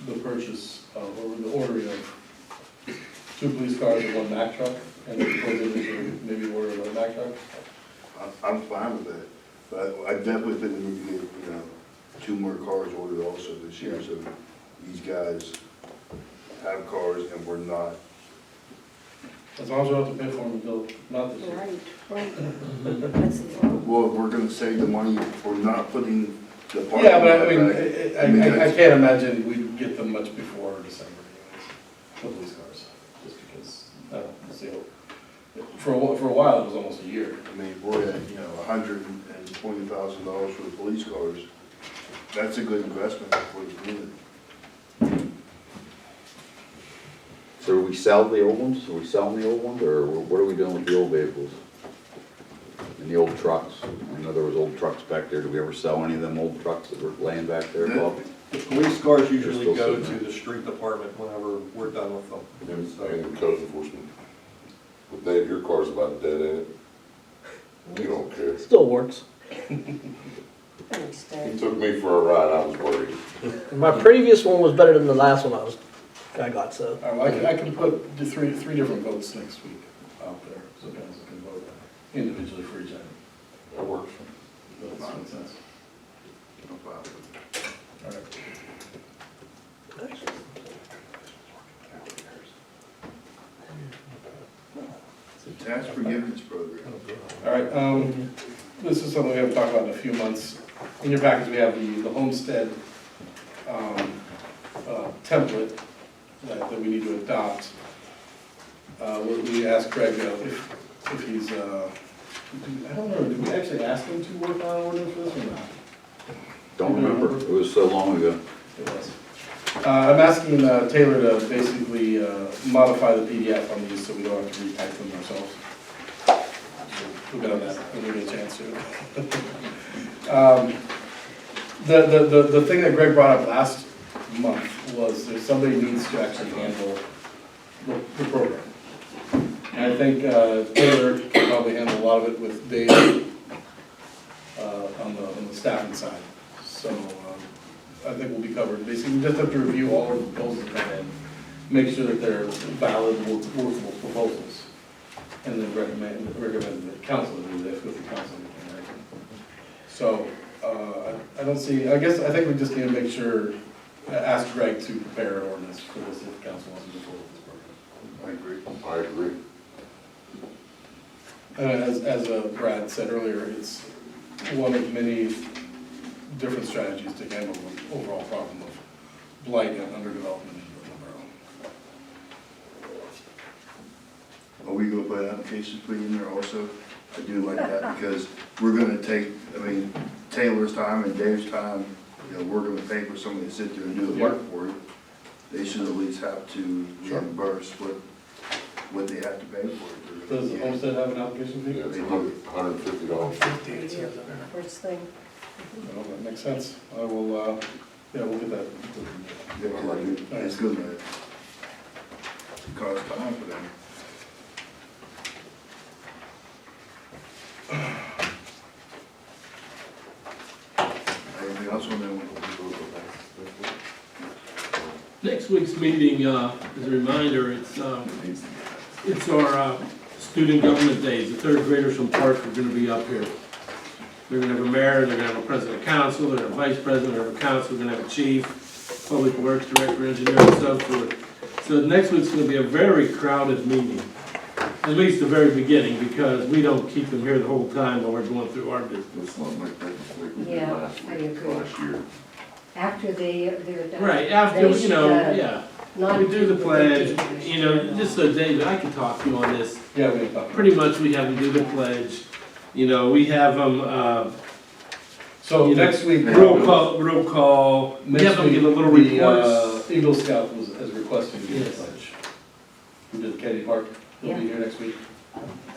S2: the purchase of, or the ordering of 2 police cars and 1 Mack truck, and the proposal is to maybe order another Mack truck.
S1: I'm fine with that, but I definitely think we need to get, 2 more cars ordered also this year, so these guys have cars and we're not.
S2: As long as we don't have to pay for them until not this year.
S11: Right. That's the problem.
S1: Well, we're gonna save the money for not putting the parking
S2: Yeah, but
S1: lot
S2: I mean,
S1: back.
S2: I can't imagine we'd get them much before December anyways, with these cars, just because, I don't know, we'll see. For a while, it was almost a year.
S1: I mean, we're at, $120,000 for the police cars. That's a good investment for the community.
S3: So we sell the old ones? Are we selling the old ones, or what are we doing with the old vehicles? And the old trucks? I know there was old trucks back there. Did we ever sell any of them old trucks that were laying back there, Bob?
S8: The police cars usually
S3: They're still
S8: go to
S3: sitting there.
S8: the street department whenever we're done with them.
S7: And code enforcement. But Dave, your car's about dead, ain't it? You don't care.
S18: Still works.
S11: Thanks,
S7: He
S11: Dave.
S7: took me for a ride, I was worried.
S18: My previous one was better than the last one I got, so.
S2: I can put the three different votes next week out there, so guys can vote individually for each item.
S7: That works.
S2: Does that make sense?
S1: No problem.
S2: All right.
S1: It's a tax forgiveness program.
S2: All right, this is something we haven't talked about in a few months. In your package, we have the homestead template that we need to adopt. We asked Craig if he's, I don't know, did we actually ask him to work on an ordinance for this or not?
S3: Don't remember. It was so long ago.
S2: It was. I'm asking Taylor to basically modify the PDF on these so we don't have to retype them ourselves. We'll get on that when we get a chance to. The thing that Greg brought up last month was that somebody needs to actually handle the program. And I think Taylor can probably handle a lot of it with Dave on the staffing side. So I think we'll be covered. Basically, we just have to review all of the proposals that come in, make sure that they're valid, workable proposals, and then recommend the council to do this with the council. So I don't see, I think we just need to make sure, ask Greg to prepare an ordinance for this if the council wants to move forward with this program.
S7: I agree.
S2: As Brad said earlier, it's one of many different strategies to handle the overall problem of blight and underdevelopment in the borough.
S1: Are we gonna put an application fee in there also? I do like that because we're gonna take, Taylor's time and Dave's time, we're gonna pay for somebody to sit there and do the work for it. They should at least have to reimburse what they have to pay for it.
S2: Does the homestead have an application fee?
S7: Yeah, it's $150.
S11: First thing.
S2: Well, that makes sense. I will, we'll get that.
S1: It's gonna cost time for them. Anything else on that one?
S9: Next week's meeting, as a reminder, it's our student government days. The third graders from Park are going to be up here. They're going to have a mayor, they're going to have a president of council, they're going to have a vice president, they're going to have a council, they're going to have a chief, public works director, engineer, and so forth. So next week's going to be a very crowded meeting, at least the very beginning, because we don't keep them here the whole time while we're going through our business.
S7: It's not like that like we did
S11: Yeah,
S7: last
S11: I
S7: week,
S11: agree.
S7: last year.
S11: After they're done.
S9: Right, after,
S11: they should,
S9: yeah.
S11: not
S9: We do the pledge,
S11: teachers.
S9: just so David, I can talk to you on this.
S2: Yeah, we can talk.
S9: Pretty much we have them do the pledge, we have them,
S2: So next week.
S9: roll call, we have
S2: Next
S9: them
S2: week,
S9: give a little reports.
S2: the Eagle Scout has requested to do the
S9: Yes.
S2: pledge. Who did Katie Park, will be here next week.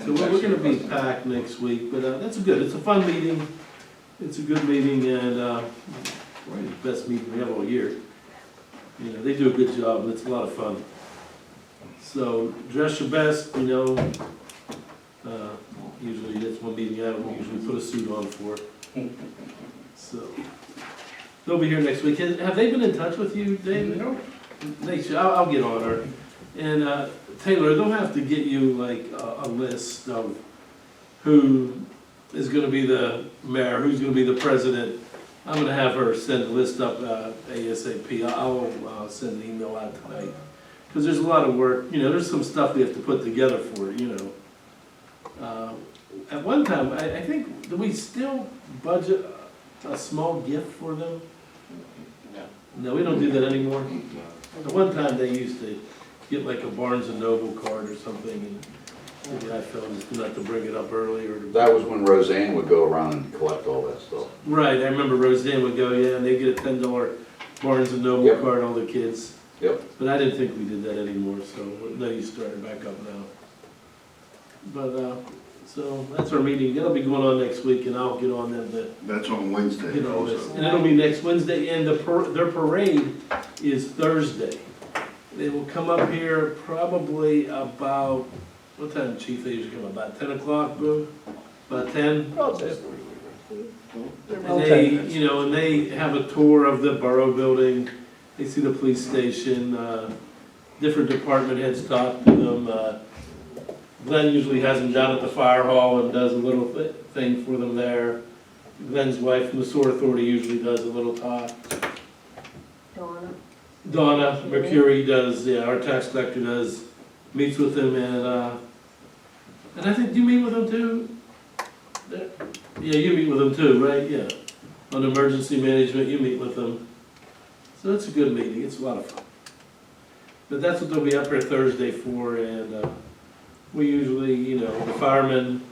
S9: So we're gonna be packed next week, but that's good, it's a fun meeting, it's a good meeting, and probably the best meeting we have all year. They do a good job, and it's a lot of fun. So dress your best, usually that's one meeting I don't usually put a suit on for. So, they'll be here next week. Have they been in touch with you, David?
S2: No.
S9: They should, I'll get on her. And Taylor, they'll have to get you like a list of who is gonna be the mayor, who's gonna be the president. I'm gonna have her send a list up ASAP. I'll send an email out tonight. Because there's a lot of work, you know, there's some stuff we have to put together for it, you know. At one time, I think, do we still budget a small gift for them? No, we don't do that anymore. At one time, they used to get like a Barnes and Noble card or something, and maybe I felt just not to bring it up earlier.
S3: That was when Roseanne would go around and collect all that stuff.
S9: Right, I remember Roseanne would go, yeah, and they'd get a $10 Barnes and Noble
S3: Yep.
S9: card, all the kids.
S3: Yep.
S9: But I didn't think we did that anymore, so now you started back up now. But, so that's our meeting, that'll be going on next week, and I'll get on them to
S1: That's on Wednesday.
S9: get all this.
S1: also.
S9: And it'll be next Wednesday, and their parade is Thursday. They will come up here probably about, what time, Chief, they usually come, about 10 o'clock, Boo? About 10? And they, you know, and they have a tour of the borough building, they see the police station, different department heads talk to them. Glenn usually has them down at the fire hall and does a little thing for them there. Glenn's wife from the Sewer Authority usually does a little talk. Donna Mercury does, yeah, our tax collector does, meets with them, and I think, do you meet with them too? Yeah, you meet with them too, right? Yeah. On emergency management, you meet with them. So it's a good meeting, it's a lot of fun. But that's what they'll be up here Thursday for, and we usually, you know, the firemen,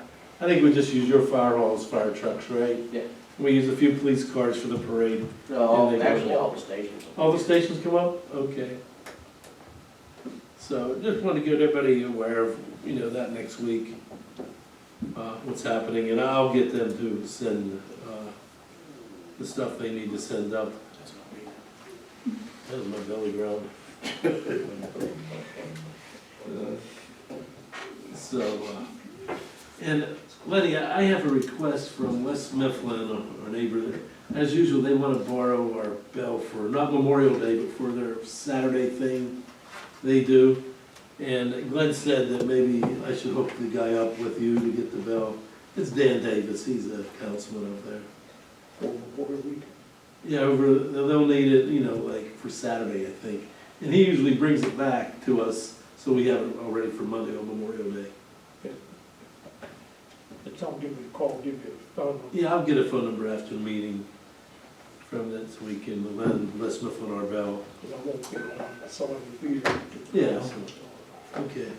S9: I think we just use your fire halls, fire trucks, right?
S4: Yeah.
S9: We use a few police cars for the parade.
S4: Actually, all the stations.
S9: All the stations come up? Okay. So just want to get everybody aware of, you know, that next week, what's happening, and I'll get them to send the stuff they need to send up. That was my belly ground. And Lenny, I have a request from West Mifflin, our neighbor. As usual, they want to borrow our bell for, not Memorial Day, but for their Saturday thing they do. And Glenn said that maybe I should hook the guy up with you to get the bell. It's Dan Davis, he's a councilman up there. Yeah, they'll need it, you know, like for Saturday, I think. And he usually brings it back to us, so we have it all ready for Monday on Memorial Day.
S18: Tell them, give me a call, give you a phone number.
S9: Yeah, I'll get a phone number after the meeting from that, so we can let West Mifflin our bell.
S18: Because I won't get it on some of the theater.
S9: Yeah, okay.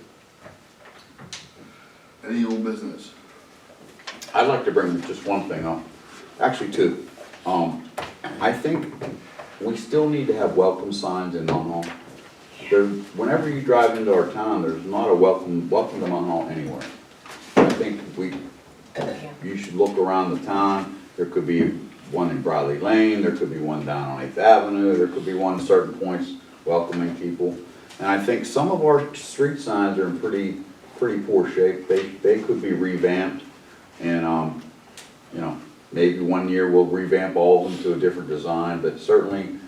S1: Any old business?
S3: I'd like to bring just one thing up, actually two. I think we still need to have welcome signs in Munhall. Whenever you drive into our town, there's not a welcome to Munhall anywhere. I think you should look around the town. There could be one in Bradley Lane, there could be one down on 8th Avenue, there could be one at certain points welcoming people. And I think some of our street signs are in pretty poor shape. They could be revamped, and you know, maybe one year we'll revamp all of them to a different design, but certainly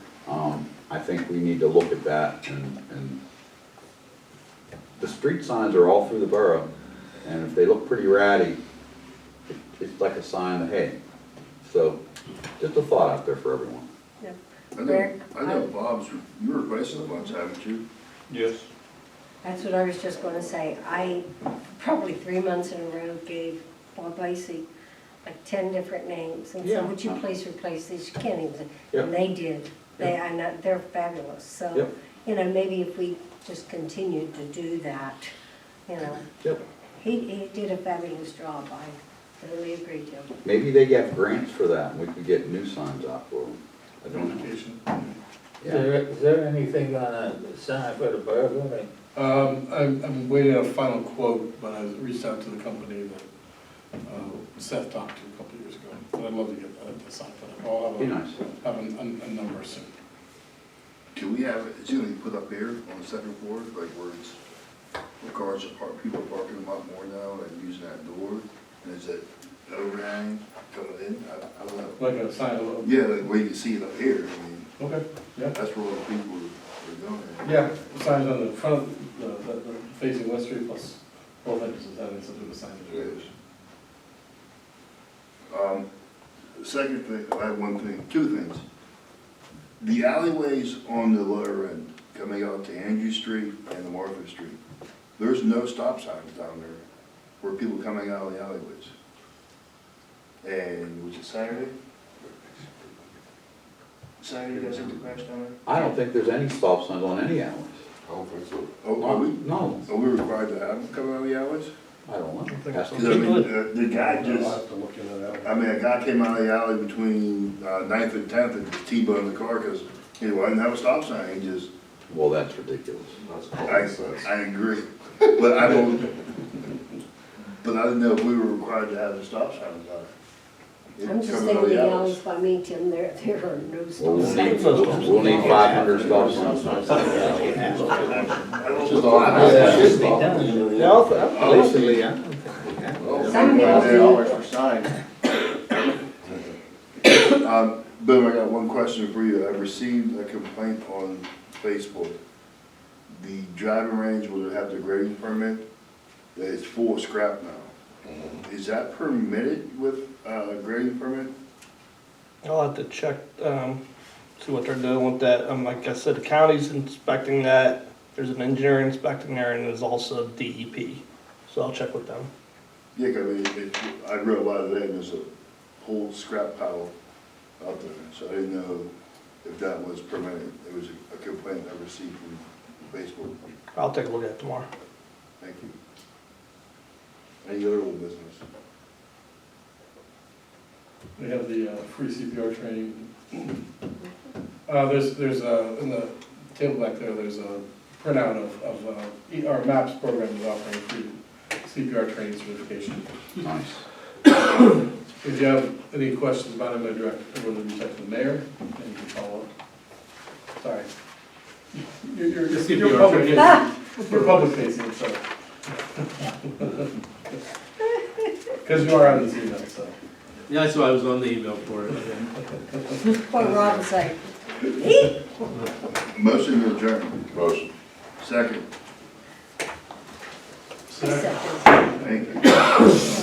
S3: I think we need to look at that. And the street signs are all through the borough, and if they look pretty ratty, it's like a sign of, hey. So just a thought out there for everyone.
S1: I know Bob's, you replaced a bunch, haven't you?
S5: Yes.
S11: That's what I was just gonna say. I probably 3 months in a row gave Bob Icy like 10 different names and
S3: Yeah.
S11: said, would you please replace these? You can't even,
S3: Yep.
S11: and they did. They're fabulous. So,
S3: Yep.
S11: you know, maybe if we just continued to do that, you know.
S3: Yep.
S11: He did a fabulous job. I really agree, Jim.
S3: Maybe they get grants for that, and we could get new signs out for them. I don't know. Yeah.
S19: Is there anything on a sign for the borough building?
S2: I'm waiting on a final quote, but I reached out to the company that Seth talked to a couple of years ago. But I'd love to get that sign for them. I'll
S3: Be nice.
S2: have a number soon.
S1: Can we have, it's gonna be put up here on the second floor, like where it's, the cars are parked, people are parking them up more now, and using that door, and is it overhang coming And I don't know.
S2: Like a sign of,
S1: Yeah, like where you can see it up here, I mean,
S2: okay, yeah.
S1: that's where all the people are going.
S2: Yeah, signs on the front, the facing West Street plus both entrances, having something with signage.
S1: Second thing, I have one thing, two things. The alleyways on the lower end, coming out to Andrew Street and the Martha Street, there's no stop signs down there for people coming out of the alleyways. And, was it Saturday? Saturday, you guys have to crash down there?
S3: I don't think there's any stop signs on any alleys.
S7: I don't think so.
S1: Oh, are we?
S3: No,
S1: Are we required to have them come out of the alleys?
S3: I don't know.
S1: Because I mean, the guy
S8: I'll
S1: just,
S8: have to look into that.
S1: I mean, a guy came out of the alley between 9th and 10th and just T-boned the car because he didn't have a stop sign, he just,
S3: Well, that's ridiculous.
S7: That's common sense.
S1: I agree. But I don't, but I didn't know if we were required to have the stop signs on it.
S11: I'm just
S1: Coming out
S11: thinking
S1: of
S11: the
S1: alleys.
S11: alleys by me, Tim, there are no
S3: Well,
S11: stop
S3: we'll
S11: signs.
S3: we'll need 500 stop signs.
S7: Just all I
S19: Basically, yeah.
S11: Some people do.
S4: $10 for signs.
S1: Boom, I got one question for you. I received a complaint on Facebook. The driving range where they have the grading permit, that it's full of scrap now. Is that permitted with grading permit?
S18: I'll have to check, see what they're doing with that. Like I said, the county's inspecting that, there's an engineer inspecting there, and there's also DEP. So I'll check with them.
S1: Yeah, 'cause I mean, I read a lot of that, and there's a whole scrap pile out there, so I didn't know if that was permitted. It was a complaint I received from Facebook.
S18: I'll take a look at it tomorrow.
S1: Thank you. Any other old business?
S2: We have the free CPR training. There's in the table back there, there's a printout of our MAPS program is offering free CPR training certification.
S3: Nice.
S2: If you have any questions about it, I'm going to direct everyone to reach out to the mayor, and you can follow up. Sorry. You're public facing. You're public facing, so. Because you are on this email, so.
S9: Yeah, that's why I was on the email for it.
S11: Poor Rob's like,
S1: Motion to adjourn.
S7: Motion.
S1: Second.
S11: he said this.
S1: Thank you.